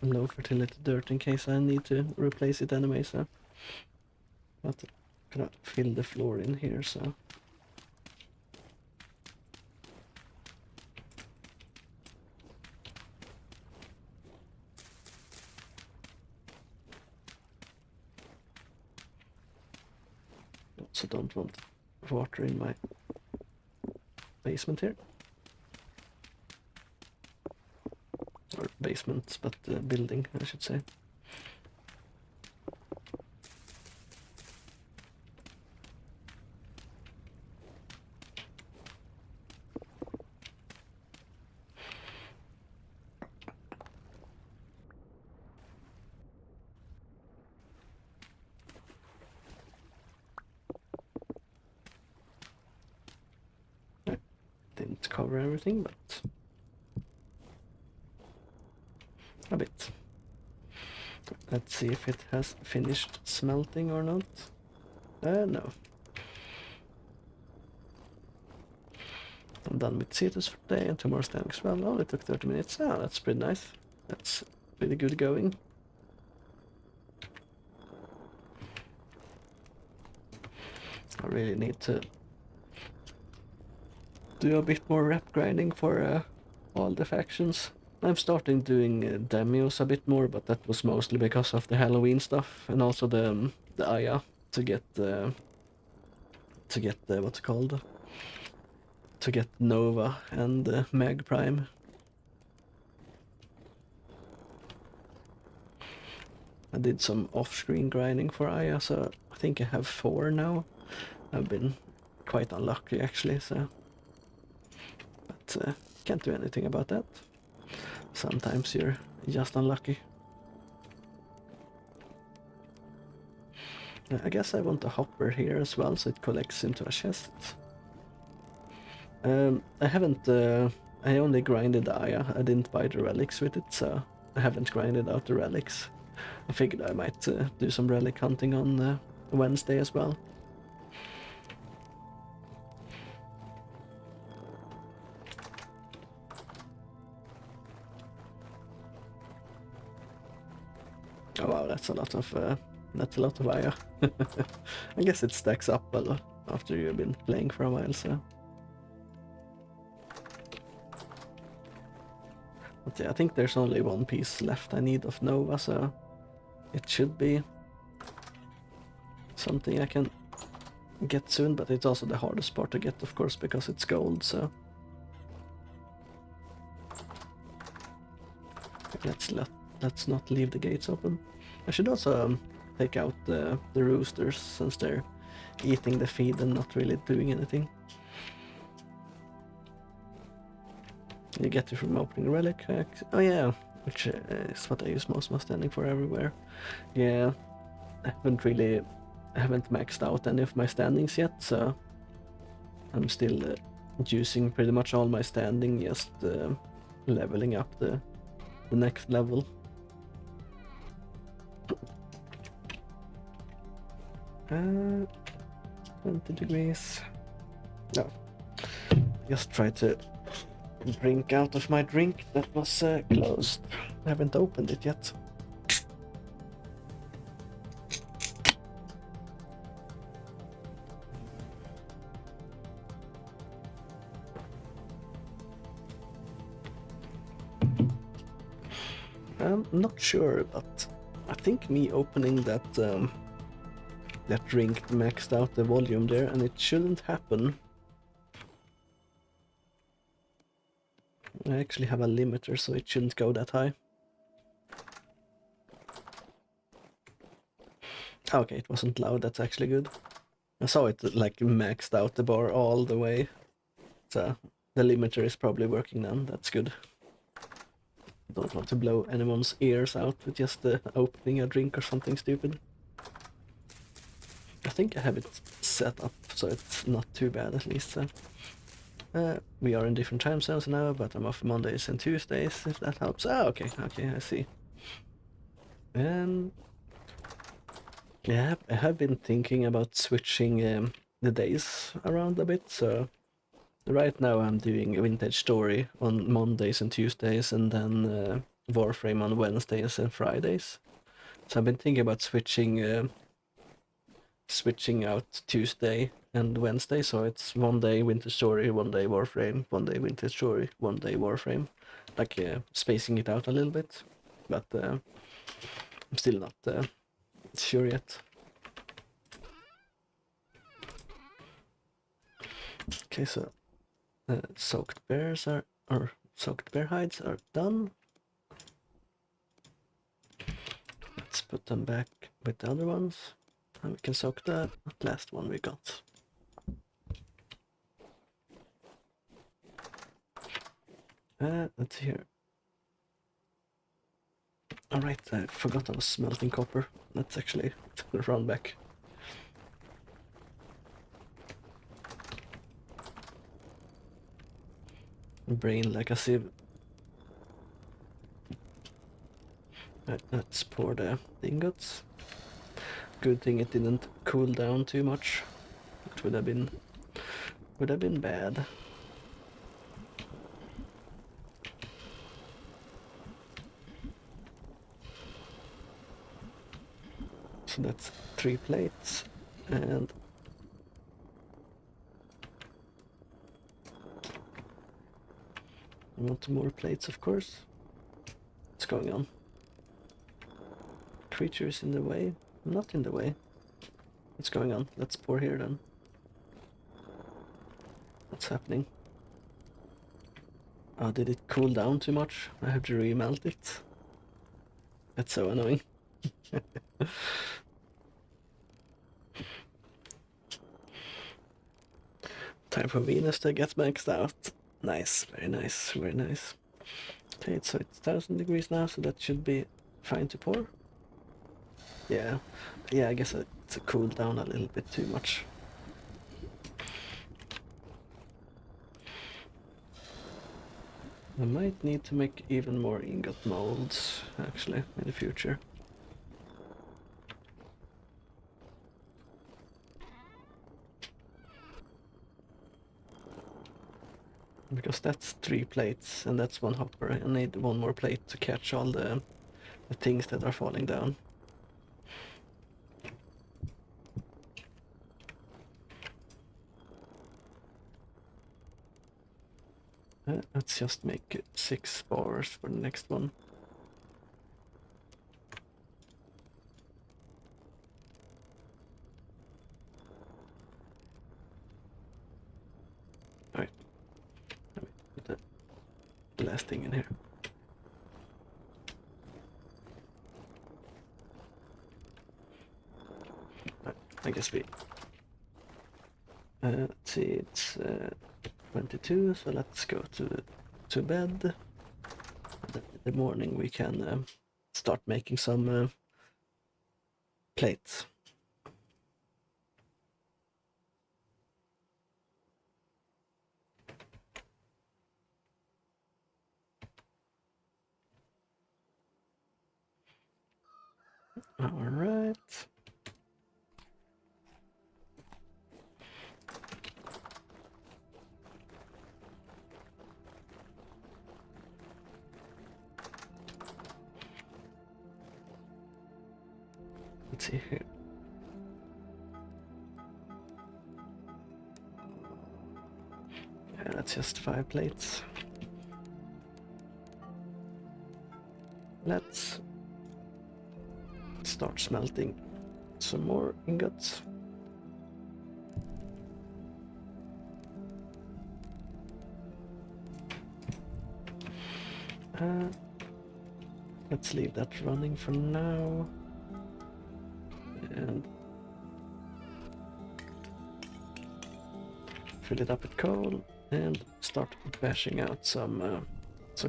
low fertility dirt in case I need to replace it anyway, so but I'm gonna fill the floor in here, so also don't want water in my basement here. Or basement, but building, I should say. Didn't cover everything, but a bit. Let's see if it has finished smelting or not. No. I'm done with Cetus for today, and tomorrow's standing as well. Only took 30 minutes. Oh, that's pretty nice. That's pretty good going. I really need to do a bit more rep grinding for all the factions, I'm starting doing demos a bit more, but that was mostly because of the Halloween stuff and also the Aya to get what's it called, to get Nova and Meg Prime. I did some off-screen grinding for Aya, so I think I have 4 now. I've been quite unlucky actually, so but can't do anything about that. Sometimes you're just unlucky. I guess I want a hopper here as well, so it collects into a chest. I haven't. I only grinded the Aya. I didn't buy the relics with it, so I haven't grinded out the relics. I figured I might do some relic hunting on Wednesday as well. Oh wow, that's a lot of Aya. I guess it stacks up a lot after you've been playing for a while, so. But yeah, I think there's only 1 piece left I need of Nova, so it should be something I can get soon, but it's also the hardest part to get, of course, because it's gold, so. Let's not leave the gates open. I should also take out the roosters, since they're eating the feed and not really doing anything. You get it from opening relic. Oh yeah, which is what I use most of my standing for everywhere. Yeah, I haven't maxed out any of my standings yet, so I'm still using pretty much all my standing, just leveling up the next level. 20 degrees. No, just try to drink out of my drink that was closed. I haven't opened it yet. I'm not sure, but I think me opening that drink maxed out the volume there, and it shouldn't happen. I actually have a limiter, so it shouldn't go that high. Okay, it wasn't loud, that's actually good. I saw it like maxed out the bar all the way, so the limiter is probably working now, that's good. Don't want to blow anyone's ears out with just opening a drink or something stupid. I think I have it set up so it's not too bad at least. So. We are in different time zones now, but I'm off Mondays and Tuesdays, if that helps. Ah, okay, I see. Yeah, I have been thinking about switching the days around a bit, so right now I'm doing Vintage Story on Mondays and Tuesdays, and then Warframe on Wednesdays and Fridays. So I've been thinking about switching out Tuesday and Wednesday, so it's 1 day Vintage Story, 1 day Warframe, 1 day Vintage Story, 1 day Warframe, like spacing it out a little bit, but I'm still not sure yet. Okay, so soaked bear hides are done. Let's put them back with the other ones, and we can soak the last one we got. Let's see here. Alright, I forgot I was smelting copper. Let's actually run back. Brain like a sieve. Right, let's pour the ingots. Good thing it didn't cool down too much. It would have been bad. So that's 3 plates, and I want more plates, of course. What's going on? Creatures in the way? Not in the way. What's going on? Let's pour here then. What's happening? Oh, did it cool down too much? I have to remelt it. That's so annoying. Time for Venus to get maxed out. Nice, very nice, very nice. Okay, so it's 1000 degrees now, so that should be fine to pour. Yeah, I guess it's cooled down a little bit too much. I might need to make even more ingot molds, actually, in the future. Because that's 3 plates, and that's 1 hopper. I need 1 more plate to catch all the things that are falling down. Let's just make 6 bars for the next one. Alright, let me put the last thing in here. I guess we... let's see, it's 22, so let's go to bed. And then in the morning we can start making some plates. All right. Let's see here. Yeah, that's just 5 plates. Let's start smelting some more ingots. Let's leave that running for now. And fill it up with coal and start bashing out some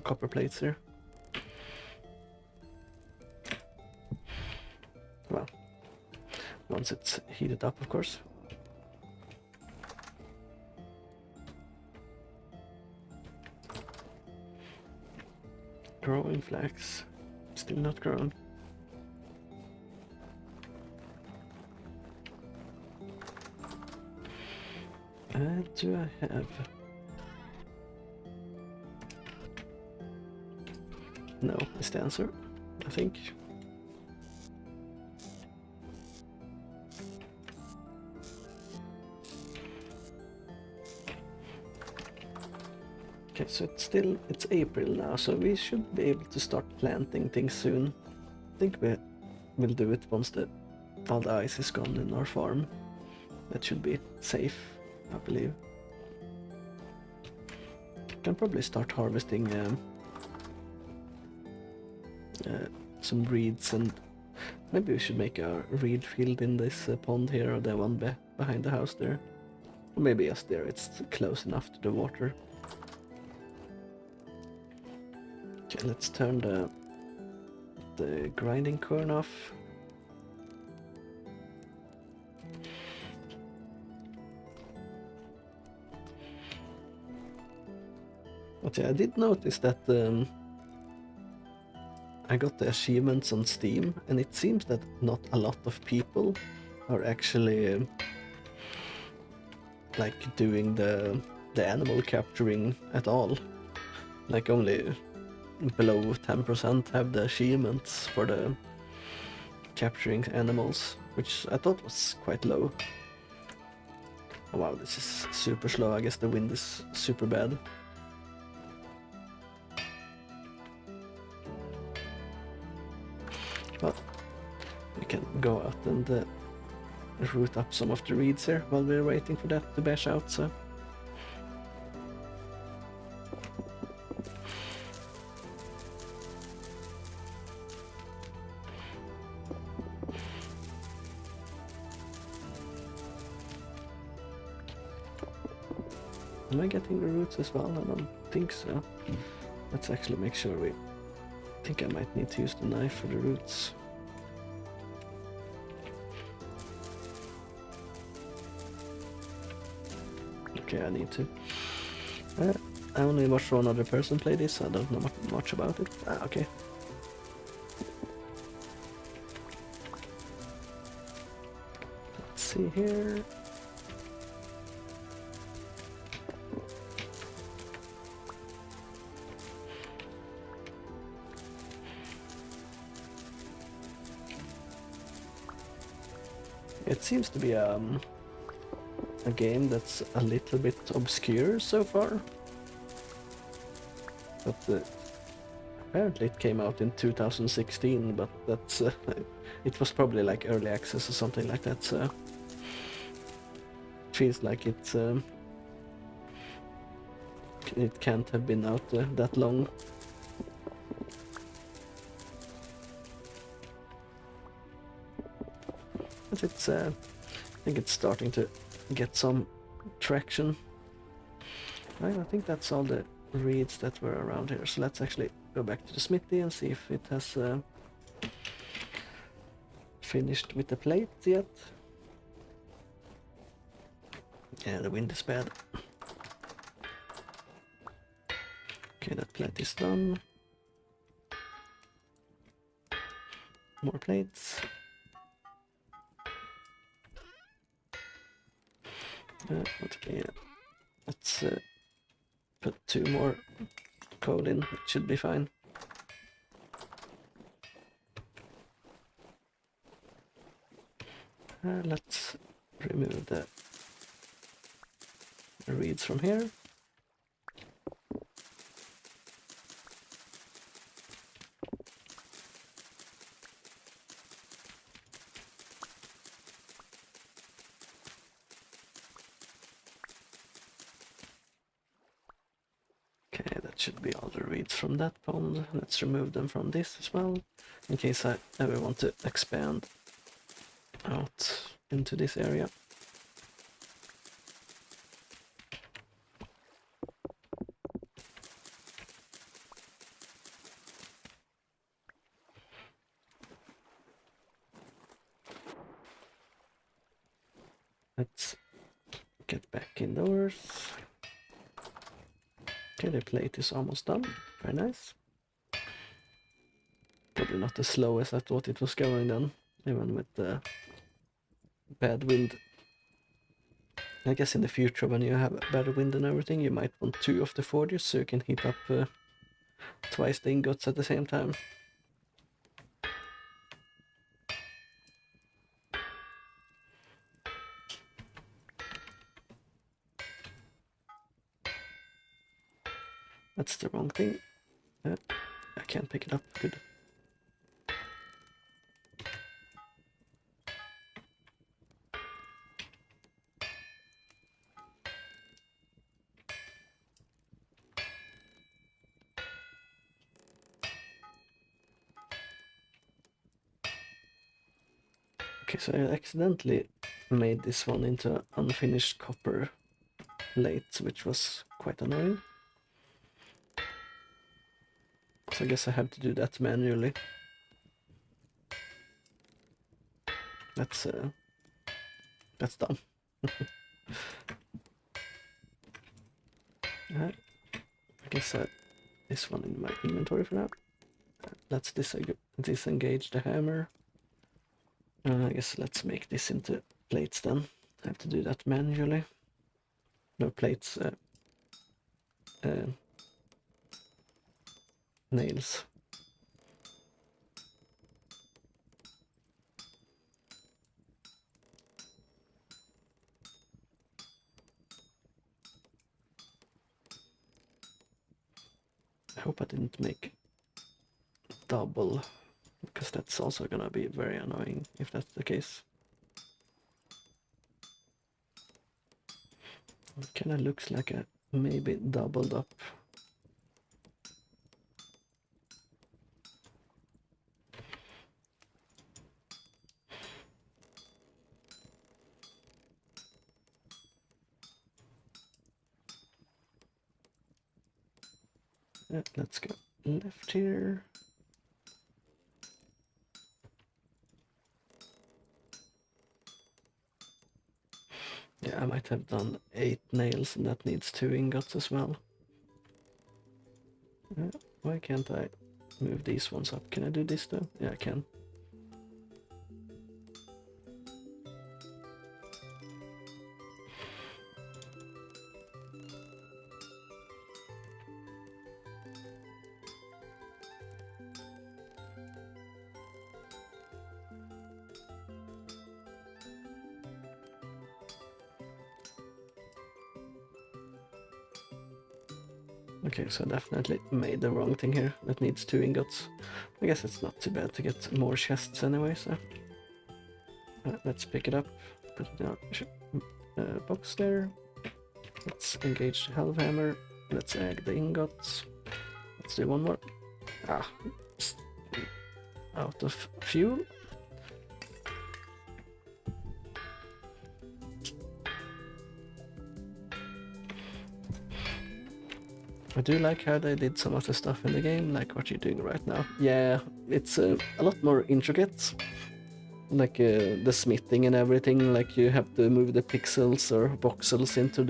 copper plates here. Well, once it's heated up, of course. Growing flax, still not grown. Do I have? No, is the answer, I think. Okay, so it's April now, so we should be able to start planting things soon. I think we'll do it once all the ice is gone in our farm. That should be safe, I believe. Can probably start harvesting some reeds, and maybe we should make a reed field in this pond here, or the one behind the house there. Or maybe just there, it's close enough to the water. Okay, let's turn the grinding quern off. But yeah, I did notice that I got the achievements on Steam, and it seems that not a lot of people are actually like doing the animal capturing at all. Like only below 10% have the achievements for the capturing animals, which I thought was quite low. Oh wow, this is super slow. I guess the wind is super bad. can go out and root up some of the reeds here while we're waiting for that to bash out, so... Am I getting the roots as well? I don't think so. Let's actually make sure we... I think I might need to use the knife for the roots. Okay, I need to. I only watched one other person play this, so I don't know much about it. Okay. Let's see here. It seems to be a game that's a little bit obscure so far, but apparently it came out in 2016, but that's it was probably like early access or something like that, so it feels like it can't have been out that long. But it's I think it's starting to get some traction. Right, I think that's all the reeds that were around here, so let's actually go back to the smithy and see if it has finished with the plate yet. Yeah, the wind is bad. Okay, that plate is done. More plates. Okay, let's put 2 more coal in, it should be fine. Let's remove the reeds from here. Okay, that should be all the reeds from that pond. Let's remove them from this as well, in case I ever want to expand out into this area. Let's get back indoors. Okay, the plate is almost done. Very nice. Probably not as slow as I thought it was going then, even with the bad wind. I guess in the future, when you have better wind and everything, you might want 2 of the forges so you can heat up twice the ingots at the same time. That's the wrong thing. I can't pick it up. Good. Okay, so I accidentally made this one into unfinished copper plate, which was quite annoying. So I guess I have to do that manually. That's done. I guess this one in my inventory for now. Let's disengage the hammer. I guess let's make this into plates then. I have to do that manually. No plates. Nails. I hope I didn't make double because that's also gonna be very annoying if that's the case. It kind of looks like a maybe doubled up. Let's go left here. Yeah, I might have done 8 nails and that needs 2 ingots as well. Why can't I move these ones up? Can I do this though? Yeah, I can. Okay, so I definitely made the wrong thing here. That needs 2 ingots. I guess it's not too bad to get more chests anyway, so... let's pick it up, put it down, box there. Let's engage the Hellhammer. Let's add the ingots. Let's do one more. Out of fuel. I do like how they did some of the stuff in the game, like what you're doing right now. Yeah, it's a lot more intricate. Like the smithing and everything, like you have to move the pixels or voxels into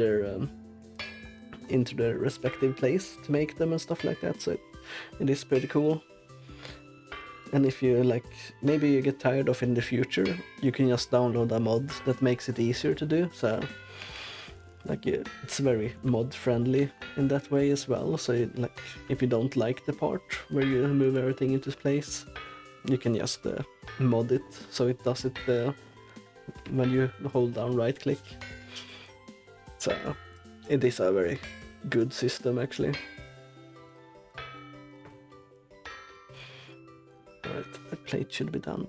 their respective place to make them and stuff like that, so it is pretty cool. And if you like, maybe you get tired of in the future, you can just download a mod that makes it easier to do, so like it's very mod friendly in that way as well. So like if you don't like the part where you move everything into place, you can just mod it so it does it when you hold down right click. So it is a very good system actually. Alright, the plate should be done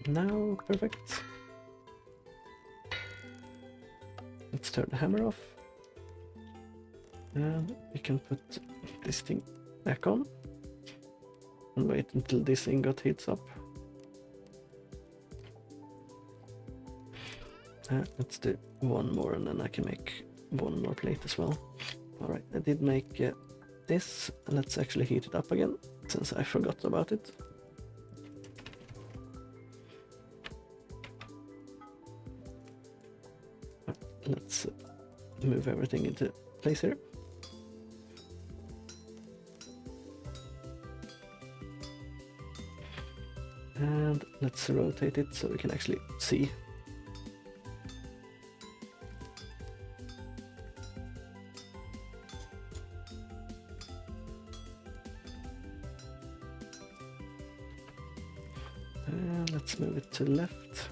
now. Perfect. Let's turn the hammer off. And we can put this thing back on. And wait until this ingot heats up. Let's do one more and then I can make one more plate as well. Alright, I did make this. Let's actually heat it up again, since I forgot about it. Let's move everything into place here. And let's rotate it so we can actually see. And let's move it to the left.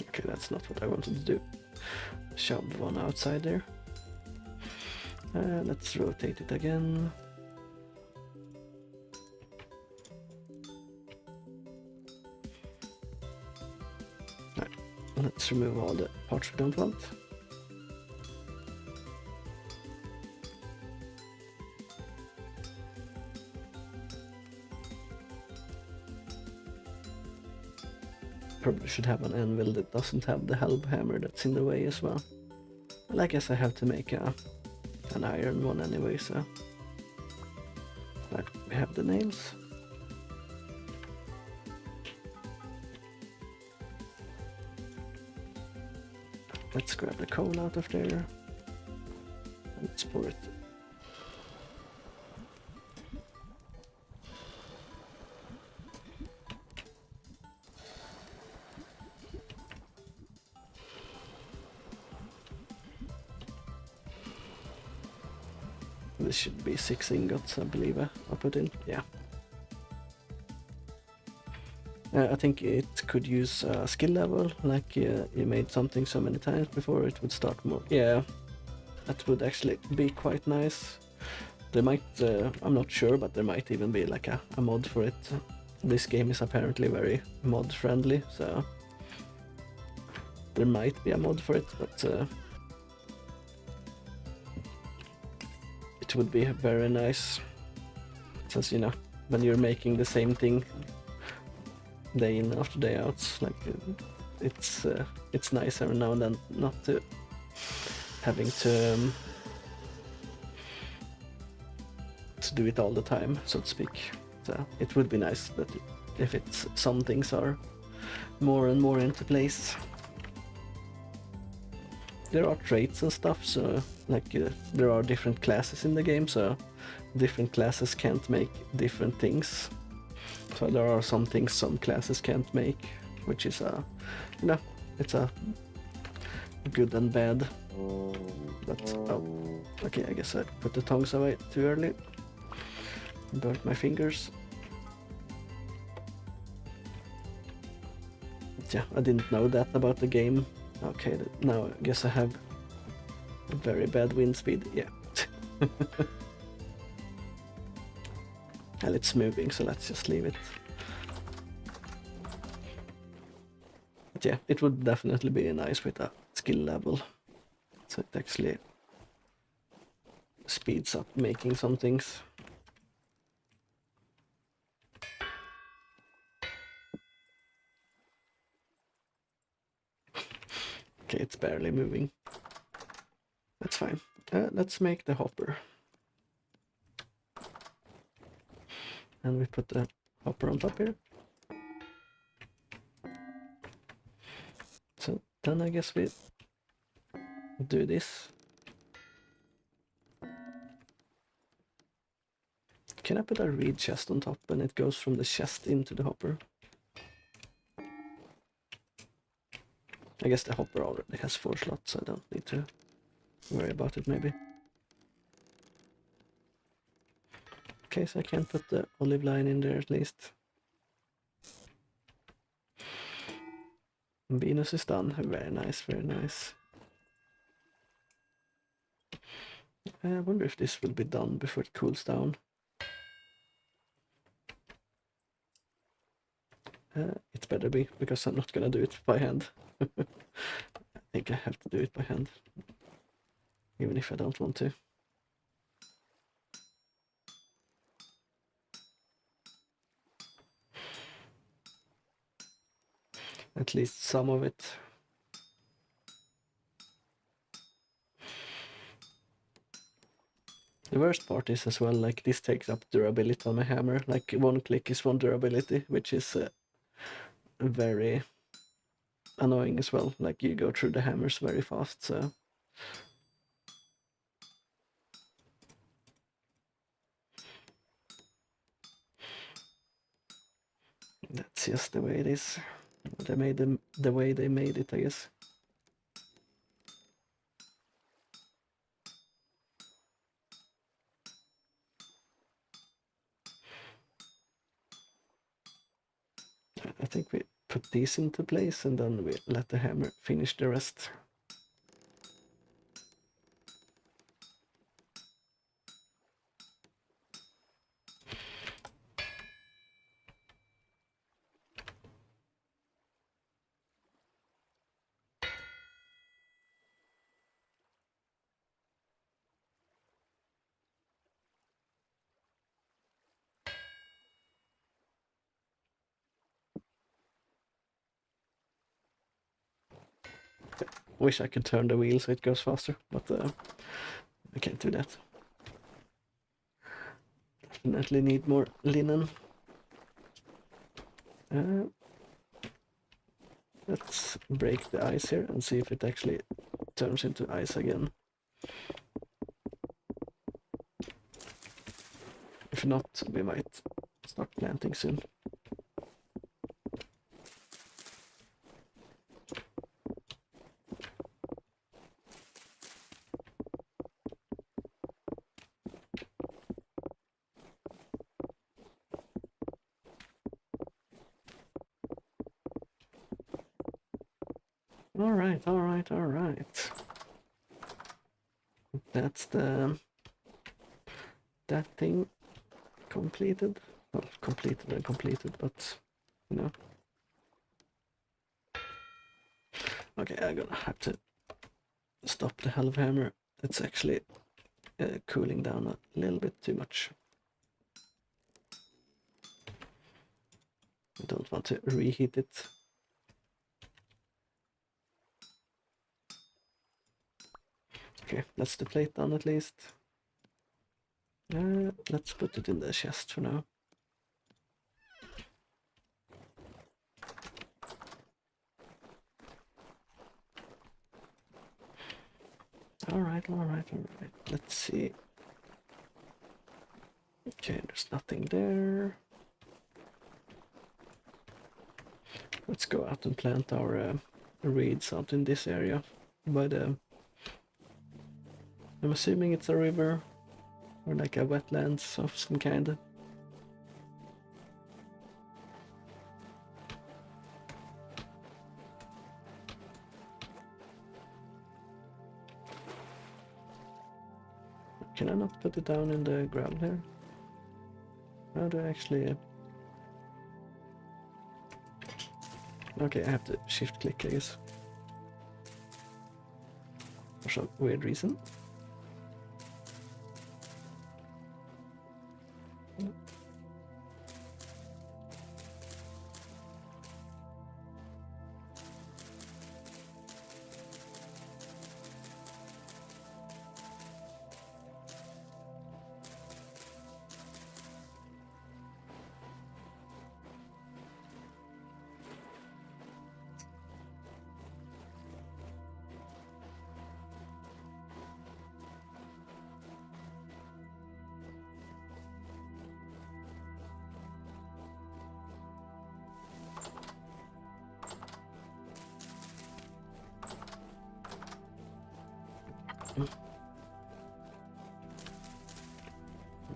Okay, that's not what I wanted to do. Shoved one outside there. Let's rotate it again. Right. Let's remove all the parts we don't want. Probably should have an anvil that doesn't have the hammer that's in the way as well. Well, I guess I have to make an iron one anyway, so... Right, we have the nails. Let's grab the coal out of there. And let's pour it. This should be 6 ingots, I believe I put in. Yeah. I think it could use a skill level, like you made something so many times before it would start more. Yeah, that would actually be quite nice. There might, I'm not sure, but there might even be like a mod for it. This game is apparently very mod friendly, so there might be a mod for it, but it would be very nice, since, you know, when you're making the same thing day in after day out, like it's nice every now and then not to having to do it all the time, so to speak. So it would be nice that if it's some things are more and more into place. There are traits and stuff, so like there are different classes in the game, so different classes can't make different things. So there are some things some classes can't make, which is you know, it's a good and bad. But oh, okay, I guess I put the tongs away too early. Burnt my fingers. Yeah, I didn't know that about the game. Okay, now I guess I have a very bad wind speed. Yeah. Well, it's moving, so let's just leave it. But yeah, it would definitely be nice with a skill level, so it actually speeds up making some things. Okay, it's barely moving. That's fine. Let's make the hopper. And we put the hopper on top here. So then I guess we do this. Can I put a reed chest on top and it goes from the chest into the hopper? I guess the hopper already has 4 slots, so I don't need to worry about it maybe. Okay, so I can put the olive line in there at least. Venus is done. Very nice, very nice. I wonder if this will be done before it cools down. It better be, because I'm not gonna do it by hand. I think I have to do it by hand, even if I don't want to. At least some of it. The worst part is as well, like, this takes up durability on my hammer. Like, 1 click is 1 durability, which is very annoying as well. Like, you go through the hammers very fast, so... That's just the way it is. They made them the way they made it, I guess. I think we put these into place and then we let the hammer finish the rest. Wish I could turn the wheel so it goes faster, but I can't do that. Definitely need more linen. Let's break the ice here and see if it actually turns into ice again. If not, we might start planting soon. All right. That's the that thing completed. Well, completed and completed, but you know. Okay, I'm gonna have to stop the Hellhammer. It's actually cooling down a little bit too much. I don't want to reheat it. Okay, that's the plate done at least. Let's put it in the chest for now. Alright. Let's see. Okay, there's nothing there. Let's go out and plant our reeds out in this area by the... I'm assuming it's a river or like a wetlands of some kind. Can I not put it down in the gravel here? How do I actually... Okay, I have to shift click, I guess. For some weird reason.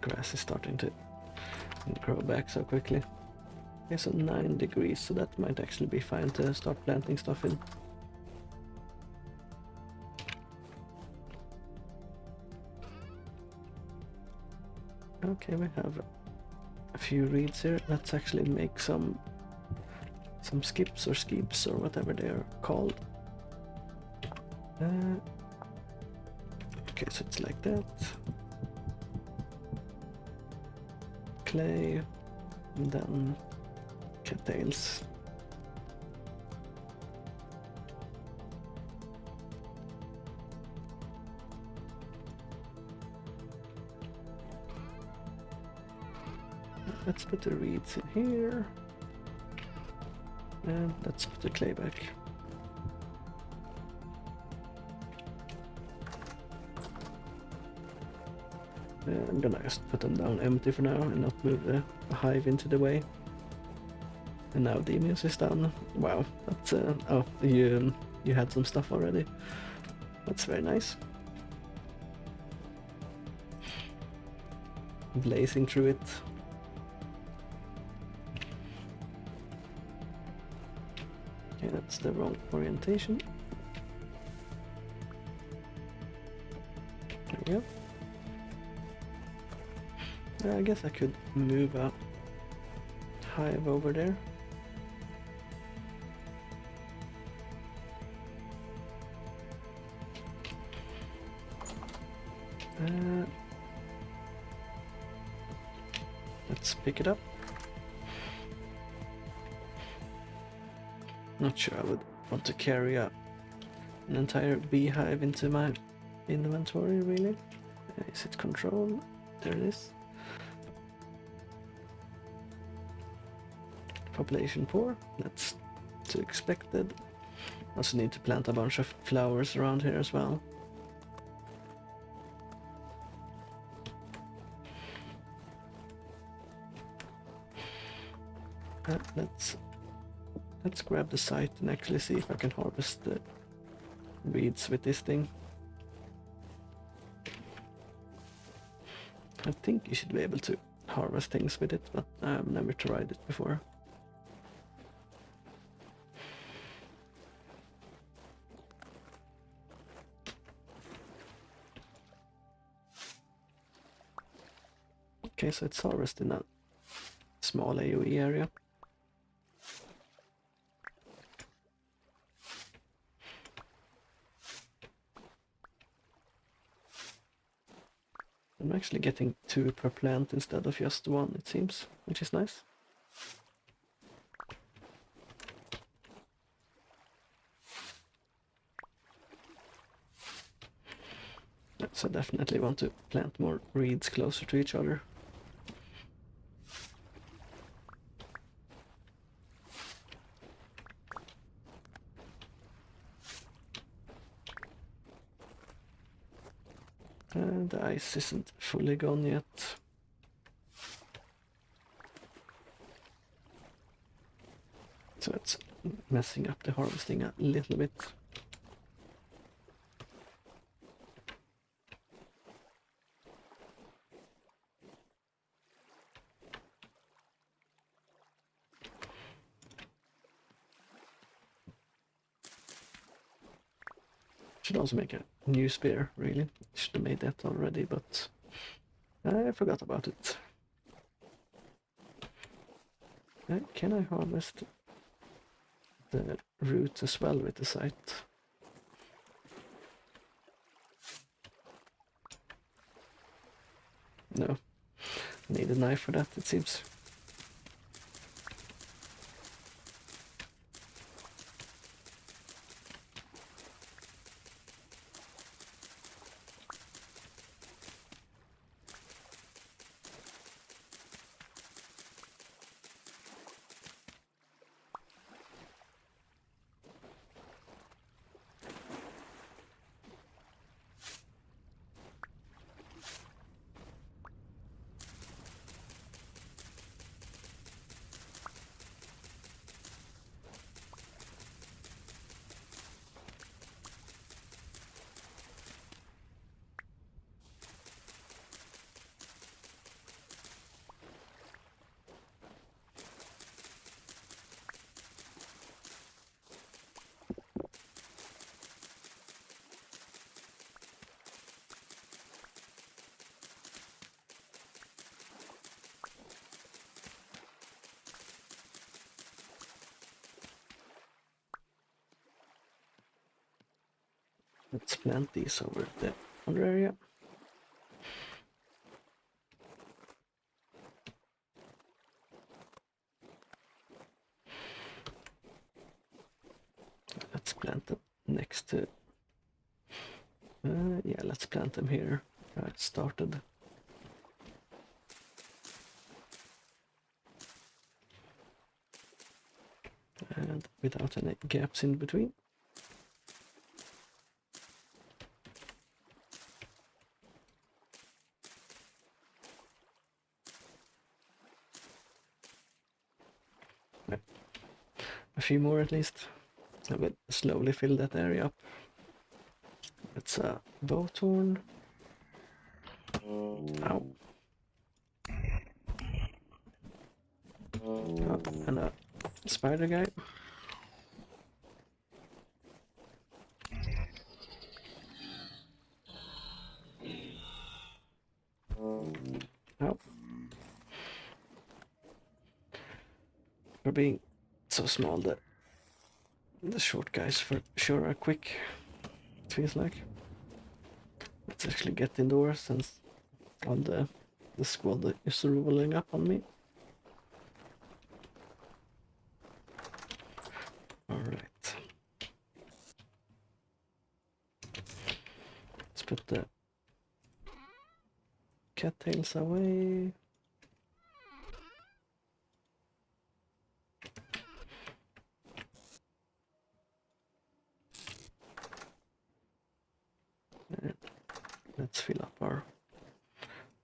Grass is starting to grow back so quickly. It's at 9 degrees, so that might actually be fine to start planting stuff in. Okay, we have a few reeds here. Let's actually make some skips or skips or whatever they are called. Okay, so it's like that. Clay, and then cattails. Let's put the reeds in here. And let's put the clay back. I'm gonna just put them down empty for now and not move the hive into the way. And now the Demus is done. Wow, that's oh, you had some stuff already. That's very nice. Blazing through it. Okay, that's the wrong orientation. There we go. I guess I could move a hive over there. Let's pick it up. Not sure I would want to carry an entire beehive into my inventory, really. Is it control? There it is. Population poor, that's to expected. Also need to plant a bunch of flowers around here as well. Let's grab the site and actually see if I can harvest the reeds with this thing. I think you should be able to harvest things with it, but I've never tried it before. Okay, so it's harvested in a small AoE area. I'm actually getting 2 per plant instead of just 1, it seems, which is nice. So I definitely want to plant more reeds closer to each other. The ice isn't fully gone yet. So it's messing up the harvesting a little bit. Should also make a new spear, really. Should have made that already, but I forgot about it. Can I harvest the root as well with the scythe? No. I need a knife for that, it seems. Let's plant these over the other area. Let's plant them next to... yeah, let's plant them here. I started. And without any gaps in between. A few more at least. I will slowly fill that area up. It's a bowthorn. Ow. Oh, and a spider guy. Ow. For being so small, the short guys for sure are quick, it feels like. Let's actually get indoors since all the squad is rolling up on me. Alright. Let's put the cattails away. And let's fill up our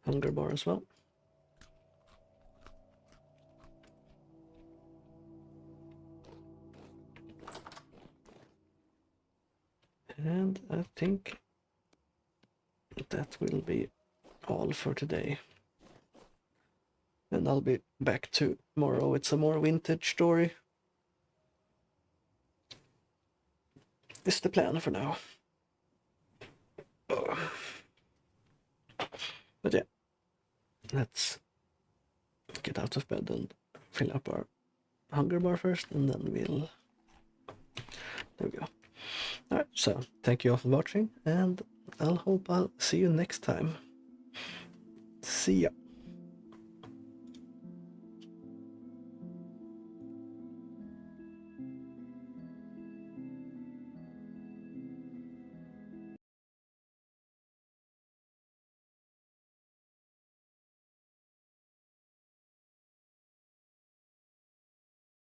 hunger bar as well. And I think that will be all for today. And I'll be back tomorrow with some more vintage story. This is the plan for now. But yeah, let's get out of bed and fill up our hunger bar first, and then we'll... There we go. Alright, so thank you all for watching, and I'll see you next time. See ya.